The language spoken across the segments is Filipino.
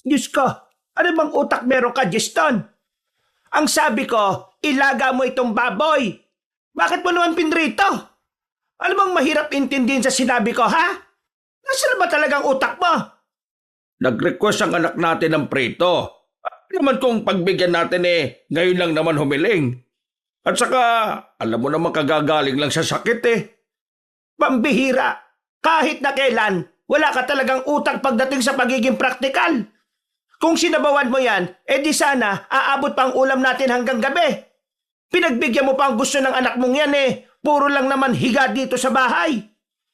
Diyos ko, ano bang utak meron ka, Juston? Ang sabi ko, ilaga mo itong baboy. Bakit mo naman pinrito? Ano bang mahirap intindihin sa sinabi ko, ha? Nasaan ba talagang utak mo? Nag-request ang anak natin ng prito. Naman kung pagbigyan natin ngayon lang naman humiling. At saka, alam mo naman kagagaling lang sa sakit Pambihira. Kahit na kailan, wala ka talagang utak pagdating sa pagiging praktikal. Kung sinabawan mo yan, di sana aabot pa ang ulam natin hanggang gabi. Pinagbigyan mo pa ang gusto ng anak mong yan puro lang naman higa dito sa bahay.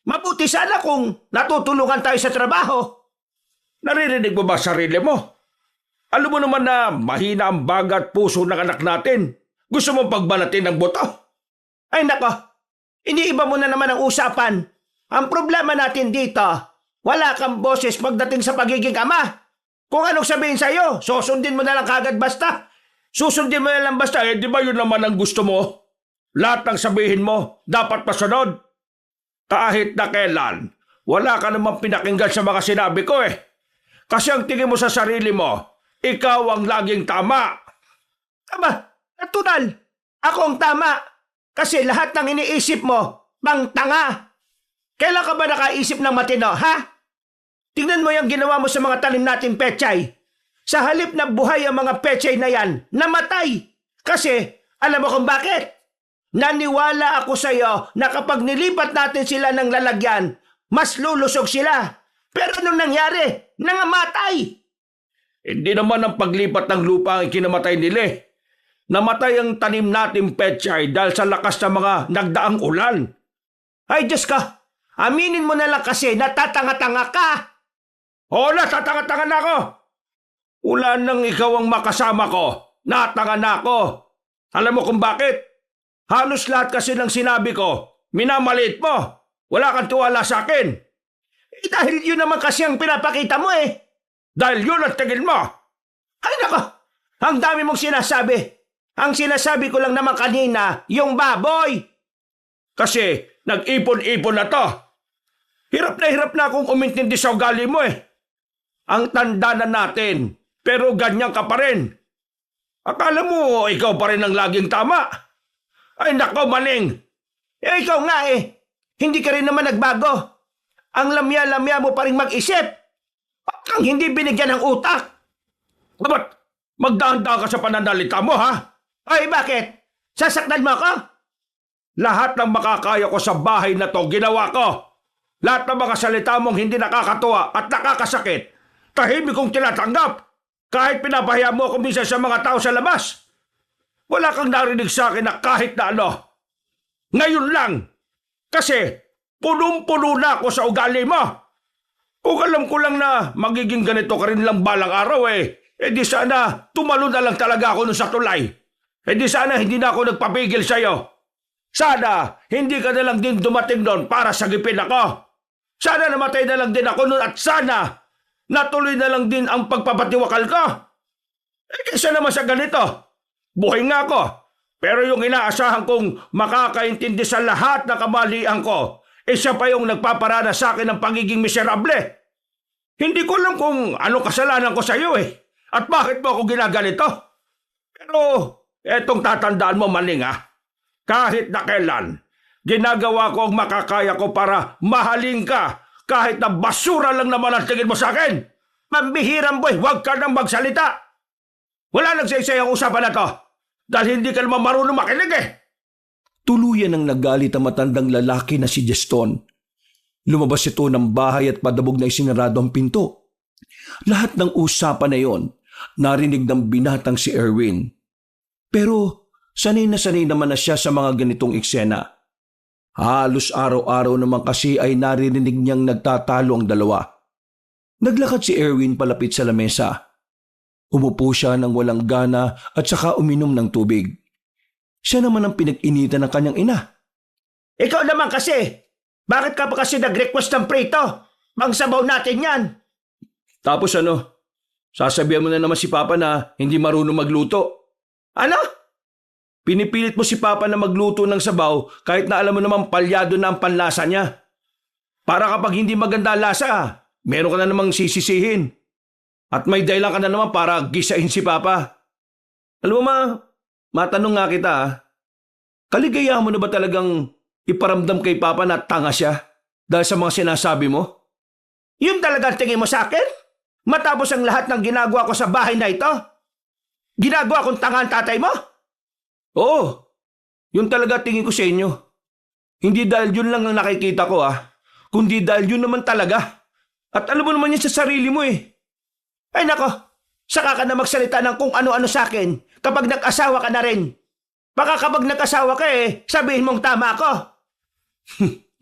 Mabuti sana kung natutulungan tayo sa trabaho. Naririnig mo ba sarili mo? Alam mo naman na mahina ang baga at puso ng anak natin. Gusto mong pagbanatin ng buto? Ay nako, iniiba mo na naman ang usapan. Ang problema natin dito, wala kang boses pagdating sa pagiging ama. Kung anong sabihin sa'yo, susundin mo na lang kagad basta. Susundin mo na lang basta, di ba yun naman ang gusto mo? Lahat ng sabihin mo, dapat masunod. Kahit na kailan, wala ka namang pinakinggan sa mga sinabi ko Kasi ang tingin mo sa sarili mo, ikaw ang laging tama. Aba, natural. Ako ang tama. Kasi lahat ng iniisip mo, pang tanga. Kailan ka ba nakaisip ng matino, ha? Tingnan mo yung ginawa mo sa mga tanim natin pechay. Sa halip na buhay ang mga pechay na yan, namatay. Kasi, alam mo kung bakit? Naniwala ako sa iyo na kapag nilipat natin sila ng lalagyan, mas lulusog sila. Pero anong nangyari? Nangamatay. Hindi naman ang paglipat ng lupa ang ikinamatay nila Namatay ang tanim natin pechay dahil sa lakas ng mga nagdaang ulan. Ay Diyos ka, aminin mo na lang kasi natatanga-tanga ka. Oo na, tatanga-tanga na ako. Ulan nang ikaw ang makasama ko. Natanga na ako. Alam mo kung bakit? Halos lahat kasi ng sinabi ko, minamaliit mo. Wala kang tuwala sa akin. Dahil yun naman kasi ang pinapakita mo Dahil yun ang tingin mo. Ay nako, ang dami mong sinasabi. Ang sinasabi ko lang naman kanina, yung baboy. Kasi nag-ipon-ipon na to. Hirap na akong umintindi sa ugali mo Ang tanda na natin, pero ganyan ka pa rin. Akala mo ikaw pa rin ang laging tama. Ay nako, Maning. Ikaw nga hindi ka rin naman nagbago. Ang lamya-lamya mo pa rin mag-isip. At kang hindi binigyan ng utak. Ba't magdaan-daan ka sa pananalita mo, ha? Ay bakit? Sasaktan mo ako? Lahat ng makakaya ko sa bahay na to, ginawa ko. Lahat ng mga salita mong hindi nakakatuwa at nakakasakit, tahimik kong tinatanggap. Kahit pinapahiya mo ako minsan sa mga tao sa labas. Wala kang narinig sa akin na kahit na ano. Ngayon lang. Kasi punong-puno na ako sa ugali mo. Kung alam ko lang na magiging ganito ka rin lang balang araw di sana tumalo na lang talaga ako nun sa tulay. Di sana hindi na ako nagpapigil sa'yo. Sana hindi ka na lang din dumating doon para sagipin ako. Sana namatay na lang din ako noon at sana natuloy na lang din ang pagpapatiwakal ko. Kaysa naman sa ganito, buhay nga ako. Pero yung inaasahan kong makakaintindi sa lahat ng kamalian ko, siya pa yung nagpaparana sa akin ng pagiging miserable. Hindi ko alam kung ano kasalanan ko sa iyo at bakit mo ako ginaganito. Pero etong tatandaan mo, Maning kahit na kailan, ginagawa ko ang makakaya ko para mahalin ka kahit na basura lang naman ang tingin mo sa akin. Pambihirang boy, huwag ka nang magsalita. Wala nagsaysay ang usapan na to dahil hindi ka naman marunong makinig Tuluyan ang nagalit ang matandang lalaki na si Juston. Lumabas ito ng bahay at padabog na isinarado ang pinto. Lahat ng usapan na yon, narinig ng binatang si Erwin. Pero sanay naman na siya sa mga ganitong eksena. Halos araw-araw naman kasi ay naririnig niyang nagtatalo ang dalawa. Naglakad si Erwin palapit sa lamesa. Umupo siya ng walang gana at saka uminom ng tubig. Siya naman ang pinag-initan ng kanyang ina. Ikaw naman kasi, bakit ka pa kasi nag-request ng prito? Mangsabaw natin yan. Tapos sasabihan mo na naman si Papa na hindi marunong magluto. Ano? Pinipilit mo si Papa na magluto ng sabaw kahit na alam mo namang palyado na ang panlasa niya. Para kapag hindi maganda lasa, meron ka na namang sisisihin. At may dahilan ka na naman para gisain si Papa. Alam mo matanong nga kita kaligayahan mo na ba talagang iparamdam kay Papa na tanga siya dahil sa mga sinasabi mo? Yun talagang tingin mo sa akin? Matapos ang lahat ng ginagawa ko sa bahay na ito? Ginagawa kong tanga ang tatay mo? Oo, yun talaga tingin ko sa inyo. Hindi dahil yun lang ang nakikita ko kundi dahil yun naman talaga. At alam mo naman yan sa sarili mo Ay nako, saka ka na magsalita ng kung ano-ano sa akin kapag nag-asawa ka na rin. Baka kapag nag-asawa ka sabihin mong tama ako.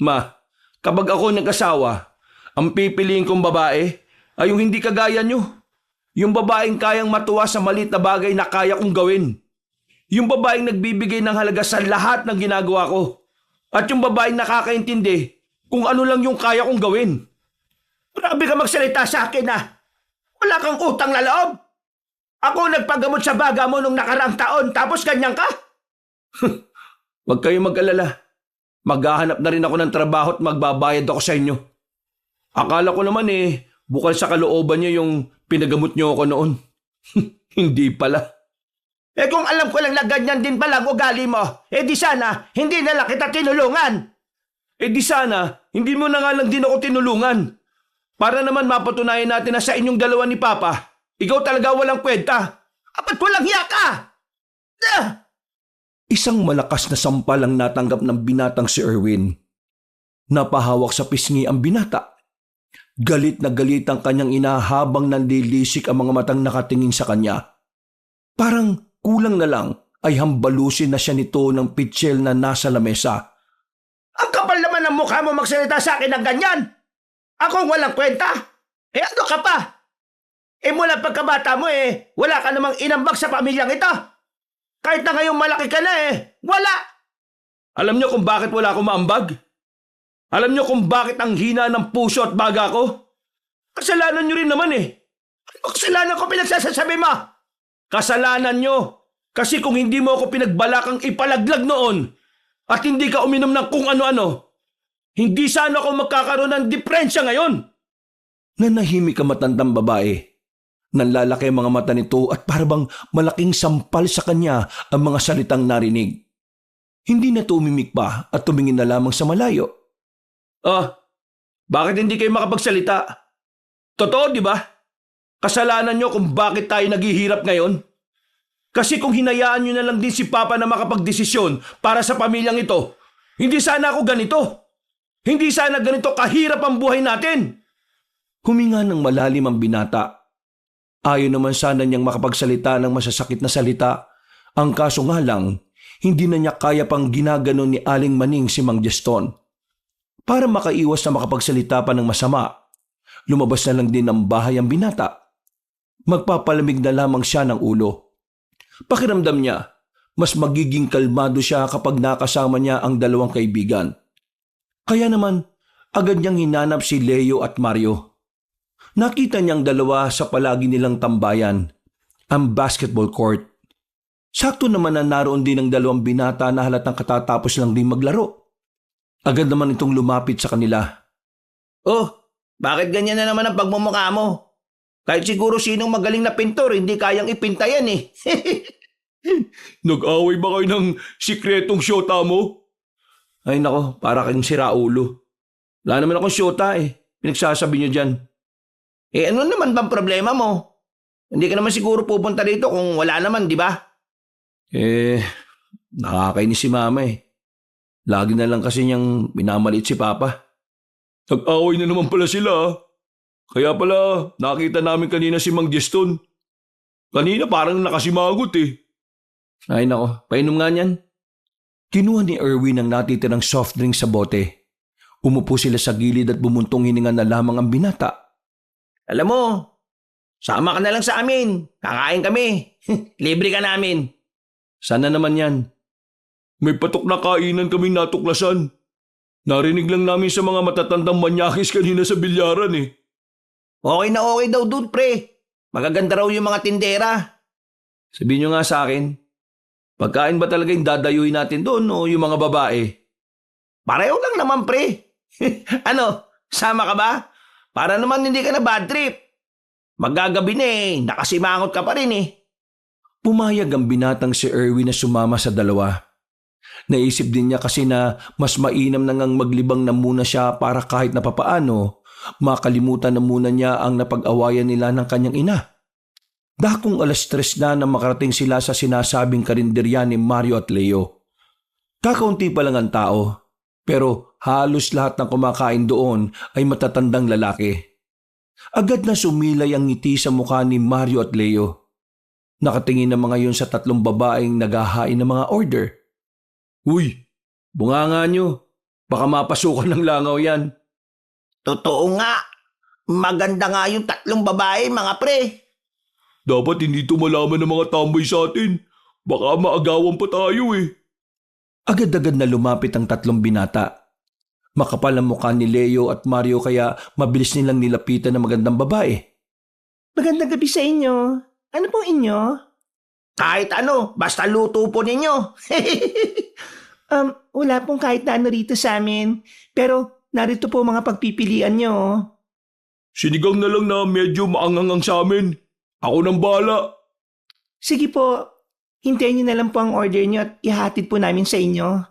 Ma, kapag ako nag-asawa, ang pipiliin kong babae ay yung hindi kagaya nyo. Yung babaeng kayang matuwa sa maliit na bagay na kaya kong gawin. Yung babaeng nagbibigay ng halaga sa lahat ng ginagawa ko. At yung babaeng nakakaintindi kung ano lang yung kaya kong gawin. Grabe ka magsalita sa akin Wala kang utang na loob. Ako nagpagamot sa baga mo nung nakaraang taon tapos ganyan ka? Huwag kayo mag-alala. Maghahanap na rin ako ng trabaho at magbabayad ako sa inyo. Akala ko naman bukal sa kalooban niyo yung pinagamot niyo ako noon. Hindi pala. Kung alam ko lang na ganyan din pala ang ugali mo, di sana hindi na lang kita tinulungan. Di sana, hindi mo na nga lang din ako tinulungan. Para naman mapatunayan natin na sa inyong dalawa ni Papa, ikaw talaga walang kwenta. Ba't walang hiya ka? Isang malakas na sampal ang natanggap ng binatang si Erwin. Napahawak sa pisngi ang binata. Galit na galit ang kanyang ina habang nanlilisik ang mga matang nakatingin sa kanya. Parang kulang na lang ay hambalusin na siya nito ng pitsil na nasa lamesa. Ang kapal naman ng mukha mo magsalita sa akin ng ganyan. Akong walang kwenta. Ano ka pa? Mula pagkabata mo wala ka namang inambag sa pamilyang ito. Kahit na ngayong malaki ka na wala. Alam niyo kung bakit wala akong maambag? Alam niyo kung bakit ang hina ng puso at baga ko? Kasalanan niyo rin naman Ano kasalanan ko pinagsasasabi mo? Kasalanan niyo. Kasi kung hindi mo ako pinagbalakang ipalaglag noon at hindi ka uminom ng kung ano-ano, hindi sana ako magkakaroon ng diferensya ngayon. Nanahimik ang matandang babae. Nanlalaki ang mga mata nito at parabang malaking sampal sa kanya ang mga salitang narinig. Hindi na tumimik pa at tumingin na lamang sa malayo. Bakit hindi kayo makapagsalita? Totoo, di ba? Kasalanan nyo kung bakit tayo naghihirap ngayon. Kasi kung hinayaan nyo na lang din si Papa na makapagdesisyon para sa pamilyang ito, hindi sana ako ganito. Hindi sana ganito kahirap ang buhay natin. Huminga ng malalim ang binata. Ayaw naman sana niyang makapagsalita ng masasakit na salita. Ang kaso nga lang, hindi na niya kaya pang ginaganon ni Aling Maning si Mang Juston. Para makaiwas na makapagsalita pa ng masama, lumabas na lang din ng bahay ang binata. Magpapalamig na lamang siya ng ulo. Pakiramdam niya, mas magiging kalmado siya kapag nakasama niya ang dalawang kaibigan. Kaya naman, agad niyang hinanap si Leo at Mario. Nakita niyang dalawa sa palagi nilang tambayan, ang basketball court. Sakto naman na naroon din ang dalawang binata na halatang katatapos lang din maglaro. Agad naman itong lumapit sa kanila. Bakit ganyan na naman ang pagmumukha mo? Kahit siguro sinong magaling na pintor, hindi kayang ipinta yan Nag-away ba kayo ng sikretong syota mo? Ay nako, para kang siraulo. Wala naman akong syota Pinagsasabi niyo dyan. Ano naman bang problema mo? Hindi ka naman siguro pupunta dito kung wala naman, di ba? Nakakainis si Mama Lagi na lang kasi niyang minamaliit si Papa. Nag-away na naman pala sila. Kaya pala, nakita namin kanina si Mang Juston. Kanina parang nakasimagot Ay nako, painom nga niyan. Kinuha ni Erwin ang natitirang soft drink sa bote. Umupo sila sa gilid at bumuntong hininga na lamang ang binata. Alam mo, sama ka na lang sa amin. Kakain kami. Libre ka namin. Sana naman yan. May patok na kainan kaming natuklasan. Narinig lang namin sa mga matatandang manyakis kanina sa bilyaran Okay na okay daw dun, pre. Magaganda raw yung mga tindera. Sabihin nyo nga sa akin, pagkain ba talaga yung dadayuhin natin doon o yung mga babae? Pareho lang naman, pre. Ano, sama ka ba? Para naman hindi ka na bad trip. Magagabi na nakasimangot ka pa rin Pumayag ang binatang si Erwin na sumama sa dalawa. Naisip din niya kasi na mas mainam na ngang maglibang na muna siya para kahit na papaano, makalimutan na muna niya ang napag-awayan nila ng kanyang ina. Dakong 3:00 na makarating sila sa sinasabing karinderya ni Mario at Leo. Kakaunti pa lang ang tao, pero halos lahat ng kumakain doon ay matatandang lalaki. Agad na sumilay ang ngiti sa mukha ni Mario at Leo. Nakatingin na mga yun sa 3 babaeng naghahain ng mga order. Uy, bunganga nyo. Baka mapasukan ng langaw yan. Totoo nga. Maganda nga yung 3 babae, mga pre. Dapat hindi ito malaman ng mga tambay sa atin. Baka maagawan pa tayo Agad-agad na lumapit ang 3 binata. Makapal ang mukha ni Leo at Mario kaya mabilis nilang nilapitan ng magandang babae. Magandang gabi sa inyo. Ano pong inyo? Kahit ano, basta luto po ninyo. Wala pong kahit na ano rito sa amin. Pero narito po mga pagpipilian nyo. Sinigang na lang na medyo maangangang sa amin. Ako nang bahala. Sige po, hintayin nyo na lang po ang order nyo at ihatid po namin sa inyo.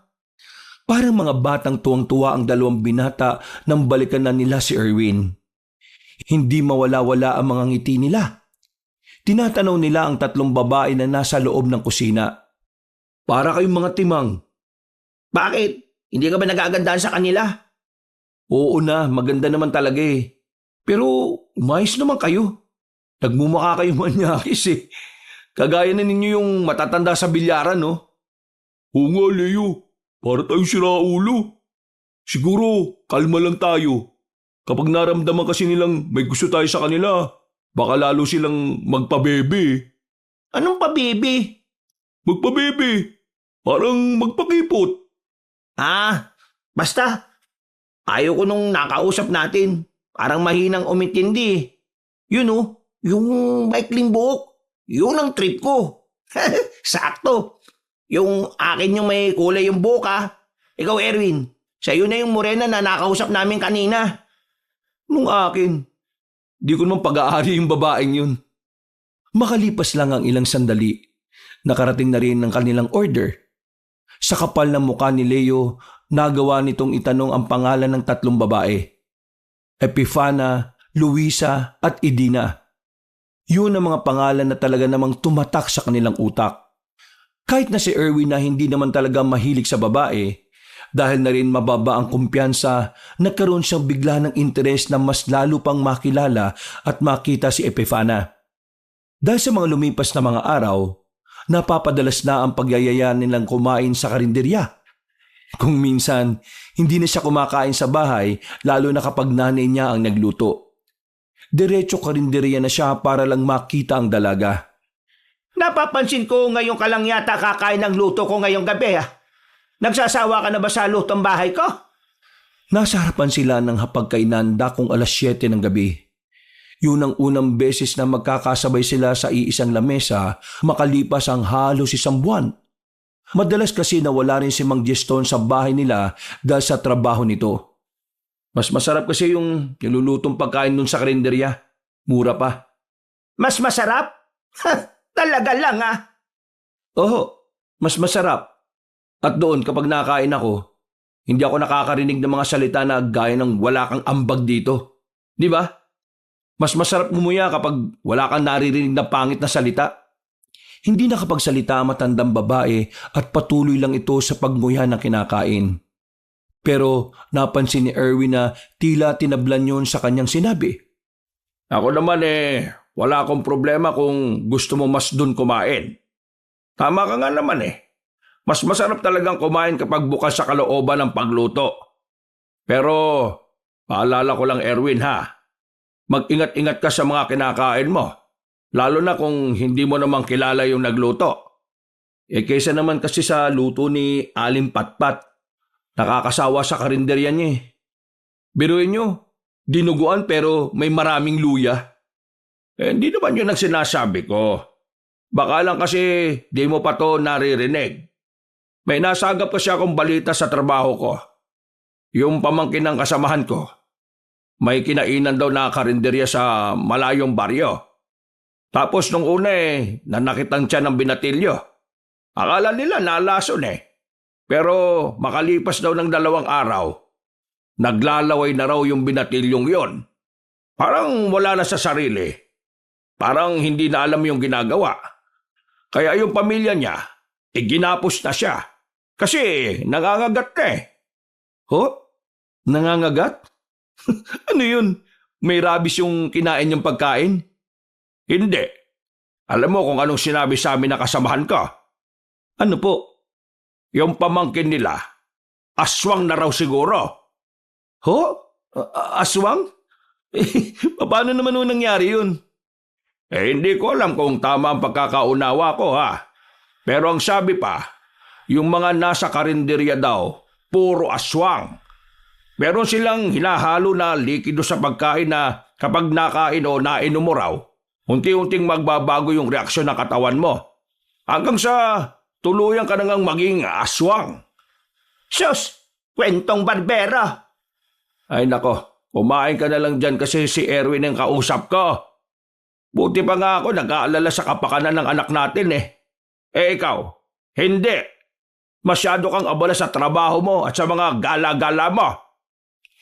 Parang mga batang tuwang-tuwa ang 2 binata nang balikan na nila si Erwin. Hindi mawala-wala ang mga ngiti nila. Tinatanaw nila ang 3 babae na nasa loob ng kusina. Para kayong mga timang. Bakit? Hindi ka ba nagagandahan sa kanila? Oo na, maganda naman talaga Pero umayos naman kayo. Nagmumukha kayo manyakis Kagaya na ninyo yung matatanda sa bilyaran, no? Oo nga, Leo. Para tayong siraulo. Siguro, kalma lang tayo. Kapag naramdaman kasi nilang may gusto tayo sa kanila, baka lalo silang magpabebe. Anong pabebe? Magpabebe. Parang magpakipot. Basta. Ayaw ko nung nakausap natin. Parang mahinang umintindi. Yun yung maikling buhok. Yun ang trip ko. Sakto. Yung akin yung may kulay yung buhok Ikaw Erwin, sa'yo na yung morena na nakausap namin kanina. Nung akin, di ko naman pag-aari yung babaeng yun. Makalipas lang ang ilang sandali, nakarating na rin ang kanilang order. Sa kapal ng mukha ni Leo, nagawa nitong itanong ang pangalan ng 3 babae. Epifana, Luisa at Edina. Yun ang mga pangalan na talaga namang tumatak sa kanilang utak. Kahit na si Erwin na hindi naman talaga mahilig sa babae, dahil na rin mababa ang kumpiyansa, nagkaroon siyang bigla ng interes na mas lalo pang makilala at makita si Epifana. Dahil sa mga lumipas na mga araw, napapadalas na ang pagyayaya nilang kumain sa karinderya. Kung minsan, hindi na siya kumakain sa bahay, lalo na kapag nanay niya ang nagluto. Diretso karinderya na siya para lang makita ang dalaga. Napapansin ko ngayon ka lang yata kakain ng luto ko ngayong gabi Nagsasawa ka na ba sa lutong bahay ko? Nasa harapan sila ng hapagkainan dakong 7:00 ng gabi. Yun ang unang beses na magkakasabay sila sa iisang lamesa makalipas ang halos 1 buwan. Madalas kasi nawala rin si Mang Geston sa bahay nila dahil sa trabaho nito. Mas masarap kasi yung nilulutong pagkain nun sa karinderya. Mura pa. Mas masarap? Talaga lang Oo, mas masarap. At doon kapag nakain ako, hindi ako nakakarinig ng mga salita na gaya ng wala kang ambag dito. Di ba? Mas masarap ngumuya kapag wala kang naririnig na pangit na salita. Hindi nakapagsalita ang matandang babae at patuloy lang ito sa pagnguya ng kinakain. Pero napansin ni Erwin na tila tinablan yun sa kanyang sinabi. Ako naman wala akong problema kung gusto mo mas dun kumain. Tama ka nga naman Mas masarap talagang kumain kapag bukas sa kalooban ng pagluto. Pero, paalala ko lang Erwin mag-ingat-ingat ka sa mga kinakain mo. Lalo na kung hindi mo namang kilala yung nagluto. Kaysa naman kasi sa luto ni Aling Patpat, nakakasawa sa karinderya niya Biruin nyo, dinuguan pero may maraming luya. Hindi naman yun ang sinasabi ko. Baka lang kasi di mo pa to naririnig. May nasagap kasi akong balita sa trabaho ko. Yung pamangkin ng kasamahan ko. may kinainan daw na karinderya sa malayong baryo. Tapos nung una nanakitang siya ng binatilyo. Akala nila nalason Pero makalipas daw ng 2 araw, naglalaway na raw yung binatilyong yon. Parang wala na sa sarili. Parang hindi na alam yung ginagawa. Kaya yung pamilya niya, ginapos na siya. Kasi nangangagat na Ho? Nangangagat? Ano yun? May rabies yung kinain niyang pagkain? Hindi. Alam mo kung anong sinabi sa amin na kasamahan ko? Ano po? Yung pamangkin nila, aswang na raw siguro. Ho? Aswang? Paano naman ho nangyari yun? Hindi ko alam kung tama ang pagkakaunawa ko Pero ang sabi pa, yung mga nasa karinderya daw, puro aswang. Meron silang hinahalo na likido sa pagkain na kapag nakain o nainom mo raw, unti-unting magbabago yung reaksyon ng katawan mo. Hanggang sa tuluyan ka na ngang maging aswang. Sus! Kwentong barbero! Ay nako, kumain ka na lang dyan kasi si Erwin ang kausap ko. Buti pa nga ako nag-aalala sa kapakanan ng anak natin ikaw, hindi. Masyado kang abala sa trabaho mo at sa mga gala-gala mo.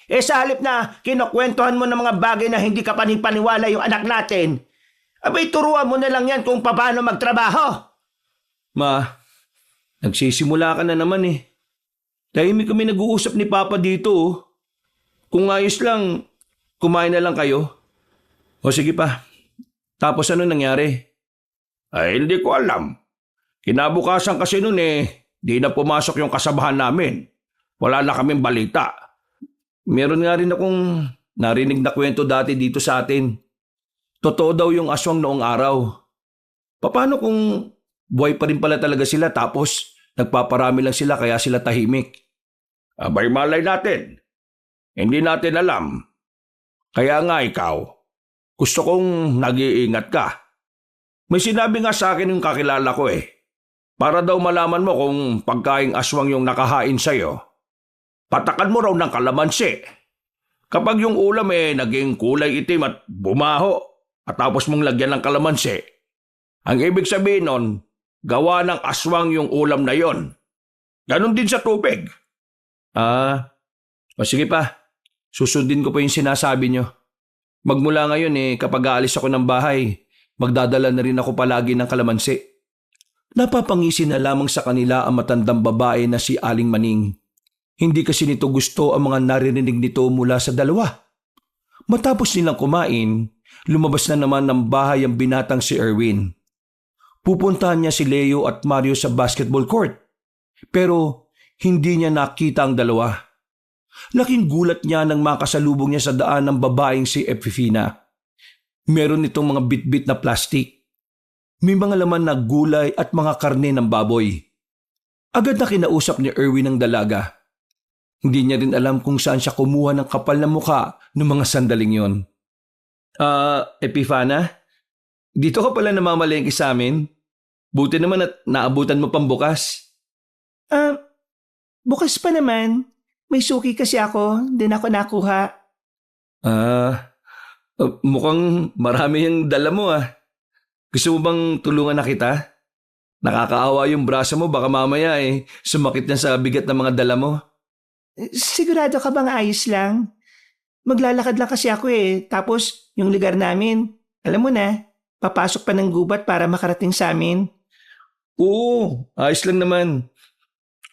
Sa halip na kinukwentuhan mo ng mga bagay na hindi ka panipaniwala yung anak natin, abay turuan mo na lang yan kung paano magtrabaho. Ma, nagsisimula ka na naman Tahimik kami nag-uusap ni Papa dito Kung ayos lang, kumain na lang kayo. O sige pa. Tapos ano nangyari? Ay, hindi ko alam. Kinabukasan kasi nun di na pumasok yung kasabahan namin. Wala na kaming balita. Meron nga rin akong narinig na kwento dati dito sa atin. Totoo daw yung aswang noong araw. Paano kung buhay pa rin pala talaga sila tapos nagpaparami lang sila kaya sila tahimik? Abay malay natin. Hindi natin alam. Kaya nga ikaw, gusto kong nag-iingat ka. May sinabi nga sa akin yung kakilala ko Para daw malaman mo kung pagkaing aswang yung nakahain sa'yo, patakan mo raw ng kalamansi. Kapag yung ulam naging kulay itim at bumaho at tapos mong lagyan ng kalamansi, ang ibig sabihin nun, gawa ng aswang yung ulam na yon. Ganon din sa tubig. O sige pa. Susundin ko pa yung sinasabi nyo. Magmula ngayon kapag aalis ako ng bahay, magdadala na rin ako palagi ng kalamansi. Napapangisi na lamang sa kanila ang matandang babae na si Aling Maning. Hindi kasi nito gusto ang mga naririnig nito mula sa dalawa. Matapos nilang kumain, lumabas na naman ng bahay ang binatang si Erwin. Pupuntahan niya si Leo at Mario sa basketball court. Pero hindi niya nakita ang dalawa. Laking gulat niya nang makasalubong niya sa daan ng babaeng si Epifina. Meron itong mga bitbit na plastik. May mga laman na gulay at mga karne ng baboy. Agad na kinausap ni Erwin ang dalaga. Hindi niya rin alam kung saan siya kumuha ng kapal na mukha ng mga sandaling yon. Epifana? Dito ka pala namamalengke sa amin? Buti naman at naabutan mo pang bukas. Bukas pa naman. May suki kasi ako, din ako nakuha. Mukhang marami yung dala mo Gusto mo bang tulungan na kita? Nakakaawa yung braso mo, baka mamaya sumakit na sa bigat ng mga dala mo. Sigurado ka bang ayos lang? Maglalakad lang kasi ako tapos yung lugar namin, alam mo na, papasok pa ng gubat para makarating sa amin. Oo, ayos lang naman.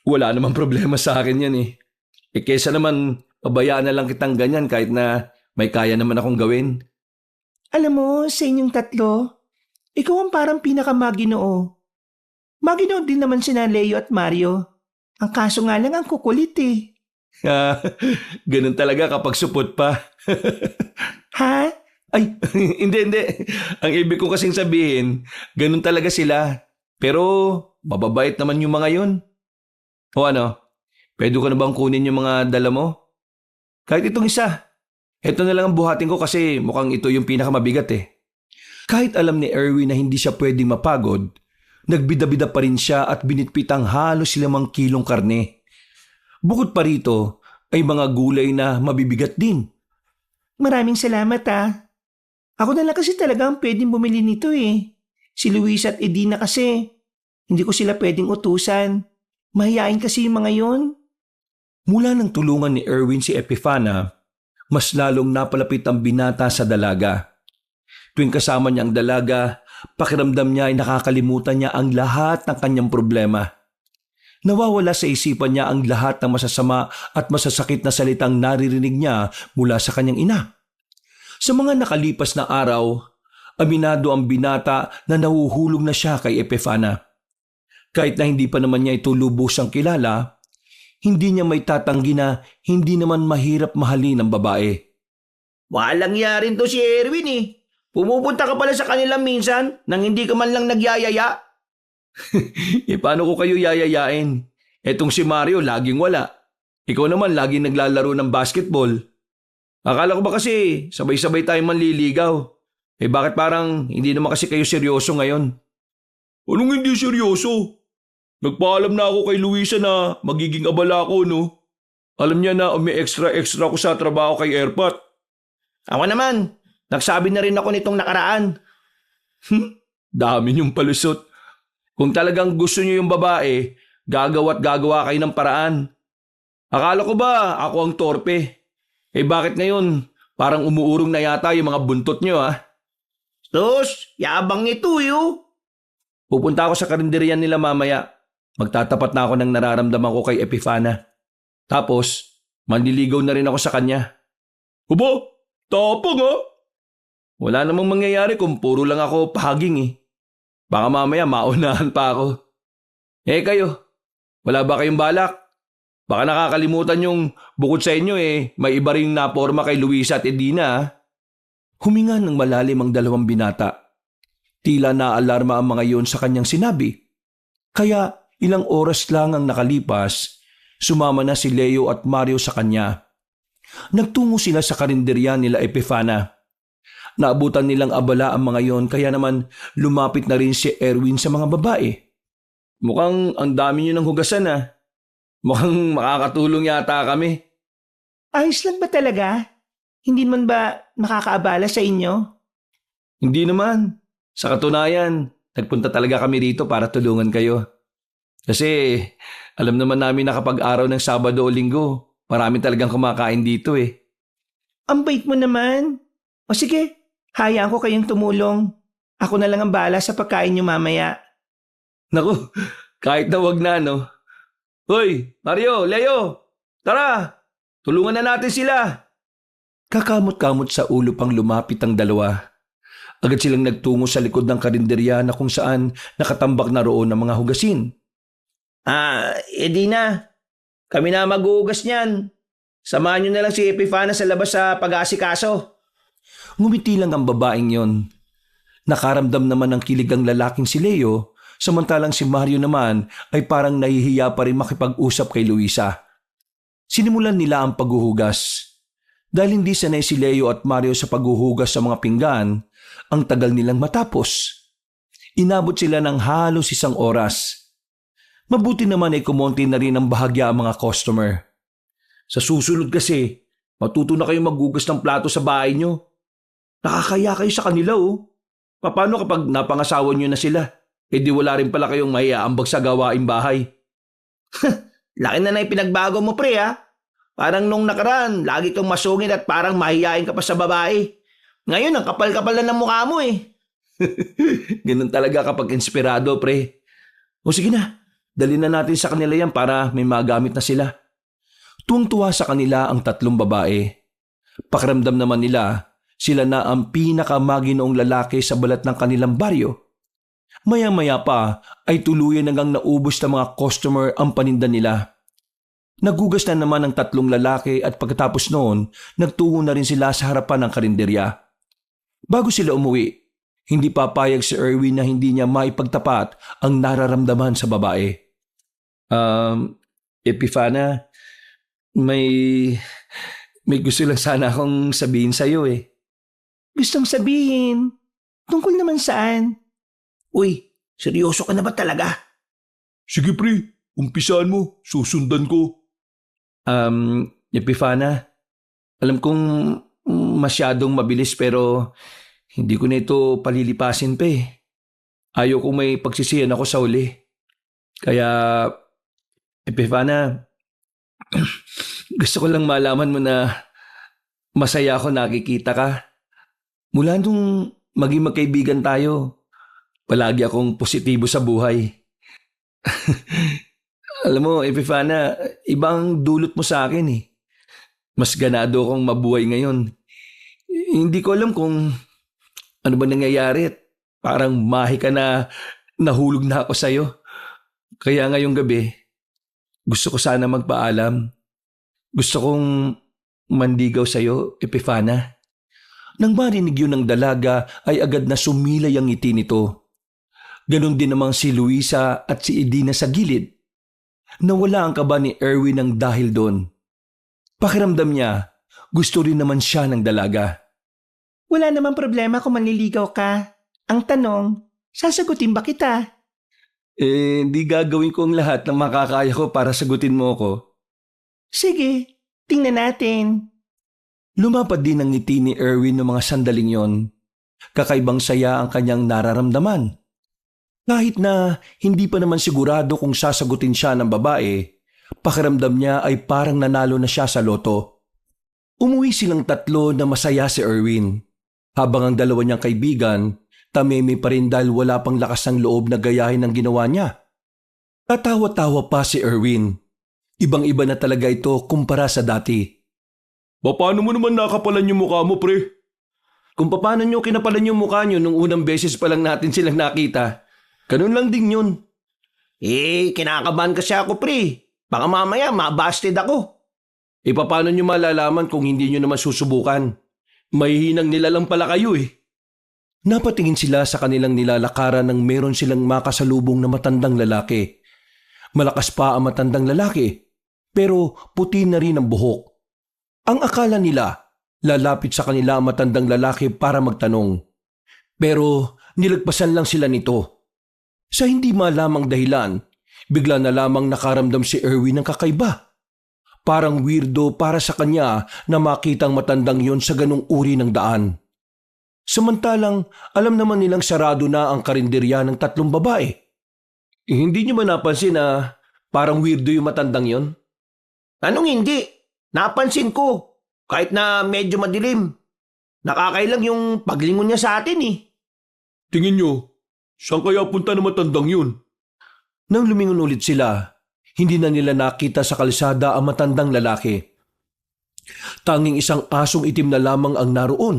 Wala namang problema sa akin yan kesa naman, pabayaan na lang kitang ganyan kahit na may kaya naman akong gawin. Alam mo, sa inyong tatlo, ikaw ang parang pinakamaginoo. Maginoo din naman sina Leo at Mario. Ang kaso nga lang ang kukulit Ganun talaga kapag supot pa. Ha? Ay, hindi. Ang ibig ko kasing sabihin, ganun talaga sila. Pero mababait naman yung mga yun. O ano? Pwede ko na bang kunin yung mga dala mo? Kahit itong isa. Ito na lang ang buhatin ko kasi mukhang ito yung pinakamabigat Kahit alam ni Erwin na hindi siya pwedeng mapagod, nagbida-bida pa rin siya at binitpit ang halos 5 kilong karne. Bukod pa rito ay mga gulay na mabibigat din. Maraming salamat Ako na lang kasi talagang pwedeng bumili nito eh. Si Luis at Edina kasi, hindi ko sila pwedeng utusan. Mahiyain kasi yung mga yon. Mula nang tulungan ni Erwin si Epifana, mas lalong napalapit ang binata sa dalaga. Tuwing kasama niya ang dalaga, pakiramdam niya ay nakakalimutan niya ang lahat ng kanyang problema. Nawawala sa isipan niya ang lahat ng masasama at masasakit na salitang naririnig niya mula sa kanyang ina. Sa mga nakalipas na araw, aminado ang binata na nahuhulog na siya kay Epifana. Kahit na hindi pa naman niya ito lubusang kilala, hindi niya may tatanggi na hindi naman mahirap mahalin ng babae. Walang yarin to si Erwin eh. Pumupunta ka pala sa kanila minsan nang hindi ka man lang nagyayaya. Paano ko kayo yayayain? Etong si Mario laging wala. Ikaw naman laging naglalaro ng basketball. Akala ko ba kasi sabay-sabay tayong manliligaw? Bakit parang hindi naman kasi kayo seryoso ngayon? Anong hindi seryoso? Nagpaalam na ako kay Luisa na magiging abala ako, no? Alam niya na may extra ko sa trabaho kay Airpat. Ako naman, nagsabi na rin ako nitong nakaraan. Dami niyong palusot. Kung talagang gusto niyo yung babae, gagawa't gagawa kayo ng paraan. Akala ko ba ako ang torpe? Bakit ngayon parang umuurong na yata yung mga buntot niyo Tos, yabang nito Pupunta ako sa karinderiyan nila mamaya. Magtatapat na ako ng nararamdaman ko kay Epifana. Tapos, manliligaw na rin ako sa kanya. Aba, tapang Wala namang mangyayari kung puro lang ako pahaging Baka mamaya maunahan pa ako. Kayo, wala ba kayong balak? Baka nakakalimutan yung bukod sa inyo may iba ring naporma kay Luisa at Edina. Huminga ng malalim ang dalawang binata. Tila naalarma ang mga iyon sa kanyang sinabi. Kaya ilang oras lang ang nakalipas, sumama na si Leo at Mario sa kanya. Nagtungo sila sa karinderya nila Epifana. Naabutan nilang abala ang mga iyon kaya naman lumapit na rin si Erwin sa mga babae. Mukhang ang dami niyo ng hugasan Mukhang makakatulong yata kami. Ayos lang ba talaga? Hindi man ba makakaabala sa inyo? Hindi naman. Sa katunayan, nagpunta talaga kami rito para tulungan kayo. Kasi alam naman namin na kapag araw ng Sabado o Linggo, marami talagang kumakain dito Ang bait mo naman. O sige, hayaan ko kayong tumulong. Ako na lang ang bahala sa pagkain niyo mamaya. Naku, kahit na wag na Hoy, Mario, Leo, tara, tulungan na natin sila. Kakamot-kamot sa ulo pang lumapit ang dalawa. Agad silang nagtungo sa likod ng karinderya na kung saan nakatambak na roon ang mga hugasin. Edina, kami na maghuhugas niyan. Samahan niyo na lang si Epifana sa labas sa pag-aasikaso. Ngumiti lang ang babaeng yon. Nakaramdam naman ng kilig ang lalaking si Leo, samantalang si Mario naman ay parang nahihiya pa rin makipag-usap kay Luisa. Sinimulan nila ang paghuhugas. Dahil hindi sanay si Leo at Mario sa paghuhugas sa mga pinggan, ang tagal nilang matapos. Inabot sila ng halos 1 oras. Mabuti naman ay kumonti na rin ang bahagya ang mga customer. Sa susunod kasi, matuto na kayong maghugas ng plato sa bahay nyo. Nakakaya kayo sa kanila Paano kapag napangasawa nyo na sila? Di wala rin pala kayong maiaambag sa gawaing bahay. Laki na pinagbago mo pre Parang nung nakaraan, lagi kang masungit at parang mahihain ka pa sa babae. Ngayon, ang kapal-kapal na ng mukha mo Ganun talaga kapag inspirado, pre. O sige na, dali na natin sa kanila yan para may magamit na sila. Tuwang-tuwa sa kanila ang 3 babae. Pakiramdam naman nila, sila na ang pinakamaginoong lalaki sa balat ng kanilang baryo. Maya-maya pa ay tuluyan hanggang naubos ng mga customer ang paninda nila. Nagugas na naman ang 3 lalaki at pagkatapos noon, nagtungo na rin sila sa harapan ng karinderya. Bago sila umuwi, hindi papayag si Erwin na hindi niya maipagtapat ang nararamdaman sa babae. Epifana, may gusto lang sana akong sabihin sa'yo Gustong sabihin? Tungkol naman saan? Uy, seryoso ka na ba talaga? Sige pre, umpisaan mo, susundan ko. Epifana, alam kong masyadong mabilis pero hindi ko na ito palilipasin pa eh. Ayaw kong may pagsisiyan ako sa uli. Kaya, Epifana, gusto ko lang malaman mo na masaya ako nakikita ka. Mula nung maging magkaibigan tayo, palagi akong positibo sa buhay. Alam mo, Epifana, ibang dulot mo sa akin eh. Mas ganado akong mabuhay ngayon. Hindi ko alam kung ano ba nangyayari. Parang mahi ka na nahulog na ako sa'yo. Kaya ngayong gabi, gusto ko sana magpaalam. Gusto kong mandigaw sa'yo, Epifana. Nang marinig yun ng dalaga ay agad na sumilay ang ngiti nito. Ganon din namang si Luisa at si Edina sa gilid. Nawala ang kaba ni Erwin ng dahil doon. Pakiramdam niya, gusto rin naman siya ng dalaga. Wala namang problema kung manliligaw ka. Ang tanong, sasagutin ba kita? Di gagawin ko ang lahat ng makakaya ko para sagutin mo ako. Sige, tingnan natin. Lumapad din ang ngiti ni Erwin ng mga sandaling yon. Kakaibang saya ang kanyang nararamdaman. Kahit na hindi pa naman sigurado kung sasagutin siya ng babae, pakiramdam niya ay parang nanalo na siya sa loto. Umuwi silang tatlo na masaya si Erwin, habang ang dalawa niyang kaibigan, tameme pa rin dahil wala pang lakas ng loob na gayahin ang ginawa niya. Tatawa-tawa pa si Erwin. Ibang-iba na talaga ito kumpara sa dati. Paano mo naman nakapalan yung mukha mo, pre? Kung paano niyo kinapalan yung mukha niyo nung unang beses pa lang natin silang nakita, ganun lang din yun. Kinakabahan kasi ako, pre. Baka mamaya mabasted ako. Paano niyo malalaman kung hindi niyo naman susubukan? Mahihinang nilalang pala kayo eh. Napatingin sila sa kanilang nilalakaran nang meron silang makasalubong na matandang lalaki. Malakas pa ang matandang lalaki, pero puti na rin ang buhok. Ang akala nila, lalapit sa kanila ang matandang lalaki para magtanong. Pero nilagpasan lang sila nito. Sa hindi malamang dahilan, bigla na lamang nakaramdam si Erwin ng kakaiba. Parang weirdo para sa kanya na makitang matandang yon sa ganung uri ng daan. Samantalang alam naman nilang sarado na ang karinderya ng tatlong babae. Hindi niyo ba napansin na parang weirdo yung matandang yon? Anong hindi? Napansin ko. Kahit na medyo madilim. Nakakailang yung paglingon niya sa atin eh. Tingin nyo, saan kaya punta ng matandang yun? Nang lumingon ulit sila, hindi na nila nakita sa kalsada ang matandang lalaki. Tanging isang asong itim na lamang ang naroon.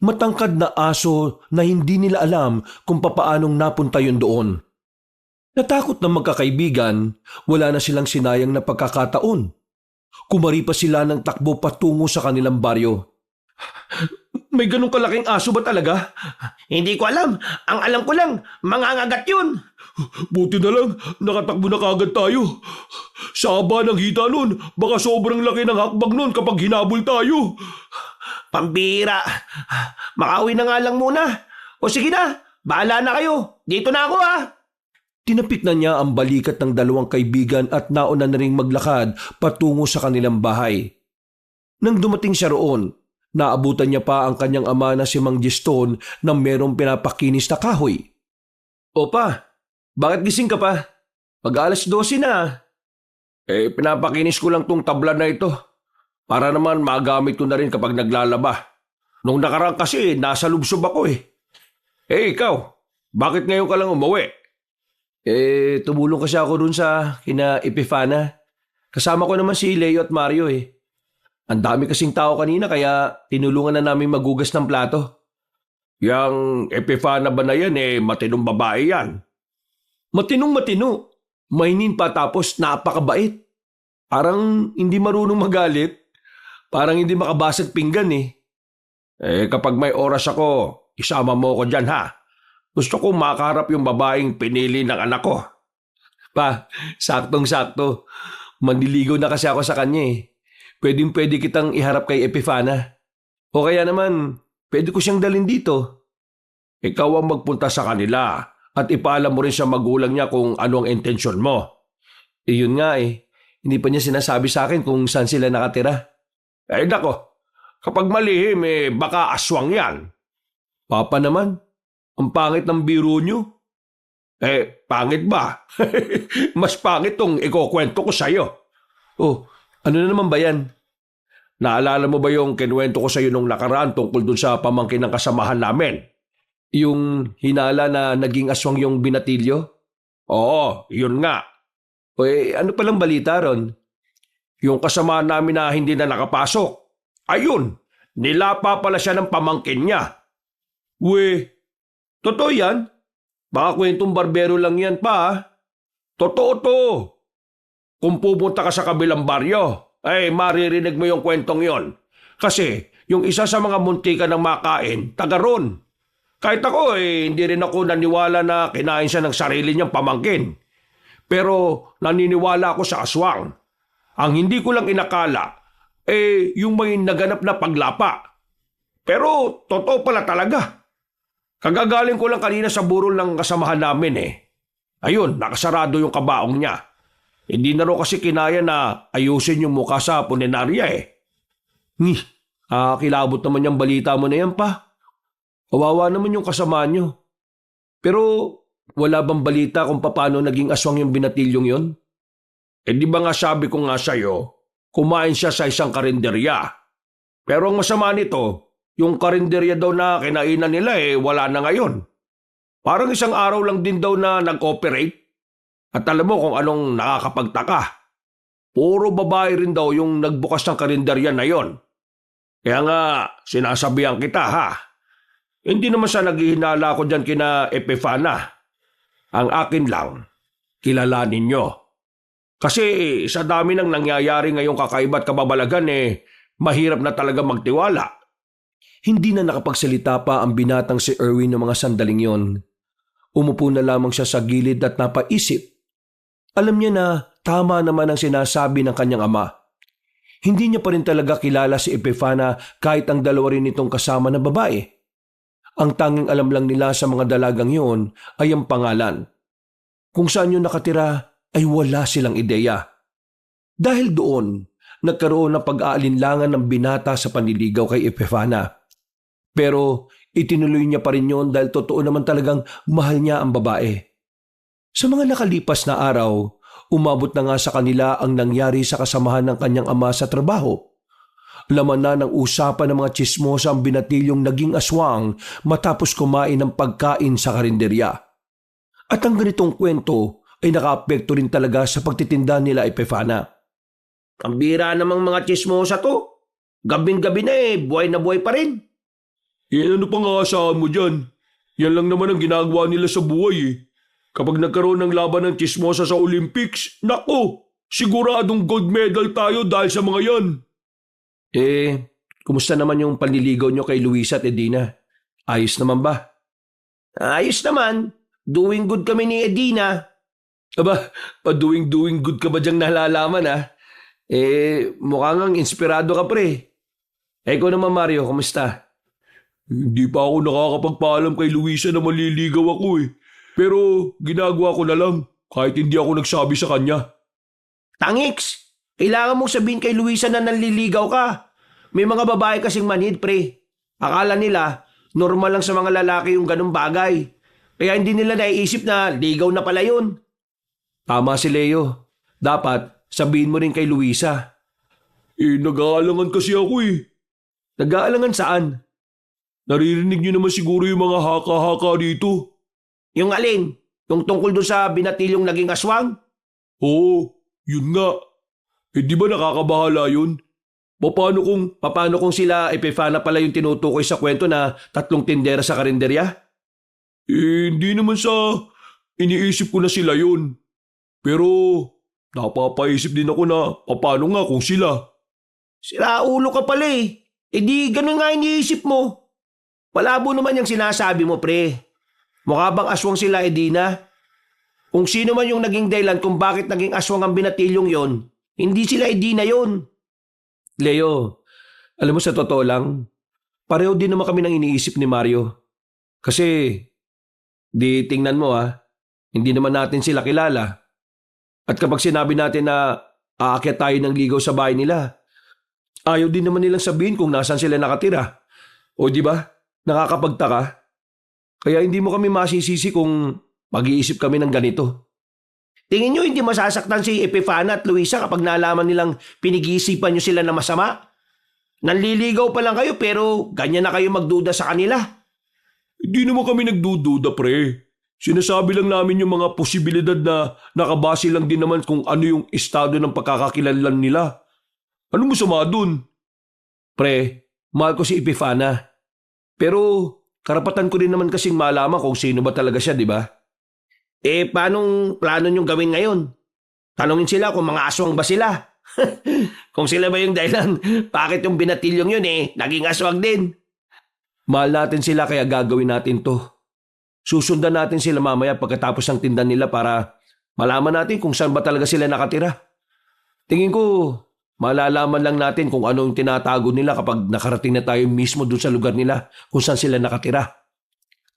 Matangkad na aso na hindi nila alam kung papaanong napunta yun doon. Natakot na magkakaibigan, wala na silang sinayang na pagkakataon. Kumari pa sila ng takbo patungo sa kanilang baryo. May ganong kalaking aso ba talaga? Hindi ko alam. Ang alam ko lang, mangangagat yun. Buti na lang, nakatakbo na kagad tayo. Sa haba ng hita nun, baka sobrang laki ng hakbang nun kapag hinabol tayo. Pambira. Makauwi na nga lang muna. O sige na, bahala na kayo. Dito na ako ha. Tinapik na niya ang balikat ng dalawang kaibigan at nauna na ring maglakad patungo sa kanilang bahay. Nang dumating siya roon, naabutan niya pa ang kanyang ama na si Mang Giston na merong pinapakinis na kahoy. Opa, bakit gising ka pa? Mag-alas 12 na. Pinapakinis ko lang tong tabla na ito. Para naman magamit ko na rin kapag naglalaba. Nung nakaraan kasi, nasa lubsob ako eh. Ikaw, bakit ngayon ka lang umuwi? Tumulong kasi ako dun sa kina Epifana. Kasama ko naman si Leo at Mario eh. Ang dami kasing tao kanina kaya tinulungan na namin magugas ng plato. Yang Epifana ba na yan matinong babae yan? Matinong-matino. Mainin pa tapos napakabait. Parang hindi marunong magalit. Parang hindi makabasag pinggan eh. Kapag may oras ako, isama mo ko dyan ha. Gusto kong makaharap yung babaeng pinili ng anak ko. Pa, saktong-sakto. Manliligaw na kasi ako sa kanya eh. Pwedeng-pwede kitang iharap kay Epifana. O kaya naman, pwede ko siyang dalhin dito. Ikaw ang magpunta sa kanila at ipaalam mo rin sa magulang niya kung ano ang intensyon mo. Yun nga eh. Hindi pa niya sinasabi sa akin kung saan sila nakatira. Nako, Kapag malihim, baka aswang yan. Papa naman, ang pangit ng biro nyo. Pangit ba? Mas pangit tong ikukwento ko sa'yo. Oh, ano na naman ba yan? Naalala mo ba yung kinuwento ko sa'yo nung nakaraan tungkol dun sa pamangkin ng kasamahan namin? Yung hinala na naging aswang yung binatilyo? Oo, yun nga. Ano palang balita ron? Yung kasamahan namin na hindi na nakapasok. Ayun, nilapa pala siya ng pamangkin niya. Totoo yan? Baka kwentong barbero lang yan pa, ha? Totoo to. Kung pupunta ka sa kabilang baryo, maririnig mo yung kwentong yon. Kasi yung isa sa mga muntika ng makain, taga ron. Kahit ako, hindi rin ako naniwala na kinain siya ng sarili niyang pamangkin. Pero naniniwala ako sa aswang. Ang hindi ko lang inakala, yung may naganap na paglapa. Pero totoo pala talaga. Kagagaling ko lang kanina sa burol ng kasamahan namin Ayun, nakasarado yung kabaong niya. Hindi na raw kasi kinaya na ayusin yung mukha sa punerarya Kilabot naman yung balita mo na yan pa. Kawawa naman yung kasama nyo. Pero wala bang balita kung paano naging aswang yung binatilyong yon? Di ba nga sabi ko nga sa'yo, kumain siya sa isang karinderya. Pero ang masama nito, yung karinderya daw na kinainan nila wala na ngayon. Parang isang araw lang din daw na nag-operate. At alam mo kung anong nakakapagtaka. Puro babae rin daw yung nagbukas ng karinderya na yon. Kaya nga, sinasabihan kita ha. Hindi naman sa naghihinala ko dyan kina Epifana. Ang akin lang, kilalanin nyo. Kasi sa dami ng nangyayari ngayong kakaiba at kababalagan mahirap na talaga magtiwala. Hindi na nakapagsalita pa ang binatang si Erwin ng mga sandaling yon. Umupo na lamang siya sa gilid at napaisip. Alam niya na tama naman ang sinasabi ng kanyang ama. Hindi niya pa rin talaga kilala si Epifana kahit ang dalawa rin itong kasama na babae. Ang tanging alam lang nila sa mga dalagang yon ay ang pangalan. Kung saan yun nakatira ay wala silang ideya. Dahil doon, nagkaroon ng pag-aalinlangan ng binata sa panliligaw kay Epifana. Pero itinuloy niya pa rin yun dahil totoo naman talagang mahal niya ang babae. Sa mga nakalipas na araw, umabot na nga sa kanila ang nangyari sa kasamahan ng kanyang ama sa trabaho. Laman na ng usapan ng mga tsismosa ang binatilyong naging aswang matapos kumain ng pagkain sa karinderya. At ang ganitong kwento ay nakaapekto rin talaga sa pagtitinda nila Epifana. Ang bira namang mga tsismosa to. Gabing-gabi na buhay na buhay pa rin. Ano pa nga asahan mo dyan? Yan lang naman ang ginagawa nila sa buhay Kapag nagkaroon ng laban ng tsismosa sa Olympics, nako, siguradong gold medal tayo dahil sa mga yan. Kumusta naman yung panliligaw nyo kay Luisa at Edina? Ayos naman ba? Ayos naman. Doing good kami ni Edina. Aba, doing good ka ba dyang nalalaman mukhang ang inspirado ka pre. Ikaw naman Mario, kumusta? Hindi pa ako nakakapagpaalam kay Luisa na maliligaw ako Pero ginagawa ko na lang kahit hindi ako nagsabi sa kanya. Tangix, kailangan mong sabihin kay Luisa na nanliligaw ka. May mga babae kasing manhid pre. Akala nila normal lang sa mga lalaki yung ganung bagay. Kaya hindi nila naiisip na ligaw na pala yun. Tama si Leo. Dapat sabihin mo rin kay Luisa. Nag-aalangan kasi ako Nag-aalangan saan? Naririnig niyo naman siguro yung mga haka-haka dito. Yung alin? Yung tungkol doon sa binatilyong naging aswang? Oo, yun nga. Di ba nakakabahala yun? Paano kung sila Epifana pala yung tinutukoy sa kwento na 3 tindera sa karinderya? Hindi naman sa iniisip ko na sila yun. Pero napapaisip din ako na paano nga kung sila. Sira ulo ka pala di ganun nga iniisip mo. Palabo naman yung sinasabi mo pre. Mukha bang aswang sila Edina? Kung sino man yung naging dahilan kung bakit naging aswang ang binatilyong yon, hindi sila Edina yon. Leo, alam mo sa totoo lang, pareho din naman kami ng iniisip ni Mario. Kasi, di tingnan mo hindi naman natin sila kilala. At kapag sinabi natin na aakyat tayo ng ligaw sa bahay nila, Ayaw din naman nilang sabihin kung nasaan sila nakatira. O di ba? Nakakapagtaka. Kaya hindi mo kami masisisi kung mag-iisip kami ng ganito. Tingin nyo hindi masasaktan si Epifana at Luisa kapag nalaman nilang pinag-iisipan nyo sila na masama? Nanliligaw pa lang kayo pero ganyan na kayo magduda sa kanila. Hindi naman kami nagdududa, pre. Sinasabi lang namin yung mga posibilidad na nakabase lang din naman kung ano yung estado ng pagkakakilanlan nila. Ano mo sama dun? Pre, mahal ko si Epifana. Pero karapatan ko rin naman kasing malaman kung sino ba talaga siya, di ba? Paanong plano nyong gawin ngayon? Tanungin sila kung mga aswang ba sila. Kung sila ba yung dahilan, bakit yung binatilyong yun naging aswang din? Mahal natin sila kaya gagawin natin to. Susundan natin sila mamaya pagkatapos ng tindan nila para malaman natin kung saan ba talaga sila nakatira. Tingin ko, malalaman lang natin kung ano yung tinatago nila kapag nakarating na tayo mismo doon sa lugar nila kung saan sila nakatira.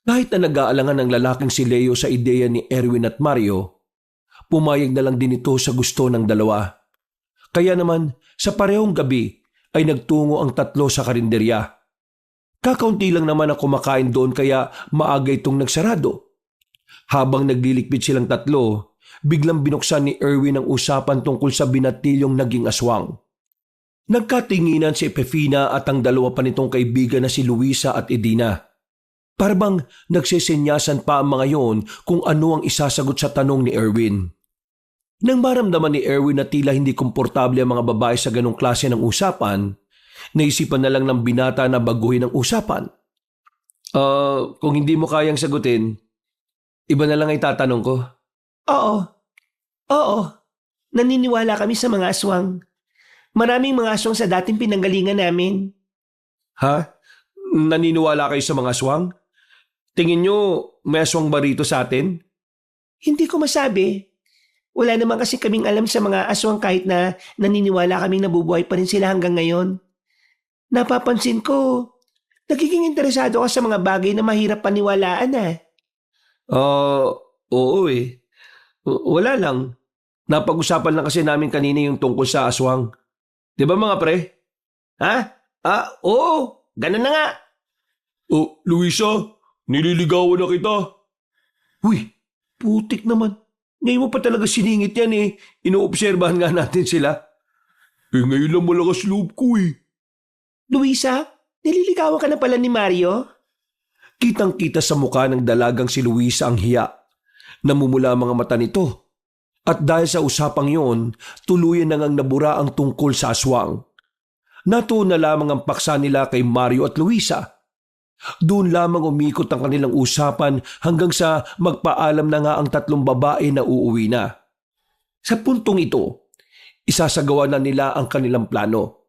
Kahit na nag-aalangan ng lalaking si Leo sa ideya ni Erwin at Mario, pumayag na lang din ito sa gusto ng dalawa. Kaya naman, sa parehong gabi ay nagtungo ang tatlo sa karinderya. Kakaunti lang naman ang kumakain doon kaya maaga itong nagsarado. Habang naglilikpit silang tatlo, biglang binuksan ni Erwin ang usapan tungkol sa binatilyong naging aswang. Nagkatinginan si Epifina at ang dalawa pa nitong kaibigan na si Luisa at Edina. Parang nagsesenyasan pa ang mga yon kung ano ang isasagot sa tanong ni Erwin. Nang maramdaman ni Erwin na tila hindi komportable ang mga babae sa ganong klase ng usapan, naisipan na lang ng binata na baguhin ang usapan. Kung hindi mo kayang sagutin, iba na lang ay tatanong ko. Oo. Naniniwala kami sa mga aswang. Maraming mga aswang sa dating pinanggalingan namin. Ha? Naniniwala kayo sa mga aswang? Tingin nyo may aswang ba rito sa atin? Hindi ko masabi. Wala naman kasi kaming alam sa mga aswang kahit na naniniwala kaming nabubuhay pa rin sila hanggang ngayon. Napapansin ko, nagiging interesado ka sa mga bagay na mahirap paniwalaan Oo Wala lang. Napag-usapan lang kasi namin kanina yung tungkol sa aswang. Di ba mga pre? Ha? Oo. Ganun na nga. Luisa, nililigawan na kita. Uy, putik naman. Ngayon mo pa talaga siningit yan Inoobserbahan nga natin sila. Ngayon lang malakas loob ko Luisa, nililigawan ka na pala ni Mario? Kitang-kita sa mukha ng dalagang si Luisa ang hiya. Namumula ang mga mata nito. At dahil sa usapang yon, tuluyan na ngang nabura ang tungkol sa aswang. Natuon na lamang ang paksa nila kay Mario at Luisa. Doon lamang umikot ang kanilang usapan hanggang sa magpaalam na nga ang tatlong babae na uuwi na. Sa puntong ito, isasagawa na nila ang kanilang plano.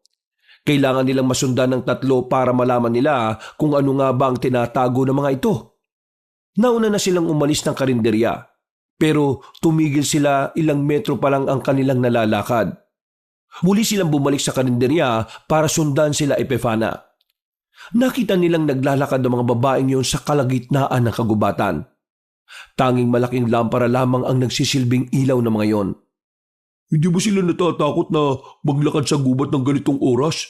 Kailangan nilang masundan ng tatlo para malaman nila kung ano nga ba ang tinatago ng mga ito. Nauna na silang umalis ng karinderya, pero tumigil sila ilang metro pa lang ang kanilang nalalakad. Muli silang bumalik sa karinderya para sundan sila Epifana. Nakita nilang naglalakad ang mga babaeng yon sa kalagitnaan ng kagubatan. Tanging malaking lampara lamang ang nagsisilbing ilaw ng mga yon. Hindi ba sila natatakot na maglakad sa gubat ng ganitong oras?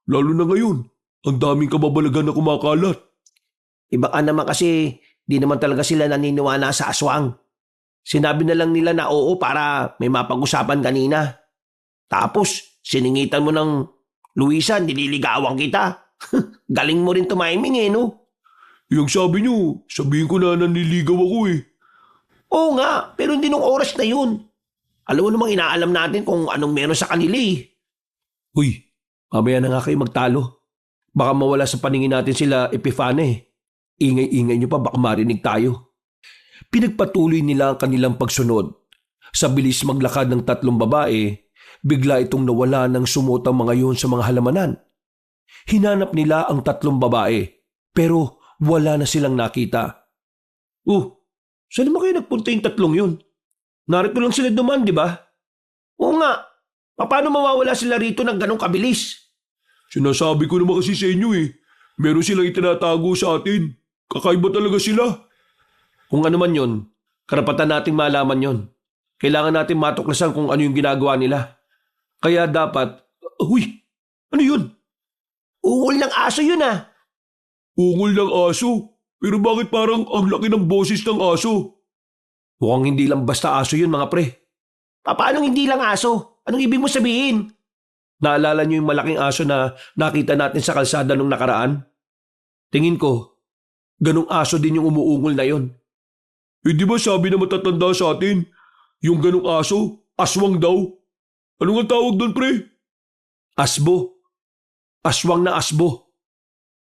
Lalo na ngayon, ang daming kababalagan na kumakalat. Iba ka naman kasi di naman talaga sila naniniwala sa aswang. Sinabi na lang nila na oo para may mapag-usapan kanina. Tapos, siningitan mo ng Luisa, nililigawan kita. Galing mo rin tumiming no? Yung sabi nyo, sabihin ko na nanliligaw ako Oo nga, pero hindi nung oras na yun. Alam mo namang inaalam natin kung anong meron sa kanila Uy, mamaya na nga kayo magtalo. Baka mawala sa paningin natin sila Epifana Ingay-ingay nyo pa baka marinig tayo. Pinagpatuloy nila ang kanilang pagsunod. Sa bilis maglakad ng tatlong babae, bigla itong nawala ng sumutang mga yun sa mga halamanan. Hinanap nila ang tatlong babae, pero wala na silang nakita. Saan naman kayo nagpunta yung tatlong yun? Narito lang sila duman, di ba? Oo nga. Paano mawawala sila rito ng ganong kabilis? Sinasabi ko naman kasi sa inyo Meron silang itinatago sa atin. Kakaiba talaga sila. Kung ano man yun, karapatan nating malaman yon. Kailangan natin matuklasan kung ano yung ginagawa nila. Kaya dapat, Ano yun? Ungol ng aso yun ah. Ungol ng aso? Pero bakit parang ang laki ng boses ng aso? Mukhang hindi lang basta aso yun mga pre. Paano hindi lang aso? Anong ibig mo sabihin? Naalala niyo yung malaking aso na nakita natin sa kalsada nung nakaraan? Tingin ko, ganong aso din yung umuungol na yon. Eh di ba sabi na matatanda sa atin, yung ganong aso, aswang daw. Ano nga tawag doon pre? Asbo. Aswang na asbo.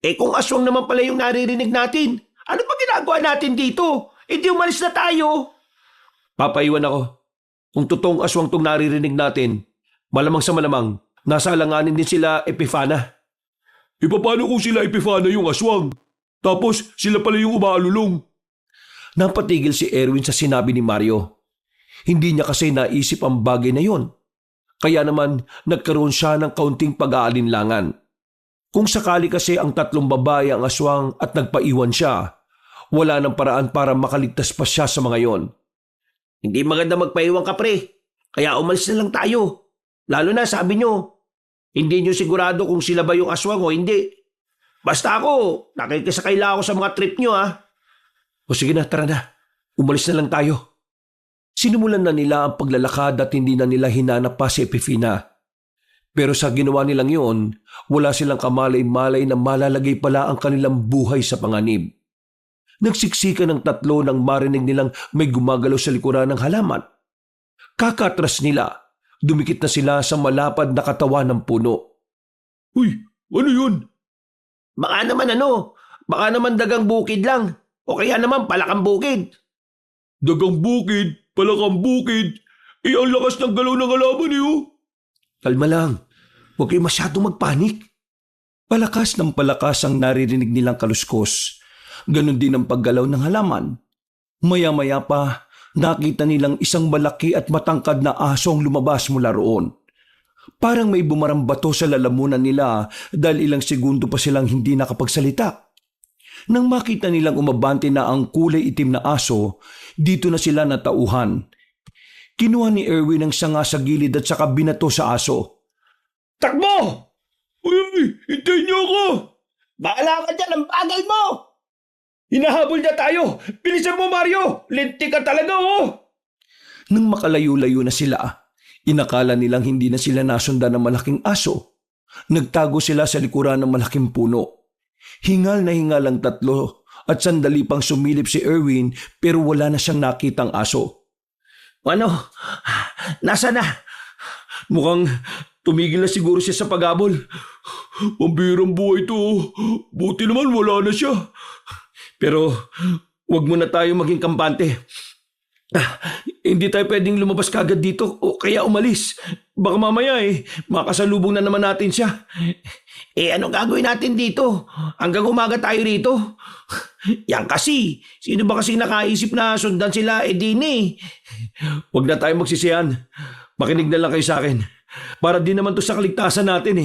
Eh kung aswang naman pala yung naririnig natin, ano pa ginagawa natin dito? Eh di umalis na tayo. Papaiwan ako. Kung totoong aswang tong naririnig natin, malamang sa malamang, nasa alanganin din sila Epifana. E paano kung sila Epifana yung aswang? Tapos sila pala yung umaalulong. Napatigil si Erwin sa sinabi ni Mario. Hindi niya kasi naisip ang bagay na yon. Kaya naman nagkaroon siya ng kaunting pag-aalinlangan. Kung sakali kasi ang 3 babae ang aswang at nagpaiwan siya, wala nang paraan para makaligtas pa siya sa mga yon. Hindi maganda magpaiwan ka pre. Kaya umalis na lang tayo. Lalo na sabi nyo, hindi nyo sigurado kung sila ba yung aswang o hindi. Basta ako, nakikisakay lang ako sa mga trip nyo ah. O sige na, tara na. Umalis na lang tayo. Sinumulan na nila ang paglalakad at hindi na nila hinanap pa si Epifina. Pero sa ginawa nilang yun, wala silang kamalay-malay na malalagay pala ang kanilang buhay sa panganib. Nagsiksikan ng 3 nang marinig nilang may gumagalaw sa likuran ng halaman. Kakatras nila, dumikit na sila sa malapad na katawan ng puno. Uy, ano yun? Baka naman dagang bukid lang. O kaya naman palakang bukid. Dagang bukid, palakang bukid. Eh ang lakas ng galaw ng halaman eh. Kalma lang, huwag kayo masyadong magpanik. Palakas ng palakas ang naririnig nilang kaluskos. Ganon din ang paggalaw ng halaman. Maya-maya pa, nakita nilang isang malaki at matangkad na aso ang lumabas mula roon. Parang may bumarang bato sa lalamunan nila dahil ilang segundo pa silang hindi nakapagsalita. Nang makita nilang umabante na ang kulay itim na aso, dito na sila natauhan. Kinuha ni Erwin ang sanga sa gilid at saka binato sa aso. Takbo! Uy, hintayin niyo ako! Baala ka dyan, ang bagal mo! Hinahabol na tayo! Bilisan mo Mario! Lintik ka talaga oh! Nang makalayo-layo na sila, inakala nilang hindi na sila nasundan ng malaking aso. Nagtago sila sa likuran ng malaking puno. Hingal na hingal ang 3 at sandali pang sumilip si Erwin pero wala na siyang nakitang aso. Ano? Nasaan na? Mukhang tumigil na siguro siya sa paghabol. Pambirang buhay to. Buti naman wala na siya. Pero wag muna tayo maging kampante. Hindi tayo pwedeng lumabas kagad dito o kaya umalis. Baka mamaya makasalubong na naman natin siya. Anong gagawin natin dito? Hanggang umaga tayo rito? Yan kasi. Sino ba kasing nakaisip na sundan sila Dini? Huwag na tayo magsisiyan. Makinig na lang kayo sa akin. Para din naman to sa kaligtasan natin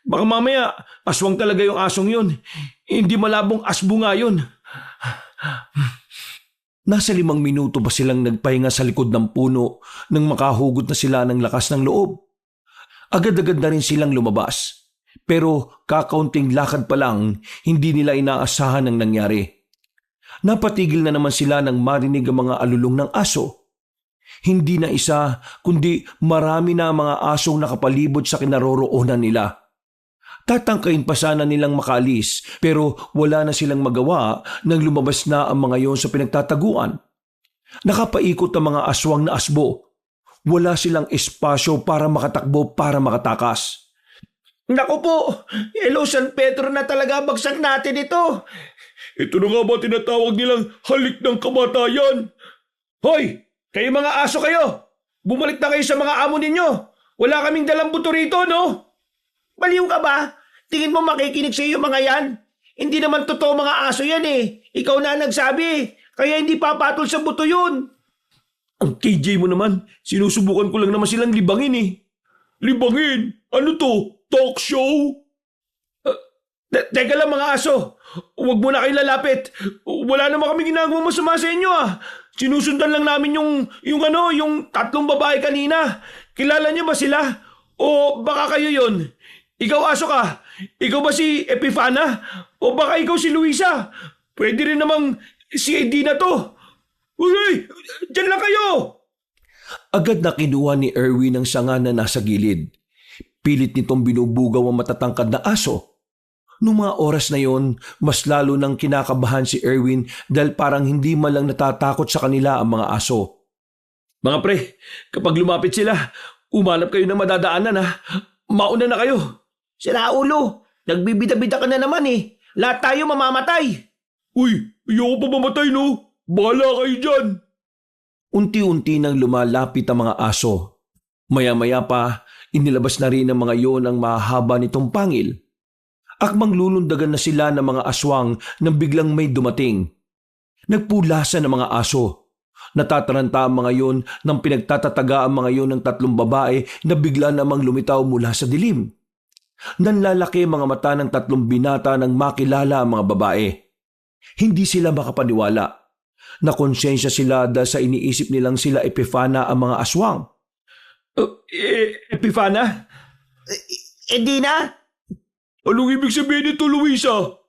Baka mamaya aswang talaga yung asong yun. Hindi malabong asbo nga yun. Nasa 5 minuto pa silang nagpahinga sa likod ng puno nang makahugot na sila ng lakas ng loob. Agad-agad na rin silang lumabas. Pero kakaunting lakad pa lang, hindi nila inaasahan ang nangyari. Napatigil na naman sila nang marinig ang mga alulong ng aso. Hindi na isa, kundi marami na mga asong nakapalibot sa kinaroroonan nila. Tatangkain pa sana nilang makaalis pero wala na silang magawa nang lumabas na ang mga yon sa pinagtataguan. Nakapaikot ang mga aswang na asbo. Wala silang espasyo para makatakbo para makatakas. Naku po! Hello San Pedro na talaga bagsak natin ito! Ito na nga ba tinatawag nilang halik ng kamatayan? Hoy! Kayo mga aso kayo! Bumalik na kayo sa mga amo ninyo! Wala kaming dalang buto rito, no? Baliw ka ba? Tingin mo makikinig sa iyo mga yan? Hindi naman totoo mga aso yan Ikaw na nagsabi. Kaya hindi papatol sa buto yun. Ang KJ mo naman, sinusubukan ko lang naman silang libangin Libangin? Ano to? Talk show? Teka lang mga aso. Huwag mo na kayo lalapit. Wala naman kami ginagawa masama sa inyo Sinusundan lang namin yung 3 babae kanina. Kilala niyo ba sila? O baka kayo yon? ikaw aso ka. Ikaw ba si Epifana? O baka ikaw si Luisa? Pwede rin namang si Edina to. Uy, dyan lang kayo! Agad na kinuha ni Erwin ang sanga na nasa gilid. Pilit nitong binubugaw ang matatangkad na aso. Noong mga oras na yon, mas lalo nang kinakabahan si Erwin dahil parang hindi man lang natatakot sa kanila ang mga aso. Mga pre, kapag lumapit sila, umanap kayo ng madadaanan ha. Mauna na kayo. Sira ulo, nagbibida-bida ka na naman eh. Lahat tayo mamamatay. Uy, ayoko pa mamatay no. Bahala kayo dyan. Unti-unti nang lumalapit ang mga aso. Maya-maya pa, inilabas na rin ng mga yon ang mahaba nitong pangil. Akmang lulundagan na sila ng mga aswang nang biglang may dumating. Nagpulasan ng mga aso. Natataranta ang mga yon nang pinagtatataga ang mga yon ng tatlong babae na bigla namang lumitaw mula sa dilim. Nanlalaki mga mata ng tatlong binata nang makilala ang mga babae. Hindi sila makapaniwala. Nakonsensya sila dahil sa iniisip nilang sila Epifana ang mga aswang. Epifana? Edina, Anong ibig sabihin nito, Luisa?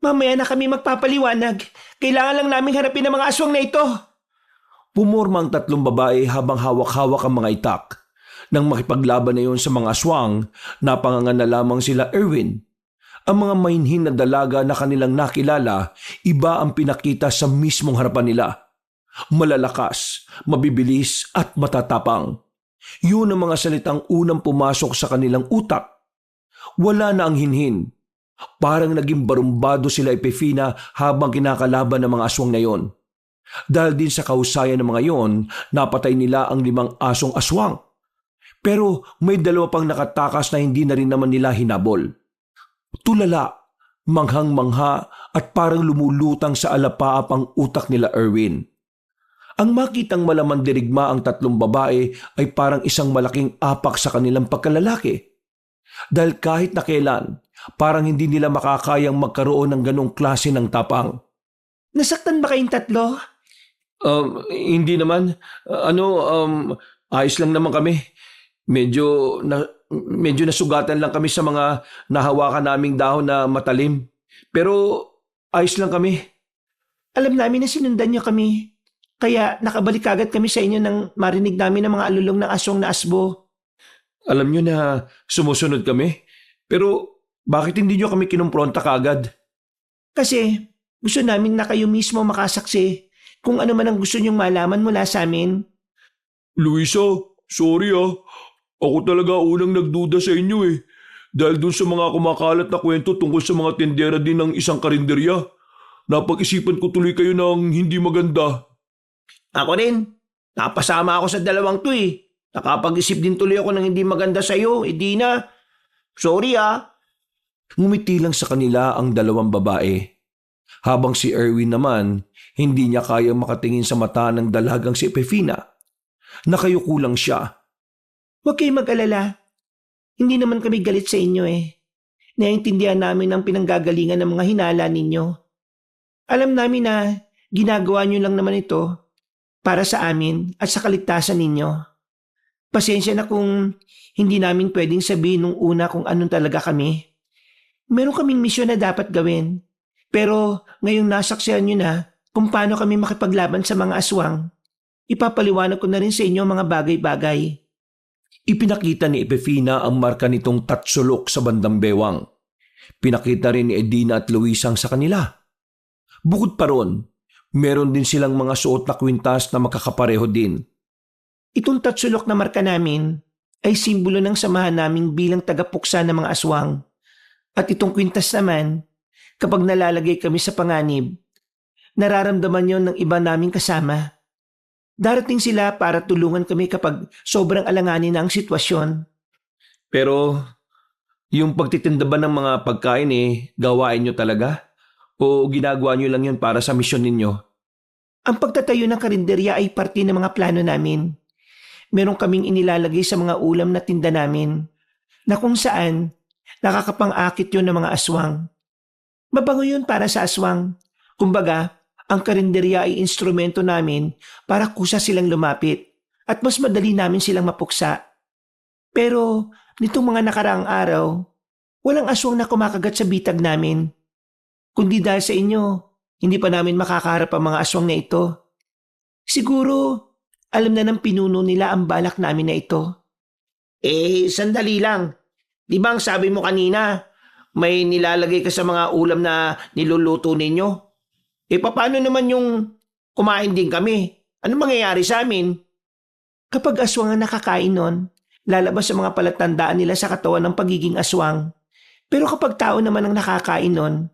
mamaya na kami magpapaliwanag. Kailangan lang naming harapin ang mga aswang na ito. Pumorma ang tatlong babae habang hawak-hawak ang mga itak. Nang makipaglaban na yon sa mga aswang, napangangan na lamang sila Erwin. Ang mga mainhin na dalaga na kanilang nakilala, iba ang pinakita sa mismong harapan nila. Malalakas, mabibilis at matatapang. Yun ang mga salitang unang pumasok sa kanilang utak. Wala na ang hinhin. Parang naging barumbado sila Epifina habang kinakalaban ng mga aswang na yon. Dahil din sa kahusayan ng mga yon, napatay nila ang 5 asong aswang. Pero may 2 pang nakatakas na hindi na rin naman nila hinabol. Tulala, manghang-mangha at parang lumulutang sa alapaap ang utak nila Erwin. Ang makitang malamandirigma ang 3 babae ay parang isang malaking apak sa kanilang pagkalalaki. Dahil kahit na kailan, parang hindi nila makakayang magkaroon ng ganong klase ng tapang. Nasaktan ba kayong 3? Hindi naman. Ayos lang naman kami. Medyo nasugatan lang kami sa mga nahawakan naming dahon na matalim. Pero ayos lang kami. Alam namin na sinundan niyo kami. Kaya nakabalik agad kami sa inyo nang marinig namin ang mga alulong ng aswang na asbo. Alam nyo na sumusunod kami. Pero bakit hindi nyo kami kinumpronta kagad? Kasi gusto namin na kayo mismo makasaksi kung ano man ang gusto niyong malaman mula sa amin. Luisa, sorry ah. Ako talaga unang nagduda sa inyo eh. Dahil dun sa mga kumakalat na kwento tungkol sa mga tendera din ng isang karinderya. Napag-isipan ko tuloy kayo ng hindi maganda. Ako rin. Napasama ako sa 2 to eh. Nakapag-isip din tuloy ako ng hindi maganda sa iyo, Edina. Sorry ah. Ngumiti lang sa kanila ang 2 babae. Habang si Erwin naman, hindi niya kayang makatingin sa mata ng dalagang si Epifina. Nakayuko lang siya. Huwag kayong mag-alala. Hindi naman kami galit sa inyo eh. Naiintindihan namin ang pinanggagalingan ng mga hinala ninyo. Alam namin na ginagawa nyo lang naman ito para sa amin at sa kaligtasan ninyo. Pasensya na kung hindi namin pwedeng sabihin nung una kung anong talaga kami. Meron kaming misyon na dapat gawin. Pero ngayong nasaksihan nyo na kung paano kami makipaglaban sa mga aswang, ipapaliwanag ko na rin sa inyo mga bagay-bagay. Ipinakita ni Epifina ang marka nitong tatsulok sa bandang bewang. Pinakita rin ni Edina at Luisa sa kanila. Bukod pa ron, meron din silang mga suot na kwintas na makakapareho din. Itong tatsulok na marka namin ay simbolo ng samahan naming bilang tagapuksa ng mga aswang. At itong kwintas naman, kapag nalalagay kami sa panganib, nararamdaman yon ng iba naming kasama. Darating sila para tulungan kami kapag sobrang alanganin na ang sitwasyon. Pero yung pagtitinda ba ng mga pagkain gawain nyo talaga? O ginagawa nyo lang yun para sa misyon ninyo? Ang pagtatayo ng karinderya ay parte ng mga plano namin. Meron kaming inilalagay sa mga ulam na tinda namin na kung saan nakakapang-akit yun ng mga aswang. Mabango yun para sa aswang. Kumbaga, ang karinderya ay instrumento namin para kusa silang lumapit at mas madali namin silang mapuksa. Pero Nitong mga nakaraang araw, walang aswang na kumakagat sa bitag namin. Kundi dahil sa inyo, hindi pa namin makakaharap ang mga aswang na ito. Siguro, alam na ng pinuno nila ang balak namin na ito. Sandali lang. Di ba ang sabi mo kanina, may nilalagay ka sa mga ulam na niluluto ninyo? Paano naman yung kumain din kami? Ano mangyayari sa amin? Kapag aswang ang nakakain nun, lalabas ang mga palatandaan nila sa katawan ng pagiging aswang. Pero kapag tao naman ang nakakain nun,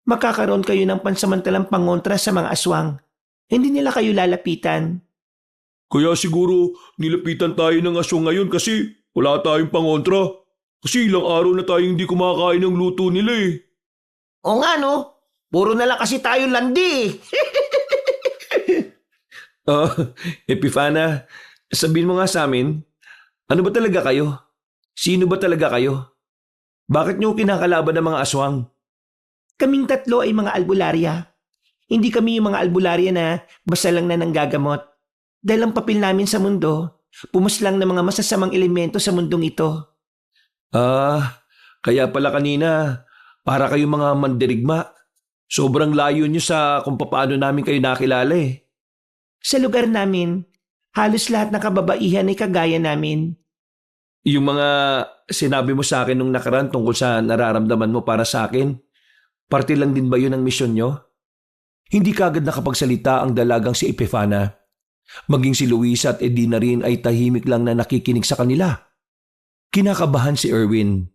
makakaroon kayo ng pansamantalang pangontra sa mga aswang. Hindi nila kayo lalapitan. Kaya siguro nilapitan tayo ng aswang ngayon kasi wala tayong pangontra. Kasi ilang araw na tayong hindi kumakain ng luto nila eh. O nga no, puro na lang kasi tayo landi. Oh, Epifana, sabihin mo nga sa amin, ano ba talaga kayo? Sino ba talaga kayo? Bakit niyo kinakalaban ng mga aswang? Kaming tatlo ay mga albularya. Hindi kami yung mga albularya na basta lang na nanggagamot. Dahil ang papel namin sa mundo, pumuslang ng mga masasamang elemento sa mundong ito. Kaya pala kanina, para kayong mga mandirigma. Sobrang layo niyo sa kung paano namin kayo nakilala eh. Sa lugar namin, halos lahat ng kababaihan ay kagaya namin. Yung mga sinabi mo sa akin nung nakaraan tungkol sa nararamdaman mo para sa akin, parte lang din ba yun ang misyon nyo? Hindi kagad nakapagsalita ang dalagang si Epifana. Maging si Luisa at Edina rin ay tahimik lang na nakikinig sa kanila. Kinakabahan si Erwin.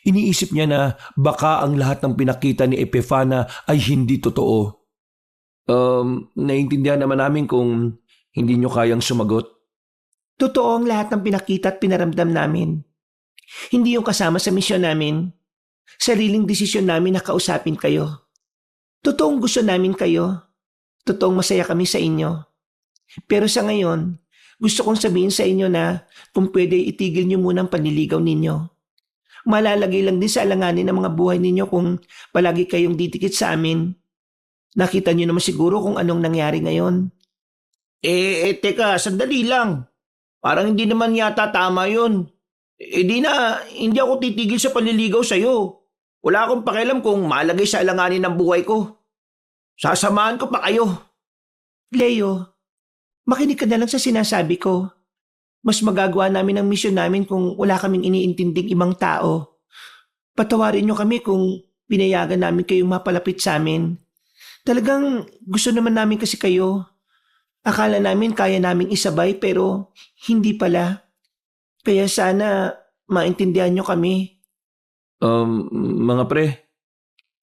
Iniisip niya na baka ang lahat ng pinakita ni Epifana ay hindi totoo. Naiintindihan naman namin kung hindi nyo kayang sumagot. Totoo ang lahat ng pinakita at pinaramdam namin. Hindi yung kasama sa misyon namin. Sariling desisyon namin na kausapin kayo. Totoong gusto namin kayo. Totoong masaya kami sa inyo. Pero sa ngayon, gusto kong sabihin sa inyo na kung pwede itigil niyo muna ang panliligaw ninyo. Malalagay lang din sa alanganin ng mga buhay ninyo kung palagi kayong didikit sa amin. Nakita niyo naman siguro kung anong nangyari ngayon. Teka, sandali lang. Parang hindi naman yata tama yun. Hindi ako titigil sa panliligaw sa'yo. Wala akong pakialam kung malagay sa alanganin ng buhay ko. Sasamahan ko pa kayo. Leo, makinig ka na lang sa sinasabi ko. Mas magagawa namin ang misyon namin kung wala kaming iniintinding ibang tao. Patawarin niyo kami kung pinayagan namin kayong mapalapit sa amin. Talagang gusto naman namin kasi kayo. Akala namin kaya naming isabay pero hindi pala. Kaya sana maintindihan niyo kami. Mga pre,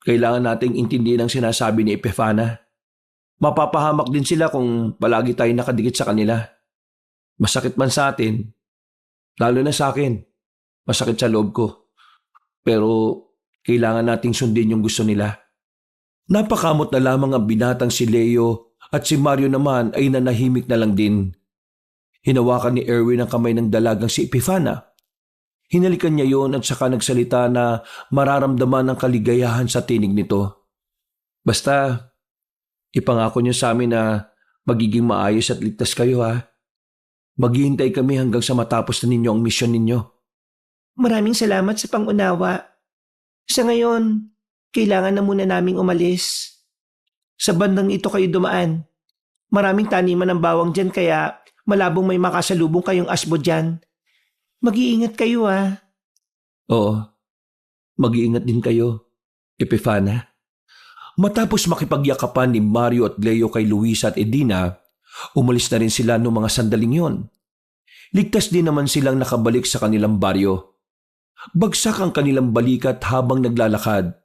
kailangan nating intindihin ang sinasabi ni Epifana. Mapapahamak din sila kung palagi tayo nakadikit sa kanila. Masakit man sa atin, lalo na sa akin, masakit sa loob ko. Pero kailangan nating sundin yung gusto nila. Napakamot na lamang ang binatang si Leo at si Mario naman ay nanahimik na lang din. Hinawakan ni Erwin ang kamay ng dalagang si Epifana. Hinalikan niya yon at saka nagsalita na mararamdaman ng kaligayahan sa tinig nito. Basta, ipangako niyo sa amin na magiging maayos at ligtas kayo ha. Maghihintay kami hanggang sa matapos na ninyo ang misyon ninyo. Maraming salamat sa pangunawa. Sa ngayon, kailangan na muna naming umalis. Sa bandang ito kayo dumaan. Maraming taniman ng bawang dyan kaya malabong may makasalubong kayong asbo dyan. Mag-iingat kayo ha. Oo, mag-iingat din kayo, Epifana. Matapos makipagyakapan ni Mario at Leo kay Luisa at Edina, umalis na rin sila noong mga sandaling yon. Ligtas din naman silang nakabalik sa kanilang baryo. Bagsak ang kanilang balikat habang naglalakad.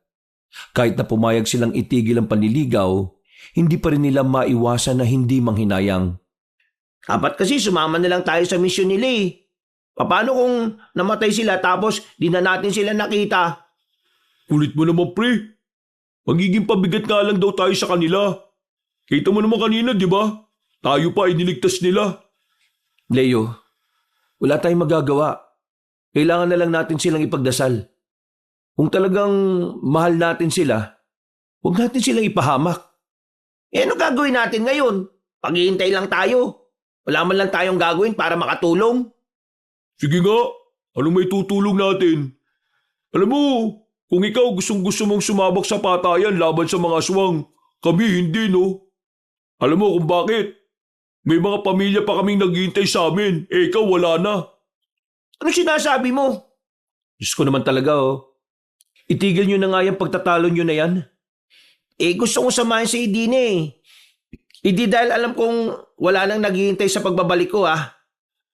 Kahit na pumayag silang itigil ang panliligaw, hindi pa rin nila maiwasan na hindi manghinayang. Dapat kasi sumama na lang tayo sa misyon nila eh. Paano kung namatay sila tapos di na natin sila nakita? Kulit mo naman pre. Magiging pabigat nga lang daw tayo sa kanila. Kita mo naman kanina, di ba? Tayo pa iniligtas nila. Leo, wala tayong magagawa. Kailangan na lang natin silang ipagdasal. Kung talagang mahal natin sila, huwag natin silang ipahamak. Ano gagawin natin ngayon? Paghihintay lang tayo. Wala man lang tayong gagawin para makatulong. Sige nga, Ano may tutulong natin? Alam mo, kung ikaw gustong-gusto mong sumabak sa patayan laban sa mga aswang, kami hindi, no? Alam mo kung bakit? May mga pamilya pa kaming naghihintay sa amin, ikaw wala na. Ano sinasabi mo? Diyos ko naman talaga, oh. Itigil nyo na nga yung pagtatalo nyo na yan. Gusto kong samahan si Idine eh. Hindi dahil alam kong wala nang naghihintay sa pagbabalik ko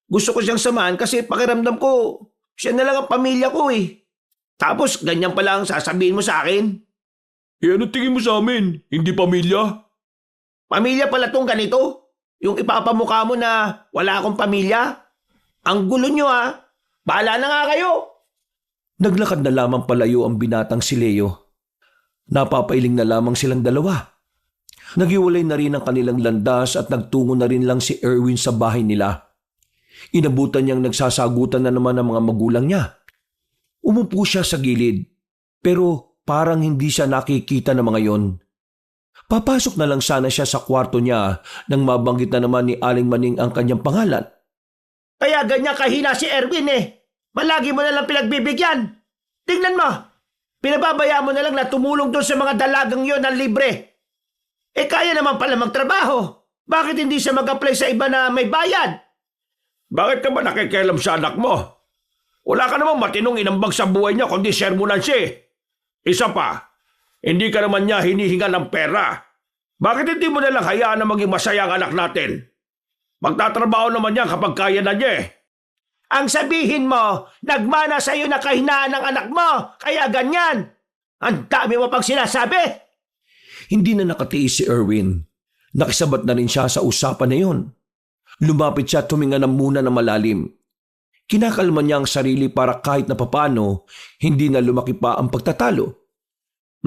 Gusto ko siyang samahan kasi pakiramdam ko, siya na lang ang pamilya ko eh. Tapos ganyan pala ang sasabihin mo sa akin. Ano tingin mo sa amin? Hindi pamilya? Pamilya pala tong ganito? Yung ipapamukha mo na wala akong pamilya? Ang gulo nyo Bahala na nga kayo. Naglakad na lamang palayo ang binatang si Leo. Napapailing na lamang silang dalawa. Nagiwalay na rin ang kanilang landas at nagtungo na rin lang si Erwin sa bahay nila. Inabutan niyang nagsasagutan na naman ang mga magulang niya. Umupo siya sa gilid, pero parang hindi siya nakikita ng mga yon. Papasok na lang sana siya sa kwarto niya nang mabanggit na naman ni Aling Maning ang kanyang pangalan. Kaya ganyan kahina si Erwin Palagi mo na lang pinagbibigyan. Tingnan mo, pinababaya mo na lang na tumulong doon sa mga dalagang yon ng libre. Kaya naman pala magtrabaho. Bakit hindi siya mag-apply sa iba na may bayad? Bakit ka ba nakikialam sa anak mo? Wala ka namang matinong inambag sa buhay niya kundi sermonan siya. Isa pa, hindi ka naman niya hinihinga ng pera. Bakit hindi mo nalang hayaan na maging masaya ang anak natin? Magtatrabaho naman niya kapag kaya na niya Ang sabihin mo, nagmana sa iyo na kahinaan ng anak mo, kaya ganyan. Ang dami mo pang sinasabi. Hindi na nakatiis si Erwin. Nakisabat na rin siya sa usapan na yon. Lumapit siya at tuminga na muna ng malalim. Kinakalma niya ang sarili para kahit na papano, hindi na lumaki pa ang pagtatalo.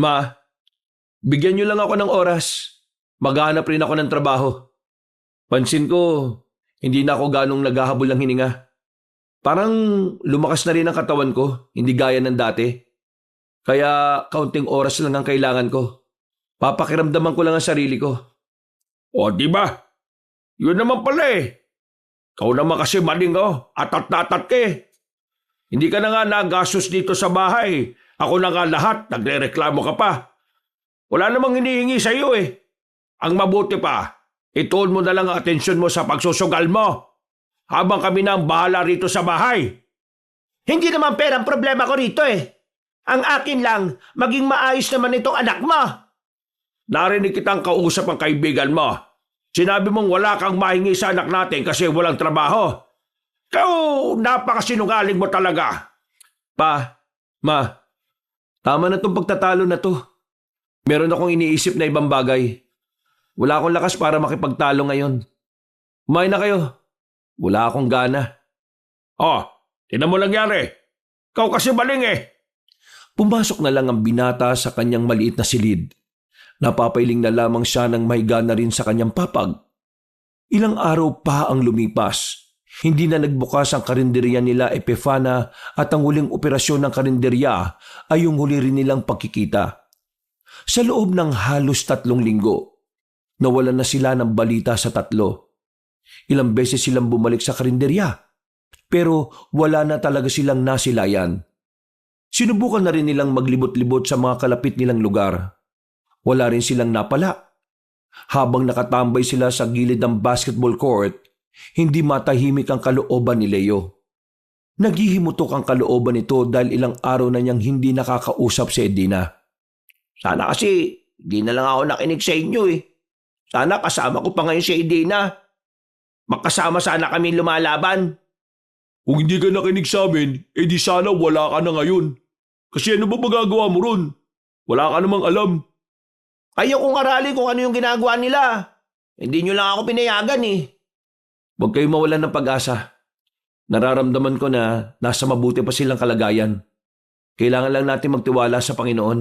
Ma, bigyan niyo lang ako ng oras. Maghanap rin ako ng trabaho. Pansin ko, hindi na ako ganong naghahabol ng hininga. Parang lumakas na rin ang katawan ko, hindi gaya ng dati. Kaya kaunting oras lang ang kailangan ko. Papakiramdaman ko lang ang sarili ko. O di ba? Yun naman pala Ikaw naman kasi maling atat-natat ka Hindi ka na nga nagastos dito sa bahay. Ako na nga lahat, nagre-reklamo ka pa. Wala namang hinihingi sa iyo Ang mabuti pa, ituon mo na lang ang atensyon mo sa pagsusugal mo. Habang kami na ang bahala rito sa bahay. Hindi naman pera ang problema ko rito Ang akin lang, maging maayos naman itong anak mo. Narinig kitang kausap ang kaibigan mo. Sinabi mong wala kang mahingi sa anak natin kasi walang trabaho. Ikaw, napakasinungaling mo talaga. Pa, ma, tama na tong pagtatalo na to. Meron akong iniisip na ibang bagay. Wala akong lakas para makipagtalo ngayon. Kumain na kayo. Wala akong gana. Tinan mo lang yan Ikaw kasi maling Pumasok na lang ang binata sa kanyang maliit na silid. Napapailing na lamang siya nang may gana rin sa kanyang papag. Ilang araw pa ang lumipas. Hindi na nagbukas ang karinderya nila Epifana at ang huling operasyon ng karinderya ay yung huli rin nilang pagkikita. Sa loob ng halos 3 linggo, nawalan na sila ng balita sa 3. Ilang beses silang bumalik sa karinderya, pero wala na talaga silang nasilayan. Sinubukan na rin nilang maglibot-libot sa mga kalapit nilang lugar. Wala rin silang napala. Habang nakatambay sila sa gilid ng basketball court, hindi matahimik ang kalooban ni Leo. Naghihimutok ang kalooban nito dahil ilang araw na niyang hindi nakakausap si Edina. Sana kasi di na lang ako nakinig sa inyo Sana kasama ko pa ngayon si Edina. Magkasama sana kami lumalaban. Kung hindi ka nakinig sa amin, di sana wala ka na ngayon. Kasi ano ba magagawa mo ron? Wala ka namang alam. Ayaw kong aralin kung ano yung ginagawa nila. Hindi nyo lang ako pinayagan Huwag kayong mawalan ng pag-asa. Nararamdaman ko na nasa mabuti pa silang kalagayan. Kailangan lang natin magtiwala sa Panginoon.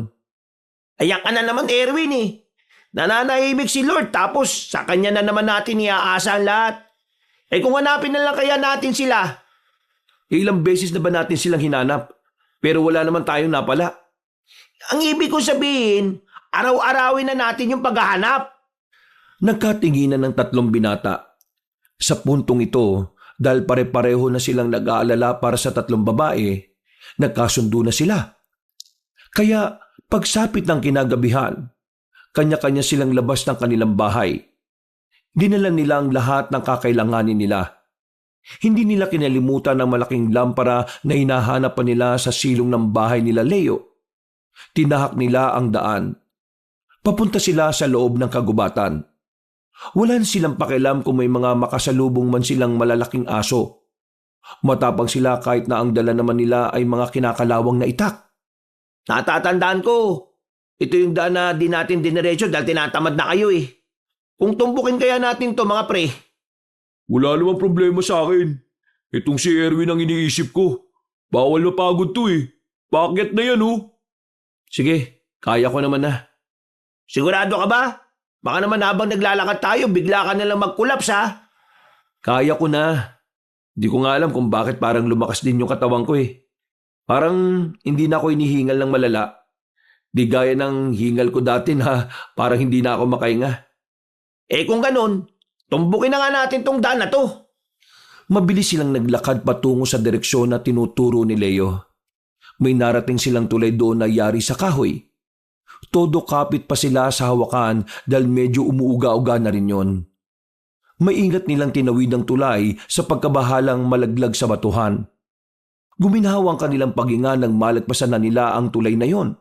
Ayan ka na naman, Erwin Nananahimik si Lord tapos sa kanya na naman natin iaasa ang lahat. Kung hanapin na lang kaya natin sila. Ilang beses na ba natin silang hinanap? Pero wala naman tayong napala. Ang ibig kong sabihin, araw-arawin na natin yung paghahanap. Nagkatinginan ng 3 binata. Sa puntong ito, Dahil pare-pareho na silang nag-aalala para sa 3 babae, nagkasundo na sila. Kaya pagsapit ng kinagabihan, kanya-kanya silang labas ng kanilang bahay. Dinala nila ang lahat ng kakailanganin nila. Hindi nila kinalimutan ang malaking lampara na hinahanap pa nila sa silong ng bahay nila Leo. Tinahak nila ang daan. Papunta sila sa loob ng kagubatan. Wala silang pakialam kung may mga makasalubong man silang malalaking aso. Matapang sila kahit na ang dala naman nila ay mga kinakalawang na itak. Natatandaan ko. Ito yung daan na di natin diniretso dahil tinatamad na kayo eh. Kung tumpukin kaya natin to mga pre. Wala namang problema sa akin. Itong si Erwin ang iniisip ko. Bawal na pagod to eh. Bakit na yan oh? Sige, kaya ko naman na. Sigurado ka ba? Baka naman habang naglalakad tayo, bigla ka nalang mag-collapse ha? Kaya ko na. Di ko nga alam kung bakit parang lumakas din yung katawan ko eh. Parang hindi na ako inihingal ng malala. Di gaya ng hingal ko dati na parang hindi na ako makahinga. Eh kung ganun, tumbukin na nga natin tong daan na to. Mabilis silang naglakad patungo sa direksyon na tinuturo ni Leo. May narating silang tulay doon na yari sa kahoy. Todo kapit pa sila sa hawakan dahil medyo umuuga-uga na rin yon. Maingat nilang tinawid ang tulay sa pagkabahalang malaglag sa batuhan. Guminhawa ang kanilang paghinga nang malagpasan na nila ang tulay na yon.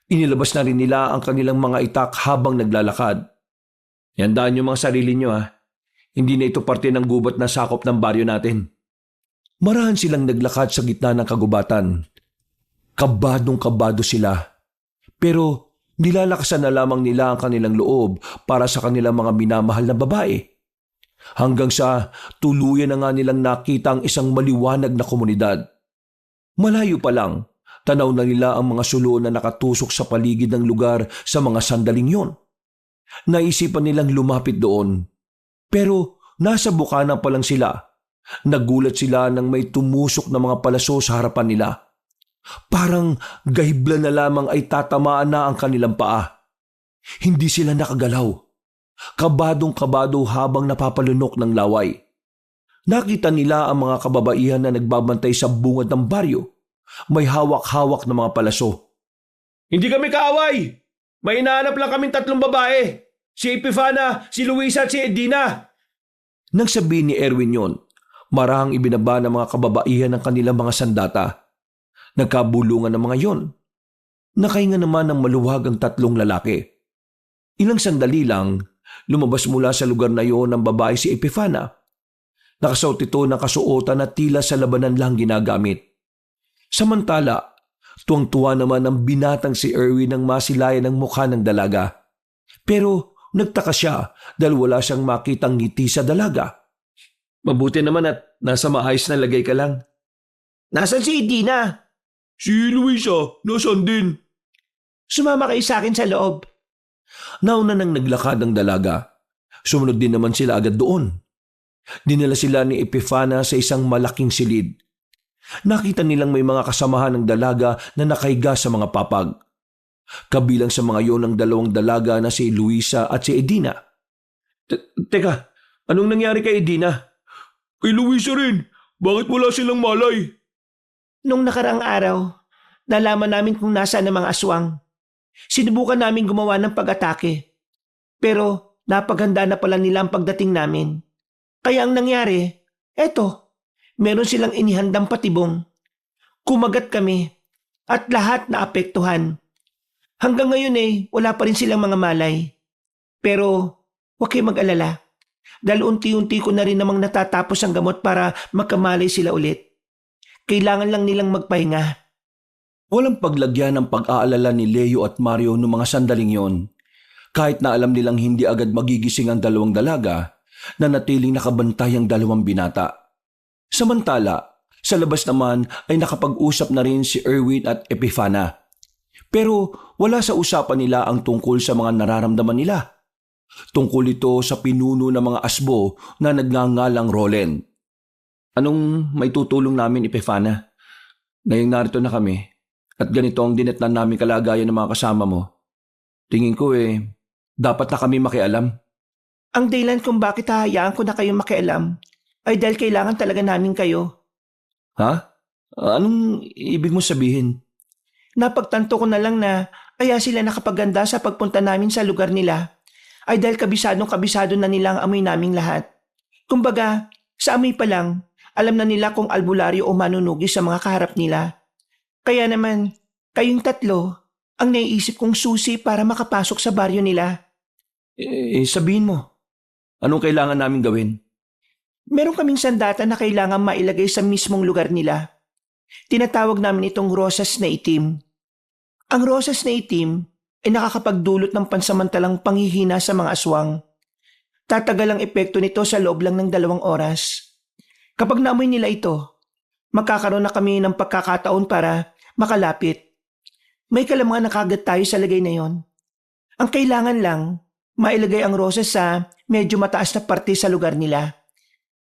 Inilabas na rin nila ang kanilang mga itak habang naglalakad. Yandaan niyo mga sarili niyo ha. Hindi na ito parte ng gubat na sakop ng baryo natin. Marahan silang naglakad sa gitna ng kagubatan. Kabadong-kabado sila. Pero nilalakasan na lamang nila ang kanilang loob para sa kanilang mga minamahal na babae. Hanggang sa tuluyan na nga nilang nakita ang isang maliwanag na komunidad. Malayo pa lang, tanaw na nila ang mga sulo na nakatusok sa paligid ng lugar sa mga sandaling yon. Naisipan nilang lumapit doon. Pero nasa bukana pa lang sila. Nagulat sila nang may tumusok na mga palaso sa harapan nila. Parang gahibla na lamang ay tatamaan na ang kanilang paa. Hindi sila nakagalaw. Kabadong-kabado habang napapalunok ng laway. Nakita nila ang mga kababaihan na nagbabantay sa bungad ng baryo. May hawak-hawak na mga palaso. Hindi kami kaaway! May hinahanap lang kaming 3 babae. Si Epifana, si Luisa at si Edina. Nang sabihin ni Erwin yon, marahang ibinaba ng mga kababaihan ng kanilang mga sandata. Nagkabulungan ng mga yon. Nakahinga naman ng maluwag ang 3 lalaki. Ilang sandali lang, lumabas mula sa lugar na yon ng babae si Epifana. Nakasuot ito ng kasuotan na tila sa labanan lang ginagamit. Samantala, tuwang-tuwa naman ang binatang si Erwin nang masilayan ng mukha ng dalaga. Pero nagtaka siya dahil wala siyang makitang ngiti sa dalaga. Mabuti naman at nasa maayos na lagay ka lang. Nasaan si Edina? Si Luisa, nasan din? Sumama kayo sa akin sa loob. Nauna nang naglakad ang dalaga. Sumunod din naman sila agad doon. Dinala sila ni Epifana sa isang malaking silid. Nakita nilang may mga kasamahan ng dalaga na nakahiga sa mga papag. Kabilang sa mga yon ang 2 dalaga na si Luisa at si Edina. Teka, anong nangyari kay Edina? Kay Luisa rin. Bakit wala silang malay? Nung nakaraang araw, nalaman namin kung nasaan ang mga aswang. Sinubukan namin gumawa ng pag-atake. Pero napaghanda na pala nila ang pagdating namin. Kaya ang nangyari, eto, meron silang inihandang patibong. Kumagat kami at lahat naapektuhan. Hanggang ngayon wala pa rin silang mga malay. Pero huwag kayong mag-alala. Dahil unti-unti ko na rin namang natatapos ang gamot para makamalay sila ulit. Kailangan lang nilang magpahinga. Walang paglagyan ng pag-aalala ni Leo at Mario noong mga sandaling yon. Kahit na alam nilang hindi agad magigising ang 2 dalaga, na natiling nakabantay ang 2 binata. Samantala, sa labas naman ay nakapag-usap na rin si Erwin at Epifana. Pero wala sa usapan nila ang tungkol sa mga nararamdaman nila. Tungkol ito sa pinuno ng mga asbo na nagngangalang Roland. Anong may tutulong namin, Epifana? Ngayong narito na kami at ganito ang dinetnan namin kalagayan ng mga kasama mo. Tingin ko dapat na kami makialam. Ang dahilan kung bakit hahayaan ko na kayong makialam ay dahil kailangan talaga namin kayo. Ha? Anong ibig mo sabihin? Napagtanto ko na lang na kaya sila nakapaganda sa pagpunta namin sa lugar nila ay dahil kabisado na nila ang amoy naming lahat. Kumbaga, sa amoy pa lang, alam na nila kung albularyo o manunugi sa mga kaharap nila. Kaya naman, kayong tatlo, ang naiisip kong susi para makapasok sa baryo nila. Sabihin mo, anong kailangan namin gawin? Meron kaming sandata na kailangan mailagay sa mismong lugar nila. Tinatawag namin itong rosas na itim. Ang rosas na itim ay nakakapagdulot ng pansamantalang panghihina sa mga aswang. Tatagal ang epekto nito sa loob lang ng 2 oras. Kapag naamoy nila ito, magkakaroon na kami ng pagkakataon para makalapit. May kalamangan na kagad tayo sa lagay na yon. Ang kailangan lang, mailagay ang rosas sa medyo mataas na parte sa lugar nila.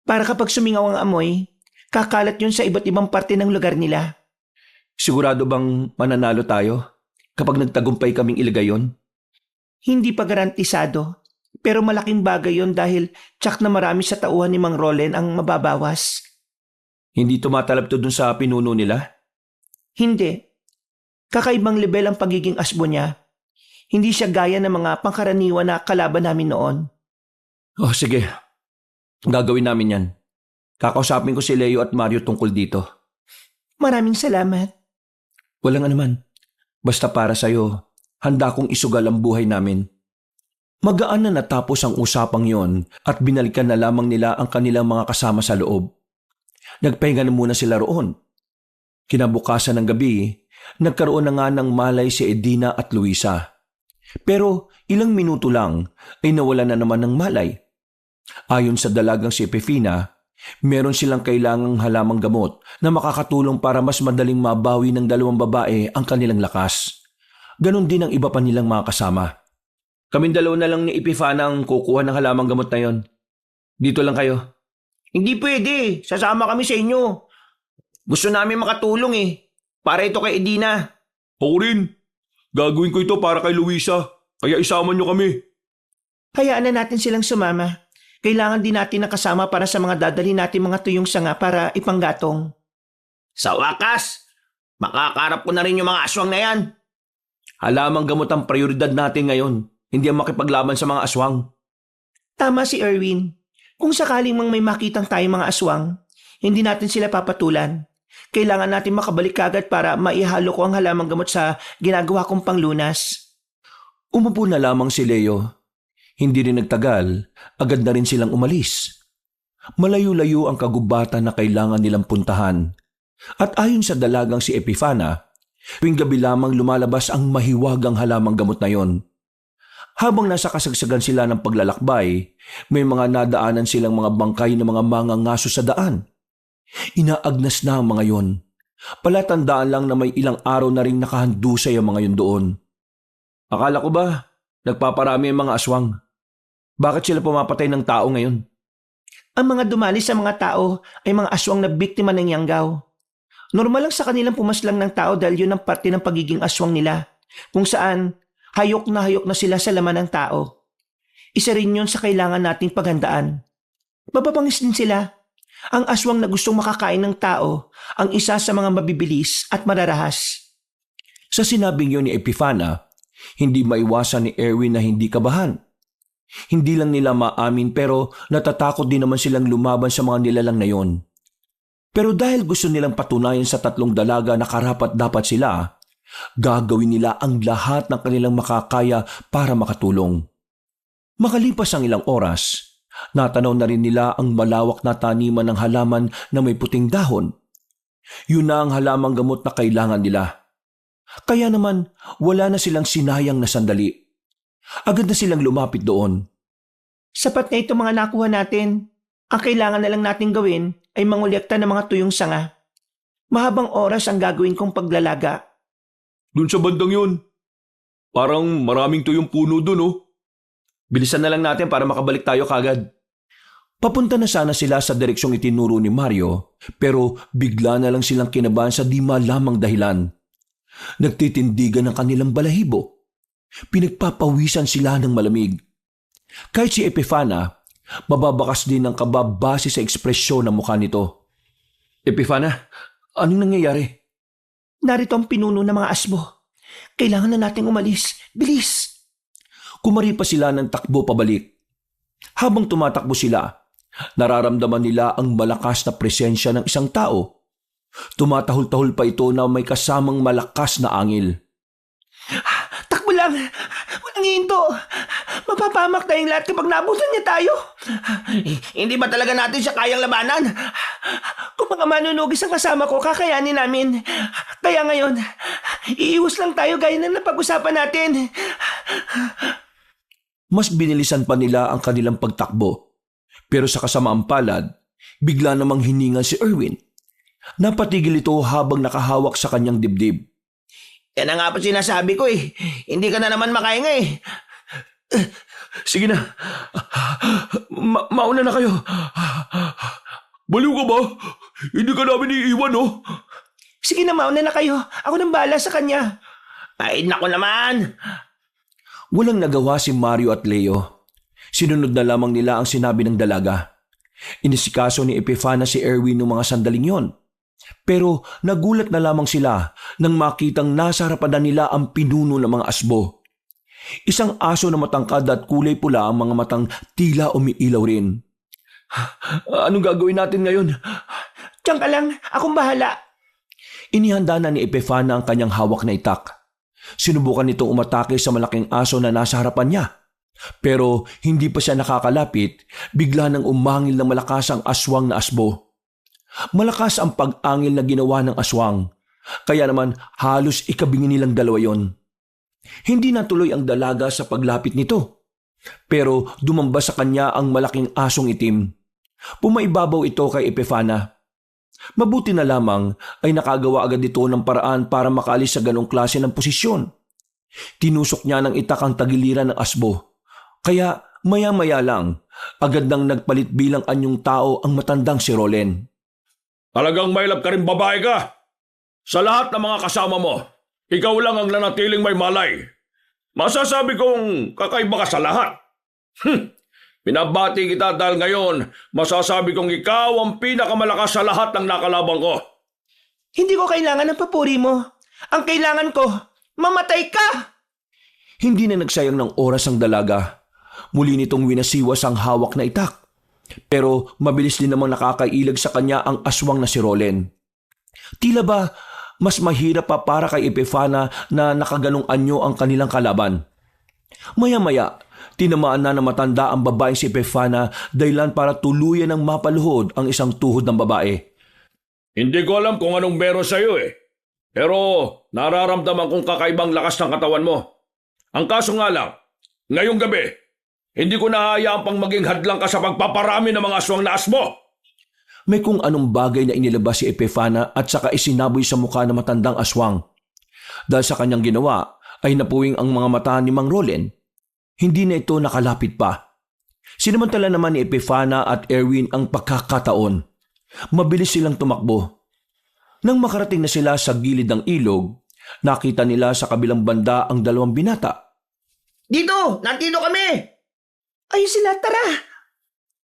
Para kapag sumingaw ang amoy, kakalat yun sa iba't ibang parte ng lugar nila. Sigurado bang mananalo tayo kapag nagtagumpay kaming ilagay yon? Hindi pa garantisado, pero malaking bagay yon dahil tsak na marami sa tauhan ni Mang Rolen ang mababawas. Hindi tumatalab to dun sa pinuno nila? Hindi. Kakaibang level ang pagiging asbo niya. Hindi siya gaya ng mga pangkaraniwan na kalaban namin noon. Oh, sige. Gagawin namin yan. Kakausapin ko si Leo at Mario tungkol dito. Maraming salamat. Walang anuman. Basta para sa'yo, handa kong isugal ang buhay namin. Magaan na natapos ang usapang yon at binalikan na lamang nila ang kanilang mga kasama sa loob. Nagpahinga na muna sila roon. Kinabukasan ng gabi, nagkaroon na nga ng malay si Edina at Luisa. Pero ilang minuto lang ay nawala na naman ng malay. Ayon sa dalagang si Epifina, meron silang kailangang halamang gamot na makakatulong para mas madaling mabawi ng 2 babae ang kanilang lakas. Ganon din ang iba pa nilang mga kasama. Kaming 2 na lang ni Epifana ang kukuha ng halamang gamot na yon. Dito lang kayo. Hindi pwede. Sasama kami sa inyo. Gusto namin makatulong eh. Para ito kay Edina. Ako rin. Gagawin ko ito para kay Luisa. Kaya isama niyo kami. Hayaan na natin silang sumama. Kailangan din natin ng kasama para sa mga dadalhin natin mga tuyong sanga para ipanggatong. Sa wakas, makakarap ko na rin yung mga aswang na yan. Halamang gamot ang prioridad natin ngayon, hindi ang makipaglaban sa mga aswang. Tama si Erwin. Kung sakaling mang may makitang tayong mga aswang, hindi natin sila papatulan. Kailangan natin makabalik kagad para maihalo ko ang halamang gamot sa ginagawa kong panglunas. Umupo na lamang si Leo. Hindi rin nagtagal, agad na rin silang umalis. Malayo-layo ang kagubatan na kailangan nilang puntahan. At ayon sa dalagang si Epifana, tuwing gabi lamang lumalabas ang mahiwagang halamang gamot na yon. Habang nasa kasagsagan sila ng paglalakbay, may mga nadaanan silang mga bangkay ng mga mangangaso sa daan. Inaagnas na ang mga yon. Palatandaan lang na may ilang araw na rin nakahandusay ang mga yon doon. Akala ko ba, nagpaparami ang mga aswang? Bakit sila pumapatay ng tao ngayon? Ang mga dumali sa mga tao ay mga aswang na biktima ng yanggaw. Normal lang sa kanilang pumaslang ng tao dahil yun ang parte ng pagiging aswang nila, kung saan hayok na sila sa laman ng tao. Isa rin yun sa kailangan nating paghandaan. Mapapangis din sila. Ang aswang na gustong makakain ng tao ang isa sa mga mabibilis at mararahas. Sa sinabing yun ni Epifana, hindi maiwasan ni Erwin na hindi kabahan. Hindi lang nila maamin pero natatakot din naman silang lumaban sa mga nilalang na yon. Pero dahil gusto nilang patunayan sa 3 dalaga na karapat-dapat sila, gagawin nila ang lahat ng kanilang makakaya para makatulong. Makalipas ang ilang oras, natanaw na rin nila ang malawak na taniman ng halaman na may puting dahon. Yun na ang halamang gamot na kailangan nila. Kaya naman, wala na silang sinayang na sandali. Agad na silang lumapit doon. Sapat na ito mga nakuha natin. Ang kailangan na lang natin gawin ay mangolekta ng mga tuyong sanga. Mahabang oras ang gagawin kong paglalaga. Doon sa bandang yun. Parang maraming tuyong puno doon, oh. Bilisan na lang natin para makabalik tayo kagad. Papunta na sana sila sa direksyong itinuro ni Mario, pero bigla na lang silang kinabahan sa di malamang dahilan. Nagtitindigan ang kanilang balahibo. Pinagpapawisan sila ng malamig. Kahit si Epifana, Mababakas din ang kaba base sa ekspresyon ng mukha nito. Epifana, anong nangyayari? Narito ang pinuno ng mga asbo. Kailangan na nating umalis. Bilis! Kumari pa sila ng takbo pabalik. Habang tumatakbo sila, nararamdaman nila ang malakas na presensya ng isang tao. Tumatahol-tahol pa ito na may kasamang malakas na angil. Takbo lang! Walang hinto! Mapapamak tayong lahat kapag naabutan niya tayo. Hindi ba talaga natin siya kayang labanan? Kung mga manunugis ang kasama ko, kakayanin namin. Kaya ngayon, iiwas lang tayo gaya na napag-usapan natin. Mas binilisan pa nila ang kanilang pagtakbo. Pero sa kasamaang palad, bigla namang hiningal si Erwin. Napatigil ito habang nakahawak sa kanyang dibdib. Yan ang nga po sinasabi ko eh. Hindi ka na naman makahinga eh. Sige na, mauna na kayo. Baliw ka ba? Hindi ka namin iiwan, no? Sige na, mauna na kayo. Ako nang bahala sa kanya. Ay, naku naman. Walang nagawa si Mario at Leo. Sinunod na lamang nila ang sinabi ng dalaga. Inisikaso ni Epifana si Erwin noong mga sandaling yon. Pero nagulat na lamang sila nang makitang nasa harapan na nila ang pinuno ng mga asbo. Isang aso na matangkad at kulay pula ang mga matang tila umiilaw rin. Anong gagawin natin ngayon? Diyan ka lang, akong bahala. Inihanda na ni Epifana ang kanyang hawak na itak. Sinubukan nitong umatake sa malaking aso na nasa harapan niya. Pero hindi pa siya nakakalapit, bigla nang umangil ng malakas ang aswang na asbo. Malakas ang pag-angil na ginawa ng aswang, kaya naman halos ikabingi nilang dalawa yon. Hindi natuloy ang dalaga sa paglapit nito, pero dumamba sa kanya ang malaking asong itim. Pumaibabaw ito kay Epifana. Mabuti na lamang ay nakagawa agad ito ng paraan para makaalis sa ganong klase ng posisyon. Tinusok niya ng itak ang tagiliran ng asbo. Kaya maya-maya lang, agad nang nagpalit bilang anyong tao ang matandang si Rolen. Talagang mailap ka rin babae ka. Sa lahat ng mga kasama mo, ikaw lang ang nanatiling may malay. Masasabi kong kakaiba ka sa lahat. Pinabati kita dahil ngayon, masasabi kong ikaw ang pinakamalakas sa lahat ng nakalabang ko. Hindi ko kailangan ng papuri mo. Ang kailangan ko, mamatay ka! Hindi na nagsayang ng oras ang dalaga. Muli nitong winasiwas ang hawak na itak. Pero mabilis din namang nakakailag sa kanya ang aswang na si Rolen. Tila ba mas mahirap pa para kay Epifana na nakaganong anyo ang kanilang kalaban. Maya-maya, tinamaan na ng matanda ang babaeng si Epifana dahilan para tuluyan ng mapaluhod ang isang tuhod ng babae. Hindi ko alam kung anong meron sa'yo eh. Pero nararamdaman kong kakaibang lakas ng katawan mo. Ang kaso nga lang, ngayong gabi, hindi ko nahahayaan pang maging hadlang ka sa pagpaparami ng mga aswang na asmo. May kung anong bagay na inilabas si Epifana at saka isinaboy sa mukha ng matandang aswang. Dahil sa kanyang ginawa ay napuwing ang mga mata ni Mang Rolen. Hindi na ito nakalapit pa. Sinamantala naman ni Epifana at Erwin ang pagkakataon. Mabilis silang tumakbo. Nang makarating na sila sa gilid ng ilog, nakita nila sa kabilang banda ang dalawang binata. Dito! Nandito kami! Ayun sila, tara!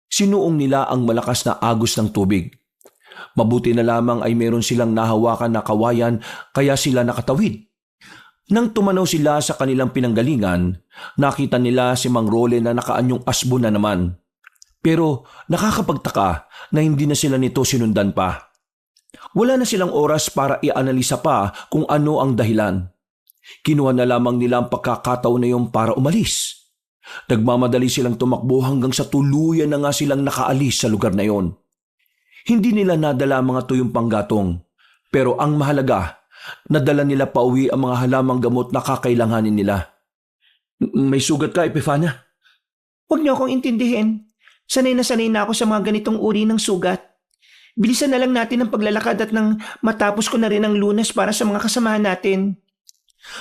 Sinuong nila ang malakas na agos ng tubig. Mabuti na lamang ay meron silang nahawakan na kawayan kaya sila nakatawid. Nang tumanaw sila sa kanilang pinanggalingan, nakita nila si Mang Rolen na nakaanyong asbo na naman. Pero nakakapagtaka na hindi na sila nito sinundan pa. Wala na silang oras para ianalisa pa kung ano ang dahilan. Kinuha na lamang nila ang pagkakataon na yun para umalis. Nagmamadali silang tumakbo hanggang sa tuluyan na nga silang nakaalis sa lugar na yon. Hindi nila nadala ang mga tuyong panggatong, pero ang mahalaga, nadala nila pauwi ang mga halamang gamot na kakailanganin nila. May sugat ka, Epifana? Huwag niyo akong intindihin. Sanay na ako sa mga ganitong uri ng sugat. Bilisan na lang natin ang paglalakad at nang matapos ko na rin ang lunas para sa mga kasamahan natin.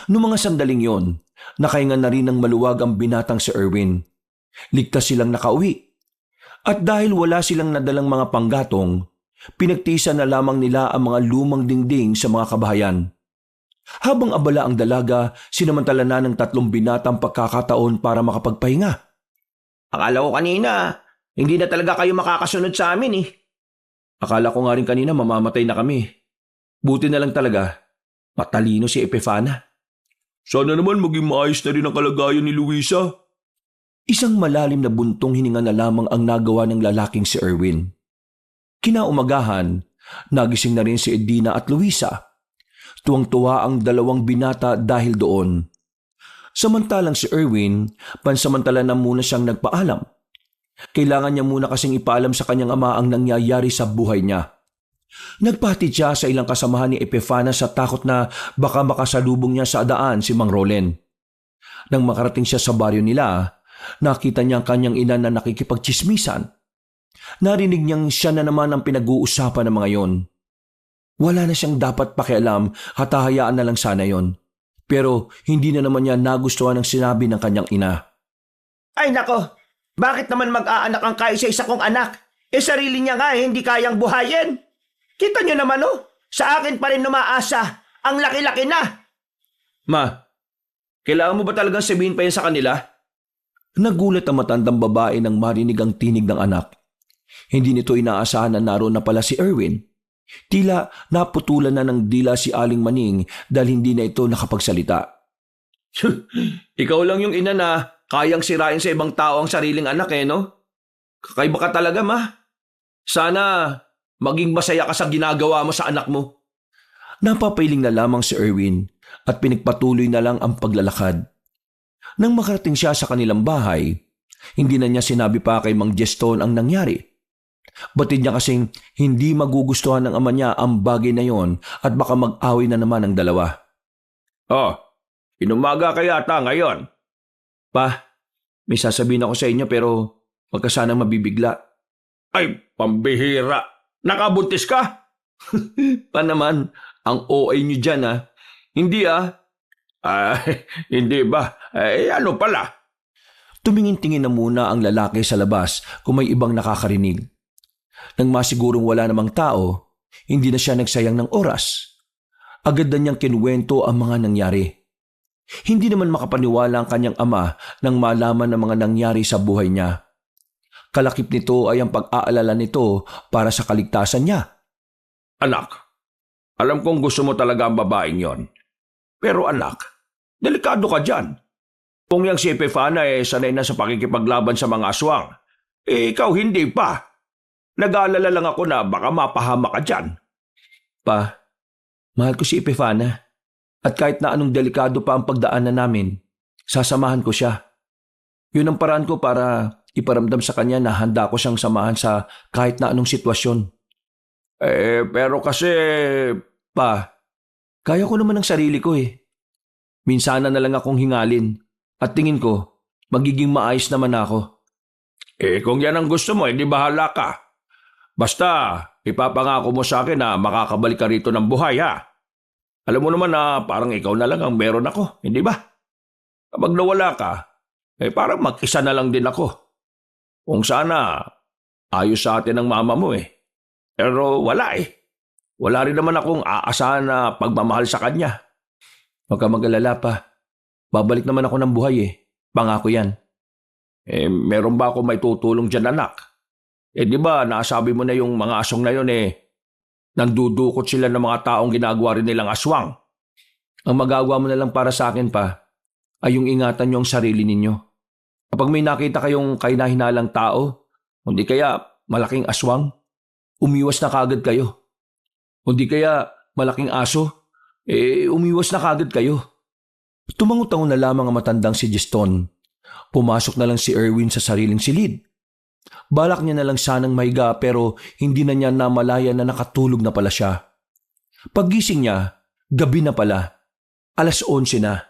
Noong mga sandaling yon, nakahinga na rin ng maluwag ang binatang si Erwin. Ligtas silang nakauwi. At dahil wala silang nadalang mga panggatong, pinagtisan na lamang nila ang mga lumang dingding sa mga kabahayan. Habang abala ang dalaga, sinamantala na ng tatlong binatang pagkakataon para makapagpahinga. Akala ko kanina, Hindi na talaga kayo makakasunod sa amin eh. Akala ko nga rin kanina mamamatay na kami. Buti na lang talaga, matalino si Epifana. Sana naman maging maayos na rin ang kalagayan ni Luisa. Isang malalim na buntong hininga na lamang ang nagawa ng lalaking si Erwin. Kinaumagahan, nagising na rin si Edina at Luisa. Tuwang-tuwa ang dalawang binata dahil doon. Samantalang si Erwin, pansamantala na muna siyang nagpaalam. Kailangan niya muna kasing ipaalam sa kanyang ama ang nangyayari sa buhay niya. Nagpatid siya sa ilang kasamahan ni Epifana sa takot na baka makasalubong niya sa daan si Mang Rolen. Nang makarating siya sa baryo nila, nakita niya ang kanyang ina na nakikipagtsismisan. Narinig niyang siya na naman ang pinag-uusapan ng mga yon. Wala na siyang dapat pakialam at hahayaan na lang sana yon. Pero hindi na naman niya nagustuhan ang sinabi ng kanyang ina. Ay nako, bakit naman mag-aanak ang kaisa-isa kong anak? Sarili niya nga hindi kayang buhayin. Kita niyo naman sa akin pa rin umaasa. Ang laki-laki na. Ma, kailangan mo ba talagang sabihin pa yan sa kanila? Nagulat ang matandang babae nang marinig ang tinig ng anak. Hindi nito inaasahan na naroon na pala si Erwin. Tila naputulan na ng dila si Aling Maning dahil hindi na ito nakapagsalita. Ikaw lang yung ina na kayang sirain sa ibang tao ang sariling anak no? Kakaiba ka talaga, ma. Sana maging masaya ka sa ginagawa mo sa anak mo. Napapailing na lamang si Erwin at pinagpatuloy na lang ang paglalakad. Nang makarating siya sa kanilang bahay, hindi na niya sinabi pa kay Mang Geston ang nangyari. Batid niya kasing hindi magugustuhan ng ama niya ang bagay na yon at baka mag-away na naman ang dalawa. Oh, inumaga ka yata ngayon. Pa, may sasabihin ako sa inyo pero wag ka sanang mabibigla. Ay, pambihira. Nakabuntis ka? Pa naman, ang OA niyo dyan Hindi hindi ba? Ano pala? Tumingin-tingin na muna ang lalaki sa labas kung may ibang nakakarinig. Nang masigurong wala namang tao, hindi na siya nagsayang ng oras. Agad na niyang kinuwento ang mga nangyari. Hindi naman makapaniwala ang kanyang ama nang malaman ang mga nangyari sa buhay niya. Kalakip nito ay ang pag-aalala nito para sa kaligtasan niya. Anak, alam kong gusto mo talaga ang babaeng yon. Pero anak, delikado ka dyan. Kung yang si Epifana sanay na sa pakikipaglaban sa mga aswang, ikaw hindi pa. Nag-aalala lang ako na baka mapahama ka dyan. Pa, mahal ko si Epifana. At kahit na anong delikado pa ang pagdaanan namin, sasamahan ko siya. Yun ang paraan ko para iparamdam sa kanya na handa ko siyang samahan sa kahit na anong sitwasyon. Pero kasi, pa, kaya ko naman ang sarili ko Minsanan na lang akong hingalin at tingin ko, magiging maayos naman ako. Kung yan ang gusto mo, hindi bahala ka. Basta, ipapangako mo sa akin na makakabalik ka rito ng buhay, ha? Alam mo naman na parang ikaw na lang ang meron ako, hindi ba? Kapag nawala ka, parang mag-isa na lang din ako. Kung sana, ayos sa atin ang mama mo Pero wala Wala rin naman akong aasahan na pagmamahal sa kanya. Huwag ka mag-alala pa. Babalik naman ako ng buhay Pangako yan. Meron ba ako may tutulong dyan, anak? Di ba, nasabi mo na yung mga aswang na yun nandudukot sila ng mga taong ginagawa rin nilang aswang. Ang magagawa mo na lang para sa akin pa ay yung ingatan niyo ang sarili ninyo. Kapag may nakita kayong kahina-hinalang tao, hindi kaya malaking aswang, umiwas na kagad kayo. Hindi kaya malaking aso, umiwas na kagad kayo. Tumangot-tango na lamang ang matandang si Geston. Pumasok na lang si Erwin sa sariling silid. Balak niya na lang sanang mahiga pero hindi na niya namalaya na nakatulog na pala siya. Paggising niya, gabi na pala. 11:00 na.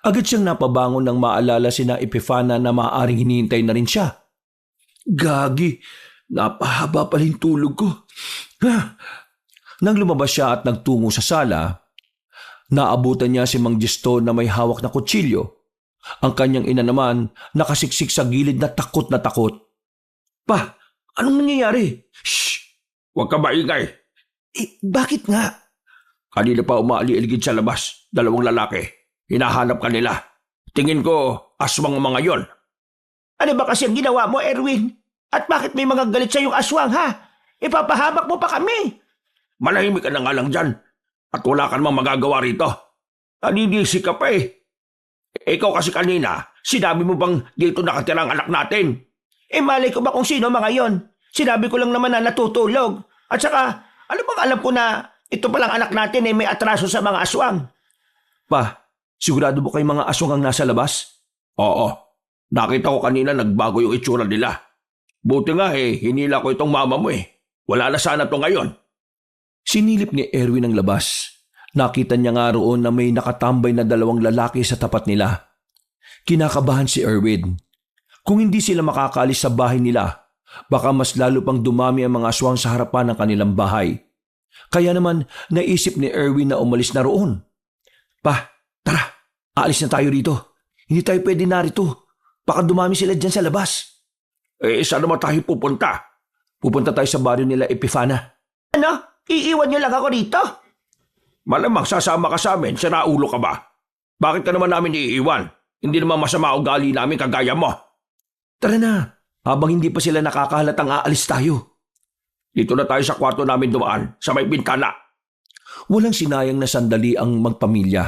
Agad siyang napabangon nang maalala sina Epifana na maaaring hinihintay na rin siya. Gagi, napahaba pala yung tulog ko. Nang lumabas siya at nagtungo sa sala, naabutan niya si Mang Geston na may hawak na kutsilyo. Ang kanyang ina naman nakasiksik sa gilid na takot na takot. Pa, anong nangyayari? Shh! Huwag ka maingay. Bakit nga? Kanina pa umaali-aligid sa labas, 2 lalaki. Hinahanap ka nila. Tingin ko, aswang ang mga yon. Ano ba kasi ang ginawa mo, Erwin? At bakit may mga galit sa yung aswang, ha? Ipapahamak mo pa kami. Manahimik ka na nga lang dyan. At wala ka namang magagawa rito. Naninisi ka pa eh. Ikaw kasi kanina, sinabi mo bang dito nakatira ang anak natin? Malay ko ba kung sino mga yon? Sinabi ko lang naman na natutulog. At saka, ano bang alam ko na ito palang anak natin may atraso sa mga aswang? Pa, sigurado ba kayong mga aswang ang nasa labas? Oo. Nakita ko kanina nagbago yung itsura nila. Buti nga hinila ko itong mama mo eh. Wala na sana to ngayon. Sinilip ni Erwin ang labas. Nakita niya nga roon na may nakatambay na 2 lalaki sa tapat nila. Kinakabahan si Erwin. Kung hindi sila makakalis sa bahay nila, baka mas lalo pang dumami ang mga aswang sa harapan ng kanilang bahay. Kaya naman naisip ni Erwin na umalis na roon. Pa, tara, aalis na tayo rito. Hindi tayo pwede narito. Baka dumami sila dyan sa labas. Saan naman tayo pupunta? Pupunta tayo sa baryo nila Epifana. Ano? Iiwan niyo lang ako rito? Malamang sasama ka sa amin, sinaulo ka ba? Bakit ka naman namin iiwan? Hindi naman masama ugali namin kagaya mo. Tara na, habang hindi pa sila nakakahalatang aalis tayo. Dito na tayo sa kwarto namin dumaan, sa may bintana. Walang sinayang na sandali ang magpamilya.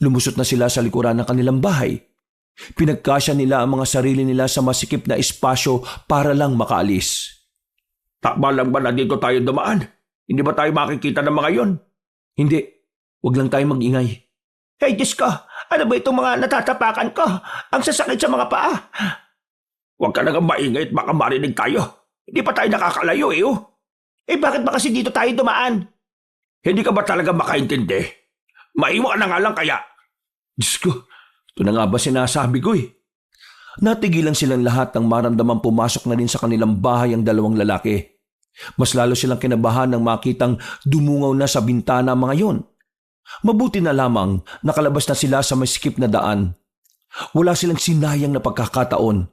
Lumusot na sila sa likuran ng kanilang bahay. Pinagkasya nila ang mga sarili nila sa masikip na espasyo para lang makaalis. Takba lang ba na dito tayo dumaan? Hindi ba tayo makikita ng mga yon? Hindi, wag lang tayo mag-ingay. Hey, Diyos ko, ano ba itong mga natatapakan ko? Ang sasakit sa mga paa. Huwag ka nang maingay at baka marinig tayo. Hindi pa tayo nakakalayo oh. Bakit ba kasi dito tayo dumaan? Hindi ka ba talaga makaintindi? Maiwan ka na nga lang kaya. Diyos ko, ito na nga ba sinasabi ko eh. Natigilan silang lahat nang maramdamang pumasok na rin sa kanilang bahay ang 2 lalaki. Mas lalo silang kinabahan nang makitang dumungaw na sa bintana ang mga yon. Mabuti na lamang nakalabas na sila sa masikip na daan. Wala silang sinayang na pagkakataon.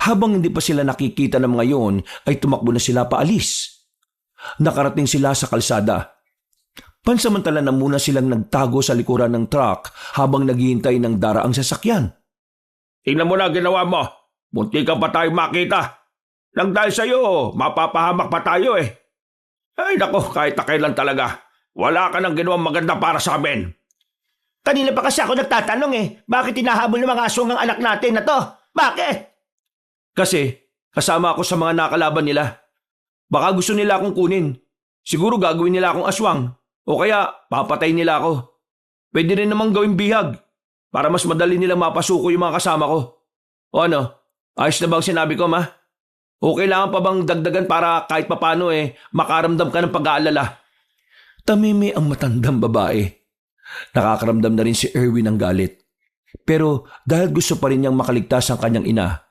Habang hindi pa sila nakikita ng mga yon, ay tumakbo na sila paalis. Nakarating sila sa kalsada. Pansamantala na muna silang nagtago sa likuran ng truck habang naghihintay ng daraang sasakyan. Tingnan mo na ginawa mo. Munti ka pa tayo makita. Nang dahil sa'yo, mapapahamak pa tayo eh. Ay nako, kahit na kailan talaga. Wala ka nang ginawang maganda para sa amin. Kanina pa kasi ako nagtatanong bakit hinahabol ng mga aswang ang anak natin na to? Bakit? Kasi kasama ako sa mga nakalaban nila. Baka gusto nila akong kunin. Siguro gagawin nila akong aswang. O kaya papatay nila ako. Pwede rin namang gawing bihag para mas madali nilang mapasuko yung mga kasama ko. O ano, ayos na bang sinabi ko, ma? O kailangan pa bang dagdagan para kahit papano makaramdam ka ng pag-aalala? Tamimi ang matandang babae. Nakakaramdam na rin si Erwin ng galit. Pero dahil gusto pa rin niyang makaligtas ang kanyang ina,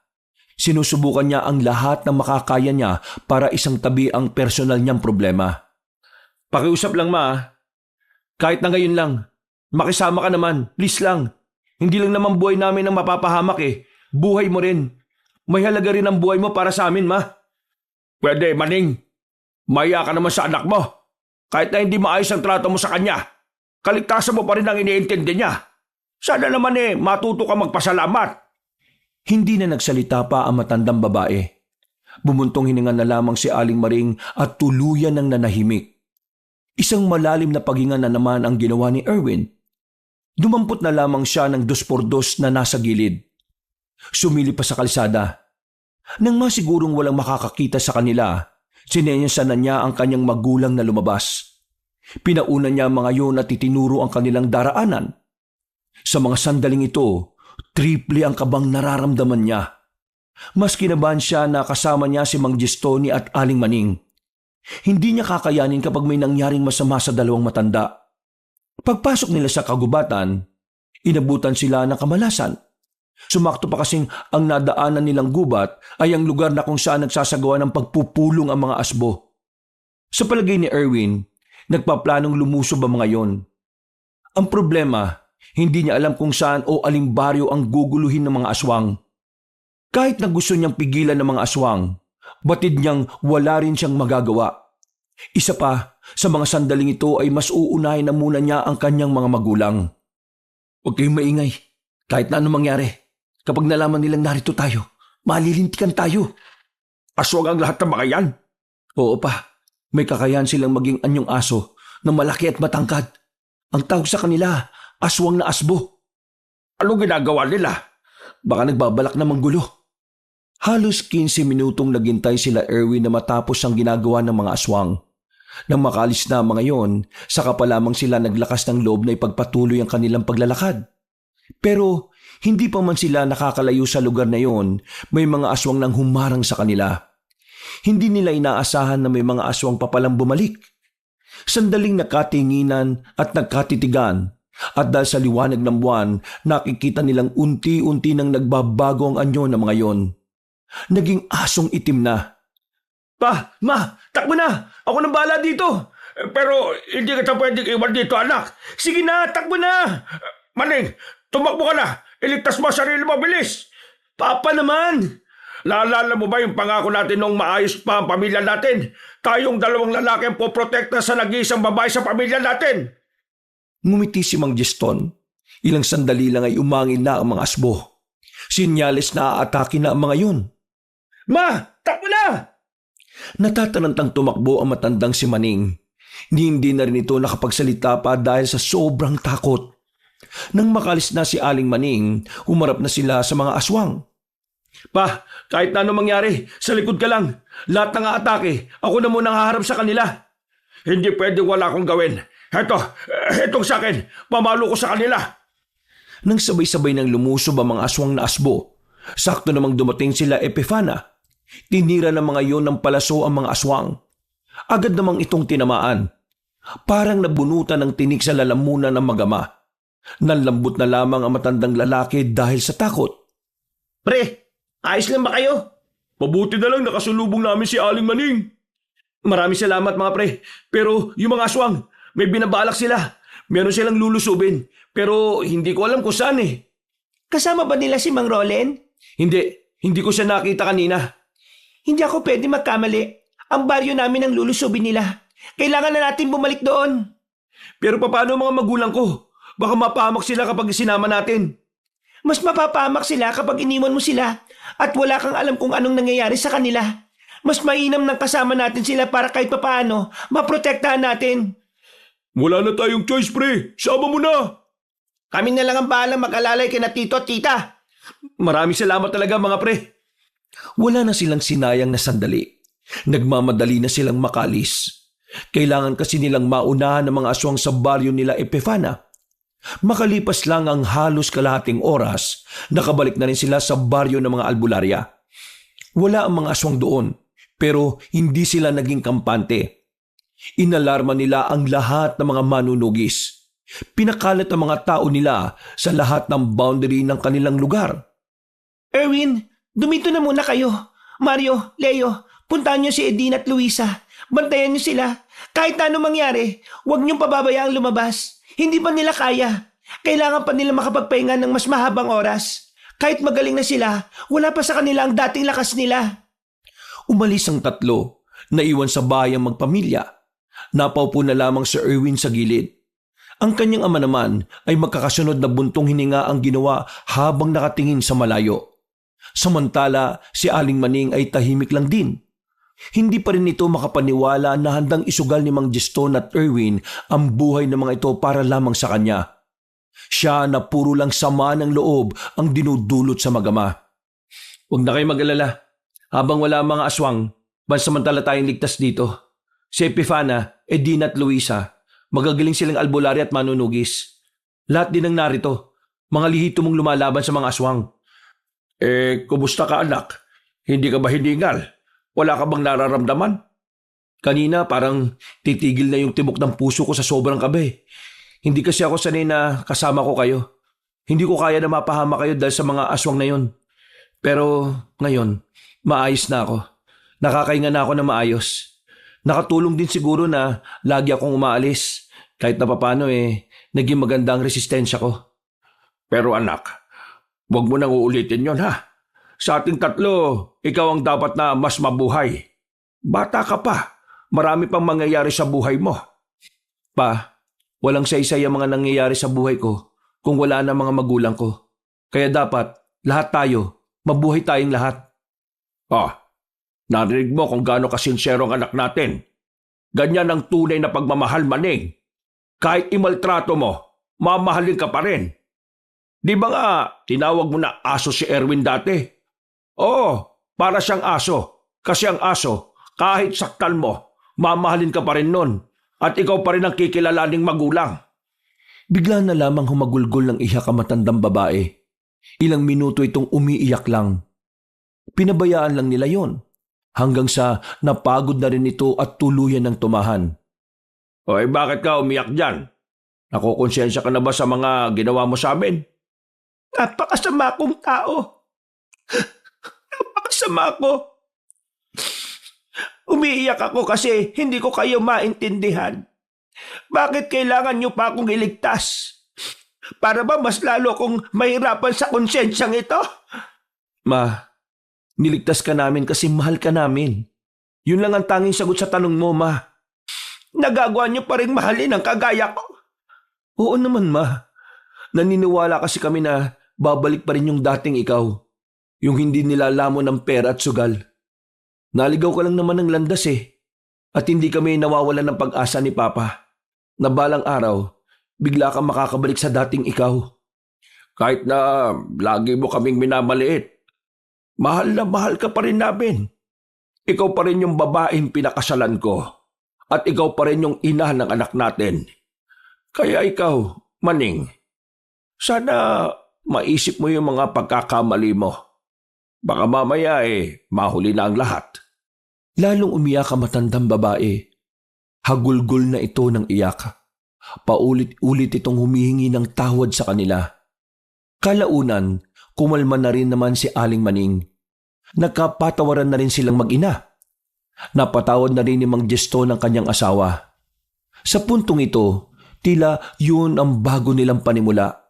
sinusubukan niya ang lahat ng makakaya niya para isang tabi ang personal niyang problema. Pakiusap lang, ma. Kahit na ngayon lang. Makisama ka naman. Please lang. Hindi lang naman buhay namin ang mapapahamak Buhay mo rin. May halaga rin ang buhay mo para sa amin, ma. Pwede, Maning. Maya ka naman sa anak mo. Kahit na hindi maayos ang trato mo sa kanya, kaligtasan mo pa rin ang iniintindi niya. Sana naman matuto ka magpasalamat. Hindi na nagsalita pa ang matandang babae. Bumuntong hininga na lamang si Aling Maring at tuluyan ng nanahimik. Isang malalim na paghinga na naman ang ginawa ni Erwin. Dumampot na lamang siya ng 2x2 na nasa gilid. Sumili pa sa kalsada. Nang masigurong walang makakakita sa kanila, sinenyasan na niya ang kanyang magulang na lumabas. Pinauna niya ang mga yon at itinuro ang kanilang daraanan. Sa mga sandaling ito, triple ang kabang nararamdaman niya. Mas kinabahan siya na kasama niya si Mang Gistoni at Aling Maning. Hindi niya kakayanin kapag may nangyaring masama sa 2 matanda. Pagpasok nila sa kagubatan, inabutan sila ng kamalasan. Sumakto pa kasing ang nadaanan nilang gubat ay ang lugar na kung saan nagsasagawa ng pagpupulong ang mga asbo. Sa palagay ni Erwin, nagpaplanong lumusob ang mga yon. Ang problema, hindi niya alam kung saan o aling baryo ang guguluhin ng mga aswang. Kahit na gusto niyang pigilan ng mga aswang, batid niyang wala rin siyang magagawa. Isa pa, sa mga sandaling ito ay mas uunahin na muna niya ang kanyang mga magulang. Huwag kayong maingay, kahit na ano mangyari. Kapag nalaman nilang narito tayo, malilintikan tayo. Aswang ang lahat ng mga yan. Oo pa, may kakayahan silang maging anyong aso na malaki at matangkad. Ang tawag sa kanila, aswang na asbo. Anong ginagawa nila? Baka nagbabalak na manggulo. Halos 15 minutong naghintay sila Erwin na matapos ang ginagawa ng mga aswang. Nang makalis na ang mga yon, saka pa lamang sila naglakas ng loob na ipagpatuloy ang kanilang paglalakad. Pero hindi pa man sila nakakalayo sa lugar na yon, may mga aswang nang humarang sa kanila. Hindi nila inaasahan na may mga aswang pa palang bumalik. Sandaling nakatinginan at nagkatitigan, at dahil sa liwanag ng buwan, nakikita nilang unti-unti nang nagbabago ang anyo ng mga yon. Naging asong itim na. Pa, ma, takbo na! Ako nang bahala dito! Pero hindi kita pwedeng iwan dito, anak. Sige na, takbo na! Maning, tumakbo ka na! Iligtas mo ang sarili mo, bilis! Papa naman! Naalala mo ba yung pangako natin nung maayos pa ang pamilya natin? Tayong dalawang lalaki ang poprotekta sa nag-iisang babae sa pamilya natin. Ngumiti si Mang Jeston. Ilang sandali lang ay umangin na ang mga asbo. Sinyales na aatake na ang mga yun. Ma, takbo na! Natatarantang tumakbo ang matandang si Maning. Hindi na rin ito nakapagsalita pa dahil sa sobrang takot. Nang makalis na si Aling Maning, humarap na sila sa mga aswang. Pa, kahit na ano mangyari, sa likod ka lang. Lahat ng atake, ako na munang haharap sa kanila. Hindi pwedeng wala akong gawin. Etong sa akin, pamalo ko sa kanila. Nang sabay-sabay nang lumusob ang mga aswang na asbo, sakto namang dumating sila Epifana. Tinira ng mga iyon ng palaso ang mga aswang. Agad namang itong tinamaan. Parang nabunutan ng tinik sa lalamunan ng magama. Nanlambot na lamang ang matandang lalaki dahil sa takot. Pre, ayos lang ba kayo? Mabuti na lang nakasulubong namin si Aling Maning. Maraming salamat mga pre. Pero yung mga aswang, may binabalak sila. Meron silang lulusubin. Pero hindi ko alam kung saan eh. Kasama ba nila si Mang Rolen? Hindi ko siya nakita kanina. Hindi ako pwede magkamali. Ang baryo namin ang lulusubin nila. Kailangan na natin bumalik doon. Pero paano mga magulang ko? Baka mapahamak sila kapag isinama natin. Mas mapapahamak sila kapag iniwan mo sila at wala kang alam kung anong nangyayari sa kanila. Mas mainam nang kasama natin sila para kahit papaano maprotektahan natin. Wala na tayong choice, pre. Sama mo na. Kami na lang ang bahalang mag-alalay kina tito at tita. Maraming salamat talaga mga pre. Wala na silang sinayang na sandali. Nagmamadali na silang makalis. Kailangan kasi nilang maunahan ng mga aswang sa baryo nila Epifana. Makalipas lang ang halos kalahating oras, nakabalik na rin sila sa baryo ng mga albularya. Wala ang mga aswang doon, pero hindi sila naging kampante. Inalarma nila ang lahat ng mga manunugis. Pinakalat ang mga tao nila sa lahat ng boundary ng kanilang lugar. Erwin, dumito na muna kayo. Mario, Leo, puntahan niyo si Edina at Luisa. Bantayan niyo sila. Kahit ano mangyari, huwag niyong pababayaang lumabas. Hindi pa nila kaya. Kailangan pa nila makapagpahinga ng mas mahabang oras. Kahit magaling na sila, wala pa sa kanila ang dating lakas nila. Umalis ang tatlo, naiwan sa bayang magpamilya. Napaupo na lamang si Erwin sa gilid. Ang kanyang ama naman ay magkakasunod na buntong hininga ang ginawa habang nakatingin sa malayo. Samantala, si Aling Maning ay tahimik lang din. Hindi pa rin ito makapaniwala na handang isugal ni Mang Jeston at Erwin ang buhay ng mga ito para lamang sa kanya. Siya na puro lang sama ng loob ang dinudulot sa magama. Huwag na kayo mag-alala. Habang wala ang mga aswang, pansamantala tayong ligtas dito. Si Epifana, Edina at Luisa, magagaling silang albularya at manunugis. Lahat din ang narito, mga lihito mong lumalaban sa mga aswang. Kumusta ka anak? Hindi ka ba hiningal? Wala ka bang nararamdaman? Kanina parang titigil na yung tibok ng puso ko sa sobrang kabe. Hindi kasi ako sanay na kasama ko kayo. Hindi ko kaya na mapahama kayo dahil sa mga aswang na yon. Pero ngayon, maayos na ako. Nakakahinga na ako na maayos. Nakatulong din siguro na lagi akong umaalis. Kahit na papano naging maganda ang resistensya ko. Pero anak, huwag mo nang uulitin yon ha. Sa ating tatlo, ikaw ang dapat na mas mabuhay. Bata ka pa, marami pang mangyayari sa buhay mo. Pa, walang saysay ang mga nangyayari sa buhay ko kung wala na mga magulang ko. Kaya dapat, lahat tayo, mabuhay tayong lahat. Narinig mo kung gaano kasinsero ang anak natin. Ganyan ang tunay na pagmamahal, Maning. Kahit imaltrato mo, mamahalin ka pa rin. Di ba nga tinawag mo na aso si Erwin dati? Oo, para siyang aso. Kasi ang aso, kahit saktan mo, mamahalin ka pa rin nun. At ikaw pa rin ang kikilalaning magulang. Bigla na lamang humagulgol ng iyak ang matandang babae. Ilang minuto itong umiiyak lang. Pinabayaan lang nila yon. Hanggang sa napagod na rin ito at tuluyan ng tumahan. Oy, bakit ka umiyak dyan? Nakukonsensya ka na ba sa mga ginawa mo sa amin? Napakasama kong tao. Napakasama ko. Umiiyak ako kasi hindi ko kayo maintindihan. Bakit kailangan niyo pa akong iligtas? Para ba mas lalo akong mahirapan sa konsensyang ito? Ma, niligtas ka namin kasi mahal ka namin. Yun lang ang tanging sagot sa tanong mo, ma. Nagagawa niyo pa rin mahalin ang kagaya ko. Oo naman, ma. Naniniwala kasi kami na babalik pa rin yung dating ikaw. Yung hindi nilalamon ng pera at sugal. Naligaw ka lang naman ng landas eh. At hindi kami nawawalan ng pag-asa ni Papa. Na balang araw, bigla kang makakabalik sa dating ikaw. Kahit na lagi mo kaming minamaliit, mahal na mahal ka pa rin namin. Ikaw pa rin yung babaeng pinakasalan ko. At ikaw pa rin yung ina ng anak natin. Kaya ikaw, Maning, sana maisip mo yung mga pagkakamali mo. Baka mamaya mahuli na ang lahat. Lalong umiyak ang matandang babae. Hagulgol na ito ng iyak. Paulit-ulit itong humihingi ng tawad sa kanila. Kalaunan, kumalma na rin naman si Aling Maning. Nagkapatawaran na rin silang mag-ina. Napatawad na rin ni Mang Geston ang kanyang asawa. Sa puntong ito, tila yun ang bago nilang panimula.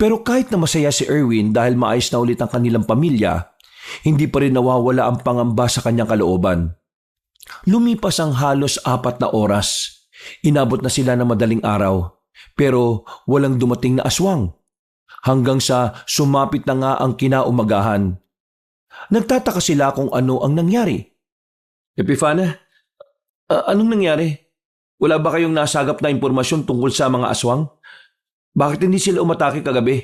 Pero kahit na masaya si Erwin dahil maayos na ulit ang kanilang pamilya, hindi pa rin nawawala ang pangamba sa kanyang kalooban. Lumipas ang halos 4 na oras. Inabot na sila ng madaling araw, pero walang dumating na aswang. Hanggang sa sumapit na nga ang kinaumagahan. Nagtataka sila kung ano ang nangyari. Epifana, anong nangyari? Wala ba kayong nasagap na impormasyon tungkol sa mga aswang? Bakit hindi sila umatake kagabi?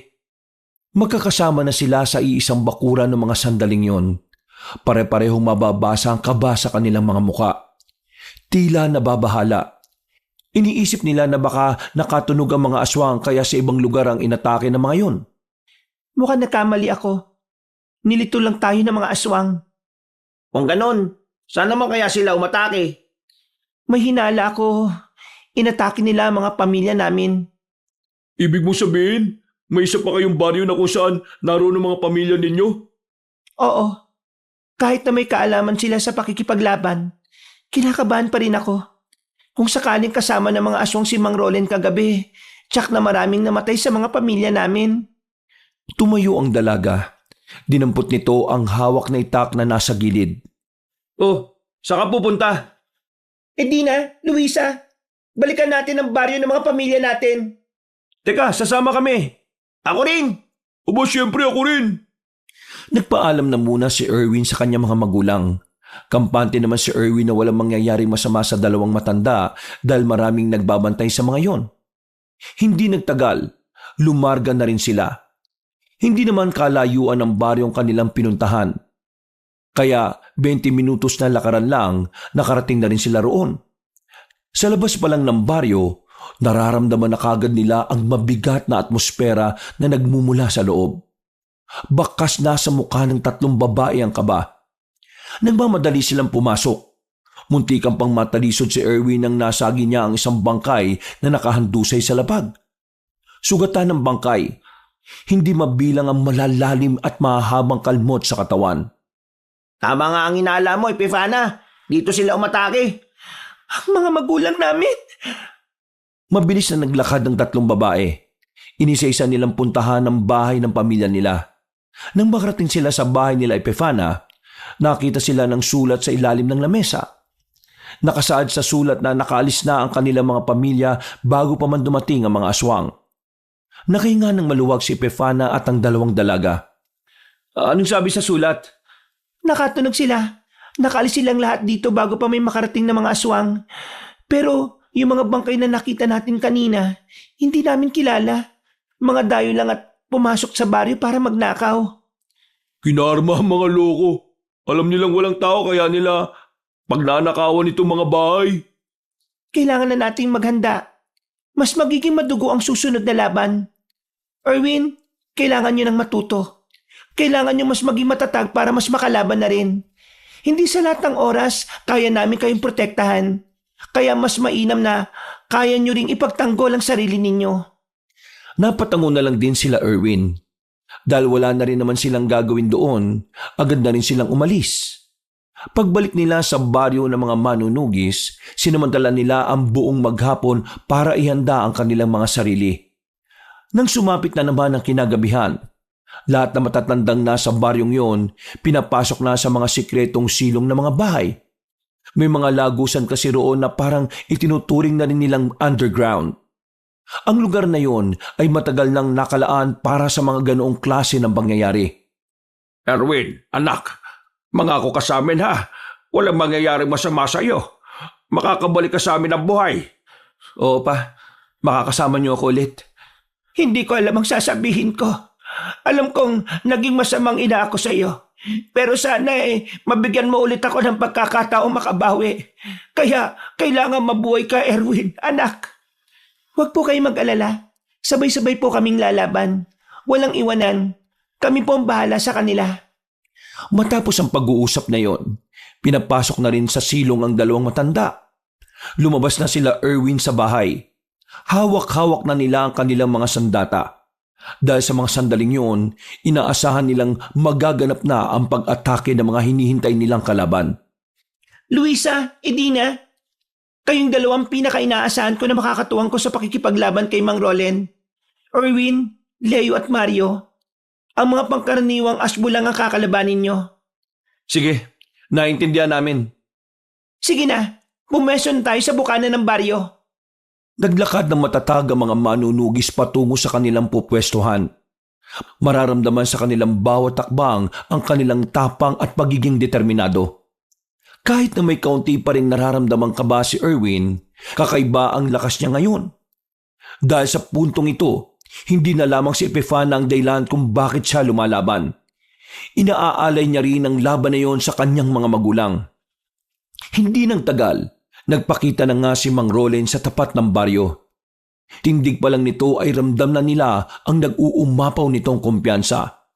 Magkakasama na sila sa iisang bakuran ng mga sandaling yon. Pare-parehong mababasa ang kaba sa kanilang mga muka. Tila nababahala. Iniisip nila na baka nakatunog ang mga aswang kaya sa ibang lugar ang inatake ng mga yon. Mukhang nakamali ako. Nilito lang tayo ng mga aswang. Kung ganon, saan naman kaya sila umatake? May hinala ako. Inatake nila ang mga pamilya namin. Ibig mo sabihin, may isa pa kayong baryo na kung saan naroon ang mga pamilya ninyo? Oo. Kahit na may kaalaman sila sa pakikipaglaban, kinakabahan pa rin ako. Kung sakaling kasama ng mga aswang si Mang Roland kagabi, tsak na maraming namatay sa mga pamilya namin. Tumayo ang dalaga. Dinampot nito ang hawak na itak na nasa gilid. Oh, saan ka pupunta? Dina, Luisa, balikan natin ang baryo ng mga pamilya natin. Teka, sasama kami. Ako rin. Aba, siyempre ako rin. Nagpaalam na muna si Erwin sa kanyang mga magulang. Kampante naman si Erwin na walang mangyayaring masama sa dalawang matanda dahil maraming nagbabantay sa mga yon. Hindi nagtagal, lumarga na rin sila. Hindi naman kalayuan ang baryong kanilang pinuntahan. Kaya 20 minutos na lakaran lang, nakarating na rin sila roon. Sa labas pa lang ng baryo, nararamdaman na kagad nila ang mabigat na atmosfera na nagmumula sa loob. Bakas na sa mukha ng 3 babae ang kaba. Nagmamadali silang pumasok. Muntikan pang matalisod si Erwin nang nasagi niya ang isang bangkay na nakahandusay sa labag. Sugatan ng bangkay, hindi mabilang ang malalalim at mahahabang kalmot sa katawan. Tama nga ang inala mo, Epifana. Dito sila umatake. Ang mga magulang namin. Mabilis na naglakad ng 3 babae. Inisa-isa nilang puntahan ang bahay ng pamilya nila. Nang makarating sila sa bahay nila Epifana, nakita sila ng sulat sa ilalim ng lamesa. Nakasaad sa sulat na nakaalis na ang kanilang mga pamilya bago pa man dumating ang mga aswang. Nakahinga ng maluwag si Epifana at ang 2 dalaga. Anong sabi sa sulat? Nakatunog sila. Nakaalis silang lahat dito bago pa may makarating na mga aswang. Pero yung mga bangkay na nakita natin kanina, hindi namin kilala. Mga dayo lang at pumasok sa baryo para magnakaw. Kinarma ang mga loko. Alam nilang walang tao kaya nila pagnanakawan itong mga bahay. Kailangan na nating maghanda. Mas magiging madugo ang susunod na laban. Erwin, kailangan nyo nang matuto. Kailangan nyo mas maging matatag para mas makalaban na rin. Hindi sa lahat ng oras kaya namin kayong protektahan. Kaya mas mainam na kaya nyo ring ipagtanggol ang sarili ninyo. Napatango na lang din sila Erwin. Dahil wala na rin naman silang gagawin doon, agad na rin silang umalis. Pagbalik nila sa baryo ng mga manunugis, sinamantala nila ang buong maghapon para ihanda ang kanilang mga sarili. Nang sumapit na naman ang kinagabihan, lahat na matatandang nasa baryong yon, pinapasok na sa mga sikretong silong ng mga bahay. May mga lagusan kasi roon na parang itinuturing na rin nilang underground. Ang lugar na yon ay matagal nang nakalaan para sa mga ganoong klase ng pangyayari. Erwin, anak, mangako ka sa amin ha. Walang mangyayaring masama sa iyo. Makakabalik ka sa amin ng buhay. Oo pa, makakasama niyo ako ulit. Hindi ko alam ang sasabihin ko. Alam kong naging masamang ina ako sa iyo. Pero sana mabigyan mo ulit ako ng pagkakataong makabawi. Kaya kailangan mabuhay ka, Erwin, anak. Huwag po kayo mag-alala. Sabay-sabay po kaming lalaban. Walang iwanan. Kami po ang bahala sa kanila. Matapos ang pag-uusap na yon, pinapasok na rin sa silong ang dalawang matanda. Lumabas na sila Erwin sa bahay. Hawak-hawak na nila ang kanilang mga sandata. Dahil sa mga sandaling yon, inaasahan nilang magaganap na ang pag-atake ng mga hinihintay nilang kalaban. Luisa, Edina, kayong dalawang pinaka-inaasahan ko na makakatuwang ko sa pakikipaglaban kay Mang Rolen. Erwin, Leo at Mario, ang mga pangkaraniwang asbo lang ang kakalabanin nyo. Sige, naintindihan namin. Sige na, bumeson tayo sa bukana ng baryo. Naglakad ng matatag ang mga manunugis patungo sa kanilang pupwestuhan. Mararamdaman sa kanilang bawat takbang ang kanilang tapang at pagiging determinado. Kahit na may kaunti pa rin nararamdamang kaba si Erwin, kakaiba ang lakas niya ngayon. Dahil sa puntong ito, hindi na lamang si Epifana ang dahilan kung bakit siya lumalaban. Inaaalay niya rin ang laban na yon sa kanyang mga magulang. Hindi nang tagal, nagpakita na nga si Mang Rolen sa tapat ng baryo. Tindig pa lang nito ay ramdam na nila ang nag-uumapaw nitong kumpiyansa.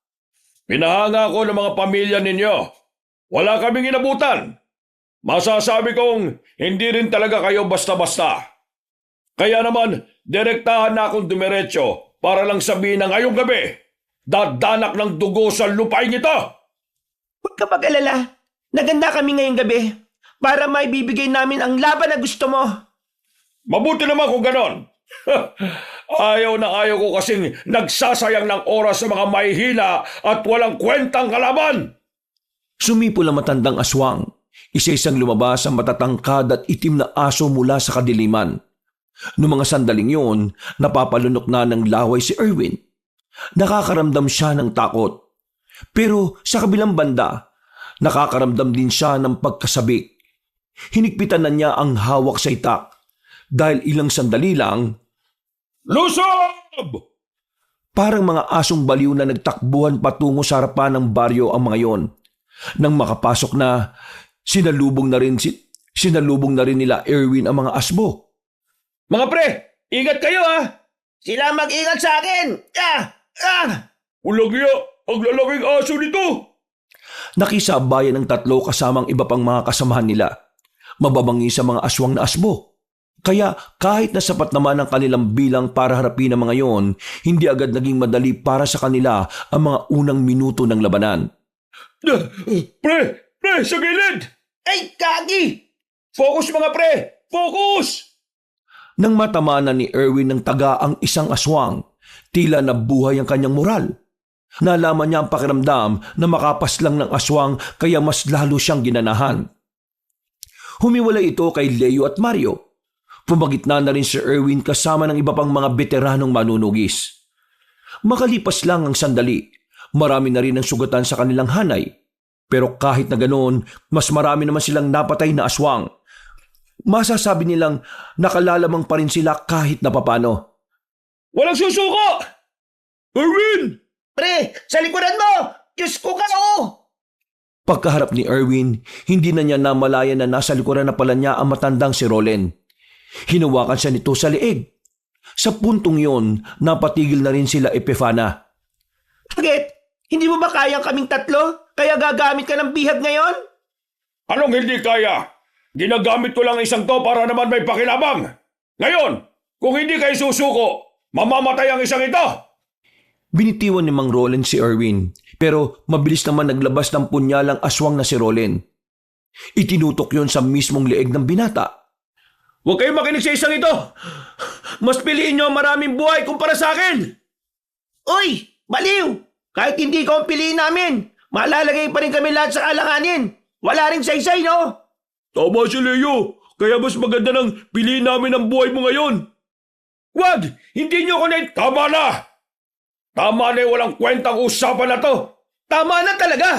Pinahanga ko ng mga pamilya ninyo. Wala kaming inabutan. Masasabi kong hindi rin talaga kayo basta-basta. Kaya naman, direktahan na akong dumiretso para lang sabihin na ngayong gabi, dadanak ng dugo sa lupain ito. Huwag ka mag-alala. Naganda kami ngayong gabi para maibibigay namin ang laban na gusto mo. Mabuti naman kung ganon. Ayaw na ayaw ko kasing nagsasayang ng oras sa mga mahihina at walang kwentang kalaban. Sumipol ang matandang aswang. Isa-isang lumabas ang matatangkad at itim na aso mula sa kadiliman. Noong mga sandaling yun, napapalunok na ng laway si Erwin. Nakakaramdam siya ng takot. Pero sa kabilang banda, nakakaramdam din siya ng pagkasabik. Hinigpitan na niya ang hawak sa itak. Dahil ilang sandali lang, Lusob! parang mga asong baliw na nagtakbuhan patungo sa harapan ng baryo ang mga yon. Nang makapasok na, sinalubong na rin nila Erwin ang mga asbo. Mga pre, ingat kayo ha! Sila mag-ingat sa akin! Ulagya ang lalaking aso nito! Nakisabayan ng tatlo kasamang iba pang mga kasamahan nila. Mababangi sa mga aswang na asbo. Kaya kahit na sapat naman ang kanilang bilang para harapin ang mga yon, hindi agad naging madali para sa kanila ang mga unang minuto ng labanan. Pre, sa gilid! Ay, kagi! Focus mga pre! Focus! Nang matamaan na ni Erwin ng taga ang isang aswang, tila nabuhay ang kanyang moral. Nalaman niya ang pakiramdam na makapas lang ng aswang kaya mas lalo siyang ginanahan. Humiwalay ito kay Leo at Mario. Pumagitna na rin si Erwin kasama ng iba pang mga veteranong manunugis. Makalipas lang ang sandali, marami na rin ang sugatan sa kanilang hanay. Pero kahit na ganoon, mas marami naman silang napatay na aswang. Masasabi nilang nakalalamang pa rin sila kahit na papano. Walang susuko! Erwin! Pre, sa likuran mo! Diyos ko ka, oh! Pagkaharap ni Erwin, hindi na niya namalayan na nasa likuran na pala niya ang matandang si Roland. Hinawakan siya nito sa leeg. Sa puntong yon, napatigil na rin sila Epifana. Bakit? Hindi mo ba kayang kaming tatlo? Kaya gagamit ka ng bihag ngayon? Anong hindi kaya? Ginagamit ko lang isang to para naman may pakinabang. Ngayon, kung hindi kayo susuko, mamamatay ang isang ito. Binitiwan ni Mang Roland si Erwin, pero mabilis naman naglabas ng punyalang aswang na si Roland. Itinutok yon sa mismong leeg ng binata. Huwag kayong makinig sa isang ito. Mas piliin nyo ang maraming buhay kumpara sa akin. Uy! Baliw! Kahit hindi ko ang piliin namin, malalagay pa rin kami lahat sa alanganin. Wala ring saysay, no? Tama si Leo. Kaya mas maganda nang piliin namin ang buhay mo ngayon. Wag! Hindi nyo ko na. Tama na! Tama na yung walang kwentang usapan na to. Tama na talaga!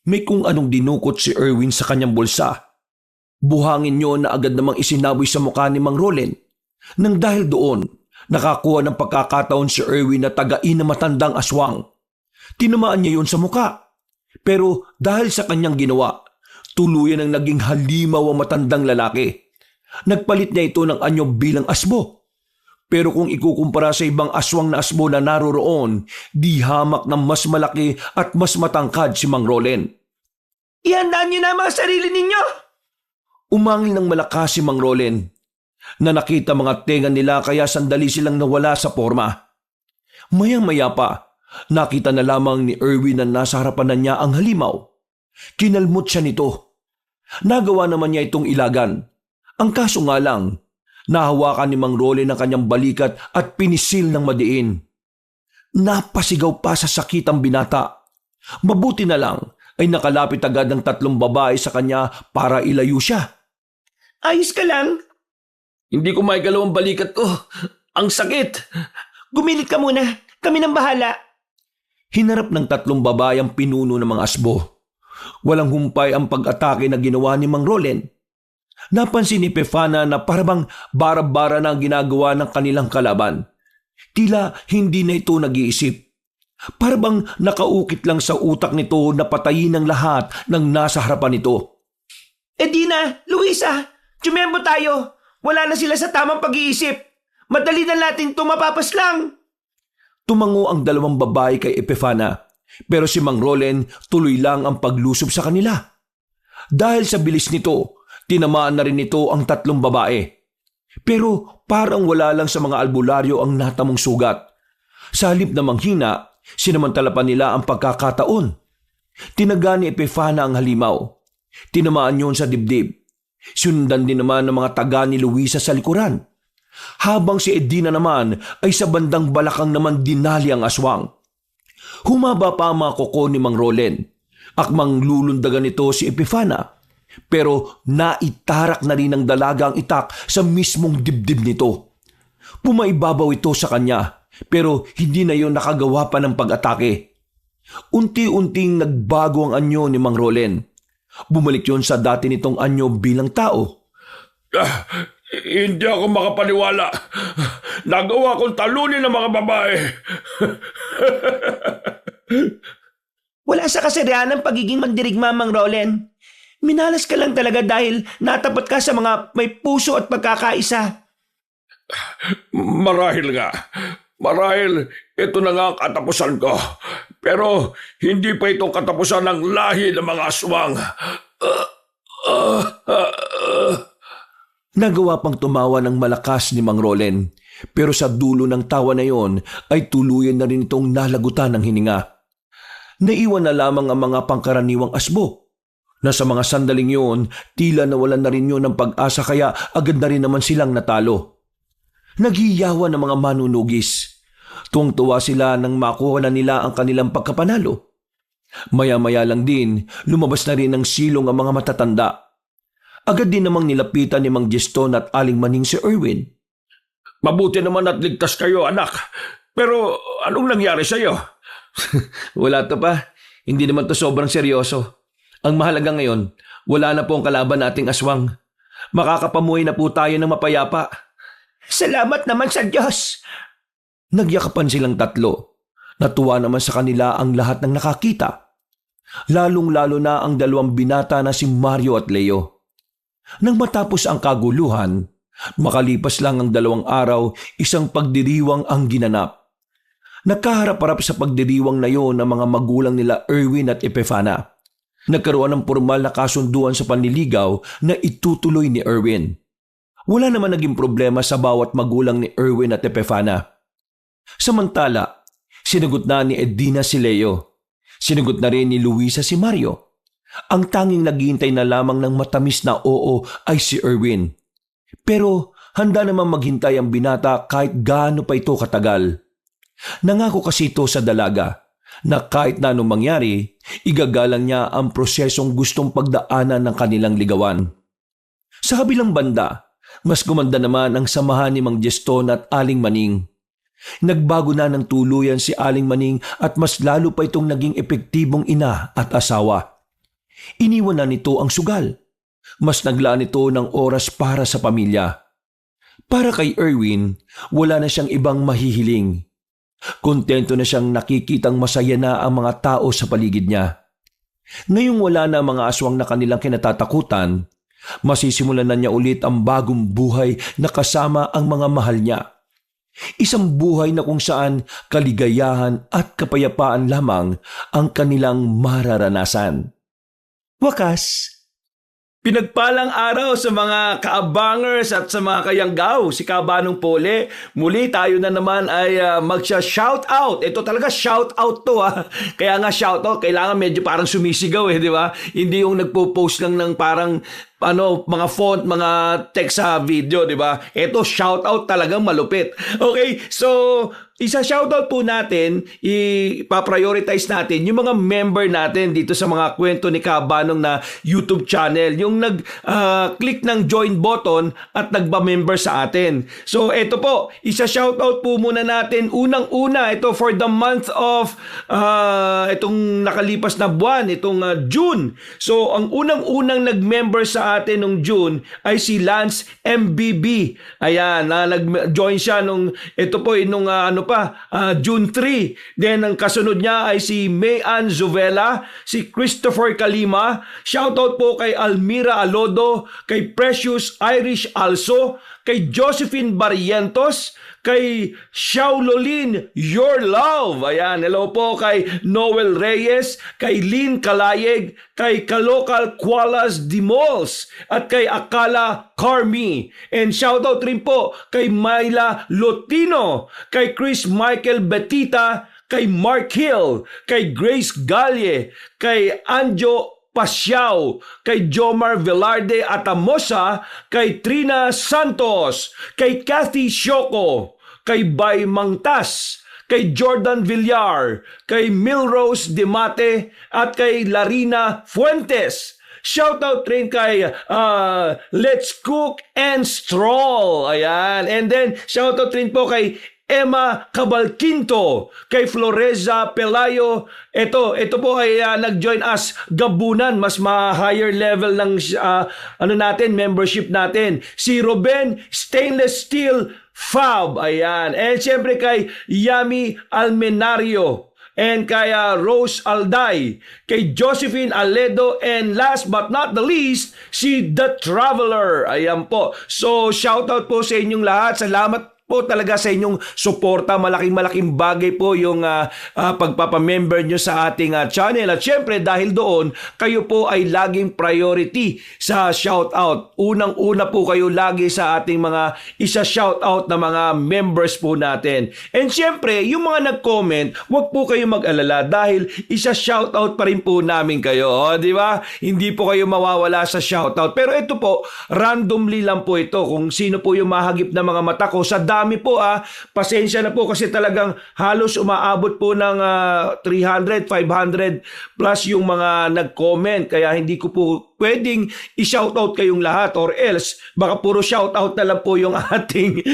May kung anong dinukot si Erwin sa kanyang bulsa. Buhangin niyo na agad namang isinaboy sa mukha ni Mang Roland. Nang dahil doon, nakakuha ng pagkakataon si Erwin na tagain na matandang aswang. Tinamaan niya yon sa mukha. Pero dahil sa kanyang ginawa, tuluyan ang naging halimaw ang matandang lalaki. Nagpalit niya ito ng anyo bilang asbo. Pero kung ikukumpara sa ibang aswang na asbo na naroroon, di hamak ng mas malaki at mas matangkad si Mang Roland. Ihandaan niyo na ang mga sarili ninyo! Umangil ng malakas si Mang Roland. Na nakita mga tenga nila kaya sandali silang nawala sa forma. Mayang-maya pa, nakita na lamang ni Erwin na nasa harapan na niya ang halimaw. Kinalmot siya nito. Nagawa naman niya itong ilagan. Ang kaso nga lang, nahawakan ni Mang Roland ang kanyang balikat at pinisil ng madiin. Napasigaw pa sa sakit ang binata. Mabuti na lang ay nakalapit agad ng 3 babae sa kanya para ilayo siya. Ayos ka lang? Hindi ko maigalaw ang balikat ko. Ang sakit. Gumilit ka muna. Kami nang bahala. Hinarap ng 3 babae ang pinuno ng mga asbo. Walang humpay ang pag-atake na ginawa ni Mang Roland. Napansin ni Epifana na parabang bara-bara na ang ginagawa ng kanilang kalaban. Tila hindi na ito nag-iisip. Parabang nakaukit lang sa utak nito na patayin ng lahat ng nasa harapan nito. Edina, Luisa, tsumembo tayo. Wala na sila sa tamang pag-iisip. Madali na natin ito mapapaslang. Tumango ang 2 babae kay Epifana, pero si Mang Roland tuloy lang ang paglusob sa kanila. Dahil sa bilis nito, tinamaan na rin nito ang 3 babae. Pero parang wala lang sa mga albularyo ang natamong sugat. Sa halip na manghina, sinamantala pa nila ang pagkakataon. Tinaga ni Epifana ang halimaw. Tinamaan yun sa dibdib. Sundan din naman ng mga taga ni Luisa sa likuran. Habang si Edina naman ay sa bandang balakang naman dinali ang aswang. Humaba pa ang mga kuko ni Mang Roland. Akmang lulundagan nito si Epifana. Pero naitarak na rin ng dalaga ang itak sa mismong dibdib nito. Pumaibabaw ito sa kanya, pero hindi na yon nakagawa pa ng pag-atake. Unti-unting nagbago ang anyo ni Mang Roland. Bumalik yon sa dati nitong anyo bilang tao. Hindi ako makapaniwala. Nagawa kong talunin ng mga babae. Wala sa kasarian ng pagiging mandirigma, Mang Roland. Minalas ka lang talaga dahil natapat ka sa mga may puso at pagkakaisa. Marahil nga. Marahil ito na nga ang katapusan ko. Pero hindi pa itong katapusan ng lahi ng mga aswang. Nagawa pang tumawa ng malakas ni Mang Roland, pero sa dulo ng tawa na yon ay tuluyan na rin itong nalagutan ng hininga. Naiwan na lamang ang mga pangkaraniwang asbo. Na sa mga sandaling yon, tila nawalan na rin yun ng pag-asa kaya agad na rin naman silang natalo. Naghiyawan ng mga manunugis. Tuwang-tuwa sila nang makuha na nila ang kanilang pagkapanalo. Maya-maya lang din, lumabas na rin ng silong ang mga matatanda. Agad din namang nilapitan ni Mang Geston at Aling Maning si Erwin. Mabuti naman at ligtas kayo, anak. Pero anong nangyari sa iyo? Wala to pa. Hindi naman to sobrang seryoso. Ang mahalaga ngayon, wala na po ang kalaban nating aswang. Makakapamuhay na po tayo ng mapayapa. Salamat naman sa Diyos. Nagyakapan silang tatlo. Natuwa naman sa kanila ang lahat ng nakakita. Lalong-lalo na ang dalawang binata na si Mario at Leo. Nang matapos ang kaguluhan, makalipas lang ang 2 araw, isang pagdiriwang ang ginanap. Nagkaharap-harap sa pagdiriwang na yon ng mga magulang nila Erwin at Epifana. Nagkaroon ng formal na kasunduan sa panliligaw na itutuloy ni Erwin. Wala naman naging problema sa bawat magulang ni Erwin at Epifana. Samantala, sinagot na ni Edina si Leo. Sinagot na rin ni Luisa si Mario. Ang tanging naghihintay na lamang ng matamis na oo ay si Erwin. Pero handa namang maghintay ang binata kahit gaano pa ito katagal. Nangako kasi ito sa dalaga na kahit na anong mangyari, igagalang niya ang prosesong gustong pagdaanan ng kanilang ligawan. Sa kabilang banda, mas gumanda naman ang samahan ni Mang Jeston at Aling Maning. Nagbago na ng tuluyan si Aling Maning at mas lalo pa itong naging epektibong ina at asawa. Iniwan na nito ang sugal. Mas naglaan ito ng oras para sa pamilya. Para kay Erwin, wala na siyang ibang mahihiling. Kontento na siyang nakikitang masaya na ang mga tao sa paligid niya. Ngayong wala na mga aswang na kanilang kinatatakutan, masisimulan na niya ulit ang bagong buhay na kasama ang mga mahal niya. Isang buhay na kung saan kaligayahan at kapayapaan lamang ang kanilang mararanasan. Wakas! Pinagpalang araw sa mga kaabangers at sa mga kayanggaw, si Kabanong Pole. Muli tayo na naman ay magsha-shoutout. Ito talaga shoutout to Kaya nga shoutout, kailangan medyo parang sumisigaw di ba? Hindi yung nagpo-post lang ng parang mga font, mga text sa video, di ba? Ito shoutout talagang malupit. Okay, so isa-shoutout po natin, ipa-prioritize natin yung mga member natin dito sa mga kwento ni Kabanong na YouTube channel. Yung nag-click ng join button at nagba-member sa atin. So, ito po, isa-shoutout po muna natin. Unang-una, ito for the month of itong nakalipas na buwan, itong June. So, ang unang-unang nag-member sa atin nung June ay si Lance MBB. Ayan, nag-join siya nung, ito po, nung June 3. Then ang kasunod niya ay si Mayan Zuvela, si Christopher Kalima. Shoutout po kay Almira Alodo, kay Precious Irish Also, kay Josephine Barrientos, kay Shaololin Your Love. Ayan, hello po kay Noel Reyes, kay Lynn Kalayeg, kay Kalokal Kualas Dimols, at kay Akala Carmi. And shoutout rin po kay Myla Lotino, kay Chris Michael Betita, kay Mark Hill, kay Grace Galye, kay Anjo Pasiao, kay Jomar Velarde Atamosa, kay Trina Santos, kay Kathy Shoko, kay Bay Mangtas, kay Jordan Villar, kay Milrose Demate, at kay Larina Fuentes. Shoutout rin kay Let's Cook and Stroll. Ayan. And then shoutout rin po kay Emma Cabalquinto, kay Floreza Pelayo. Ito po ay nag-join as gabunan, mas higher level ng membership natin. Si Ruben Stainless Steel Fab, ayan. And syempre kay Yami Almenario, and kay Rose Alday, kay Josephine Aledo, and last but not the least, si The Traveler. Ayan po. So, shoutout po sa inyong lahat. Salamat po talaga sa inyong suporta. Malaking bagay po yung pagpapamember nyo sa ating channel. At syempre dahil doon, kayo po ay laging priority sa shoutout. Unang-una po kayo lagi sa ating mga isa-shoutout na mga members po natin. And syempre, yung mga nag-comment, wag po kayo mag-alala dahil isa-shoutout pa rin po namin kayo. Di ba? Hindi po kayo mawawala sa shoutout. Pero ito po, randomly lang po ito kung sino po yung mahagip na mga mata ko sa marami po Pasensya na po kasi talagang halos umaabot po ng 300, 500 plus yung mga nag-comment. Kaya hindi ko po pwedeng i-shoutout kayong lahat or else baka puro shoutout na lang po yung ating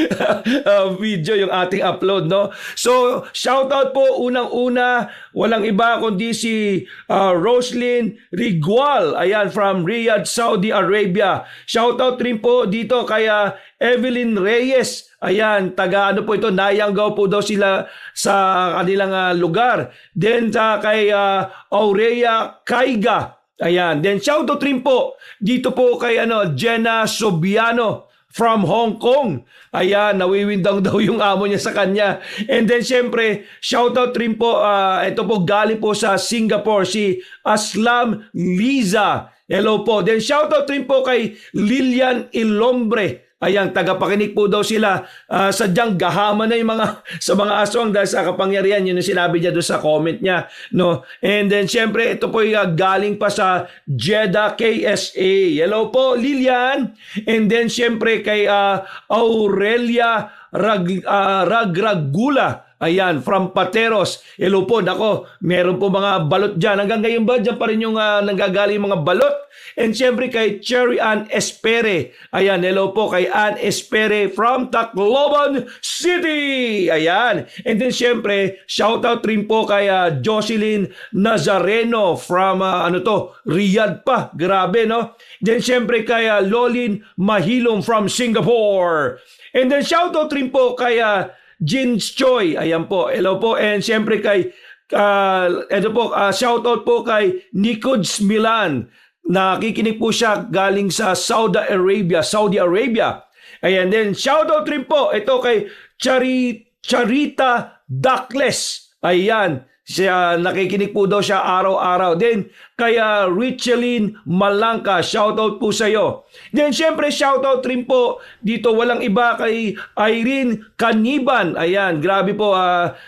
video, yung ating upload, no? So, shoutout po unang-una, walang iba kundi si Roslyn Rigual, ayan, from Riyadh, Saudi Arabia. Shoutout rin po dito kay Evelyn Reyes, ayan, taga ano po ito, Nayanggaw po daw sila sa kanilang lugar. Then kay Aurea Kaiga, ayan. Then shoutout rin po dito po kay Jenna Sobiano from Hong Kong. Ayan, nawiwindang daw yung amo niya sa kanya. And then syempre, shoutout rin po, ito po galing po sa Singapore, si Aslam Liza. Hello po. Then shoutout rin po kay Lilian Ilombre. Ayan, tagapakinig po daw sila. Sadyang gahama na yung mga sa mga aswang dahil sa kapangyarihan. Yun yung sinabi niya doon sa comment niya, no? And then syempre ito po yung galing pa sa Jeddah KSA. Hello po Lilian. And then syempre kay Aurelia Ragragula. Ayan, from Pateros. Hello po, nako, meron po mga balot dyan. Hanggang ngayon ba, dyan pa rin yung nanggagaling mga balot? And syempre kay Cherry Ann Espere. Ayan, hello po kay Ann Espere from Tacloban City. Ayan. And then syempre, shoutout rin po kay Jocelyn Nazareno from, Riyadh pa. Grabe, no? Then syempre kay Lolin Mahilom from Singapore. And then shoutout rin po kay Jins Choi, ayan po, hello po. And syempre kay shoutout po kay Nikods Milan. Nakikinig po siya galing sa Saudi Arabia. Ayan, then shoutout rin po ito kay Charita Dakles. Ayan, siya nakikinig po daw siya araw-araw. Then kaya Richelyn Malangka, shoutout po sa iyo. Then syempre shoutout rin po dito, walang iba, kay Irene Caniban. Ayan, grabe po,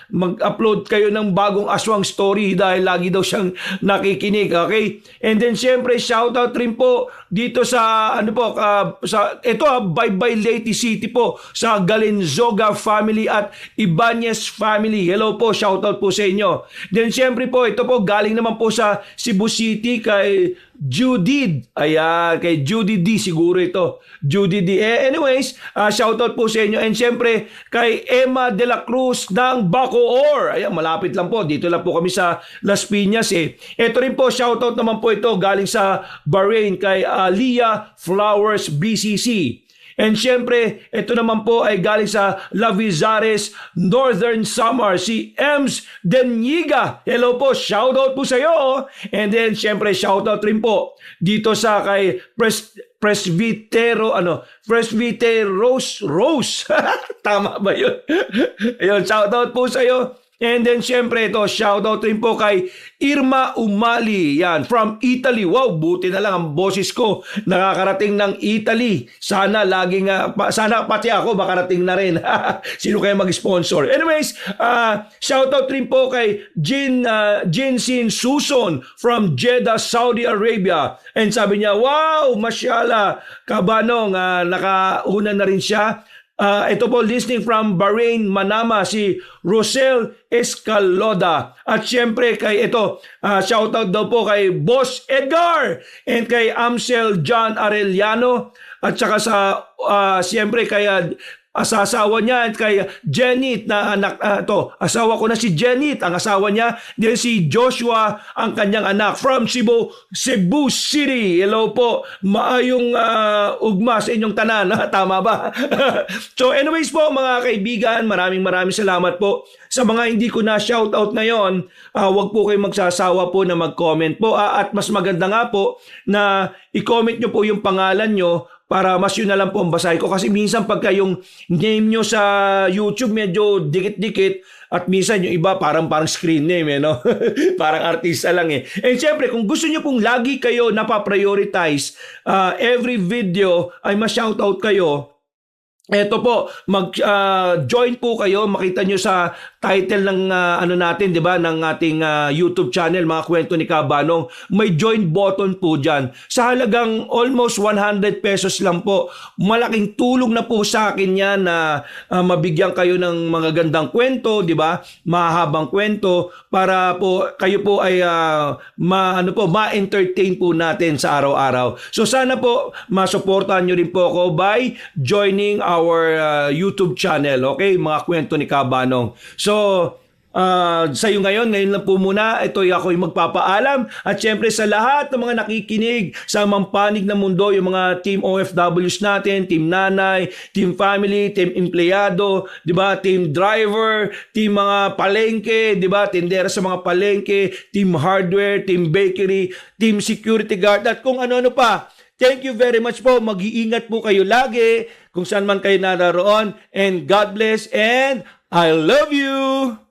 mag-upload kayo ng bagong aswang story dahil lagi daw siyang nakikinig, okay? And then syempre shoutout rin po dito sa Bye Leyte City po, sa Galenzoga family at Ibanez family. Hello po, shoutout po sa inyo. Then syempre po ito po galing naman po sa Cebu City kay Judy. Ayan, kay Judy D siguro ito. Judy D. Anyways, shoutout po sa inyo. And syempre kay Emma de la Cruz ng Bacoor. Ayan, malapit lang po. Dito lang po kami sa Las Piñas eh. Ito rin po, shoutout naman po ito galing sa Bahrain kay Leah Flowers BCC. And syempre, ito naman po ay galing sa Lavizares, Northern Samar, si Ems Denyiga. Hello po, shoutout po sa iyo. And then syempre, shoutout rin po dito sa kay Presbyteros Rose. Tama ba yun? Ayun, shoutout po sa iyo. And then syempre ito, shoutout rin po kay Irma Umali, yan, from Italy. Wow, buti na lang ang boses ko nakakarating ng Italy. Sana sana pati ako makarating na rin. Sino kaya mag-sponsor? Anyways, shoutout rin po kay Jinsin Suson from Jeddah, Saudi Arabia. And sabi niya, wow, mashallah, kabanong, nakauna na rin siya. Ito po, listening from Bahrain, Manama, si Rosel Escaloda. At syempre kay shoutout daw po kay Boss Edgar and kay Amsel John Arellano. At saka syempre kay sa asawa niya at kay Jenit na anak, asawa ko na si Jenit, ang asawa niya, then si Joshua, ang kanyang anak from Cebu City. Hello po, maayong ugma sa inyong tanan, tama ba? So anyways po mga kaibigan, maraming salamat po. Sa mga hindi ko na shoutout ngayon, wag po kayong magsasawa po na mag-comment po, at mas maganda nga po na i-comment nyo po yung pangalan nyo para mas yun na lang po ang basahin ko. Kasi minsan pagka yung name nyo sa YouTube medyo dikit-dikit at minsan yung iba parang screen name no? Parang artista lang eh. And syempre kung gusto nyo pong lagi kayo napaprioritize, every video ay ma-shoutout kayo, Eto po, mag-join po kayo. Makita nyo sa title ng ano natin, 'di ba, ng ating YouTube channel, mga kwento ni Kabanong. May join button po diyan. Sa halagang almost 100 pesos lang po. Malaking tulong na po sa akin 'yan na mabigyan kayo ng mga gandang kwento, 'di ba? Mahabang kwento para po kayo po ay ma-entertain po natin sa araw-araw. So sana po masuportahan nyo rin po ako by joining our YouTube channel, okay? Mga kwento ni Kabanong. So, sa iyo ngayon lang po muna, ako'y magpapaalam. At syempre sa lahat ng mga nakikinig sa mampanig na mundo, yung mga team OFWs natin, team nanay, team family, team empleyado, di ba? Team driver, team mga palengke, di ba? Tindera sa mga palengke, team hardware, team bakery, team security guard, at kung ano-ano pa. Thank you very much po. Mag-iingat po kayo lagi kung saan man kayo naroon. And God bless and I love you!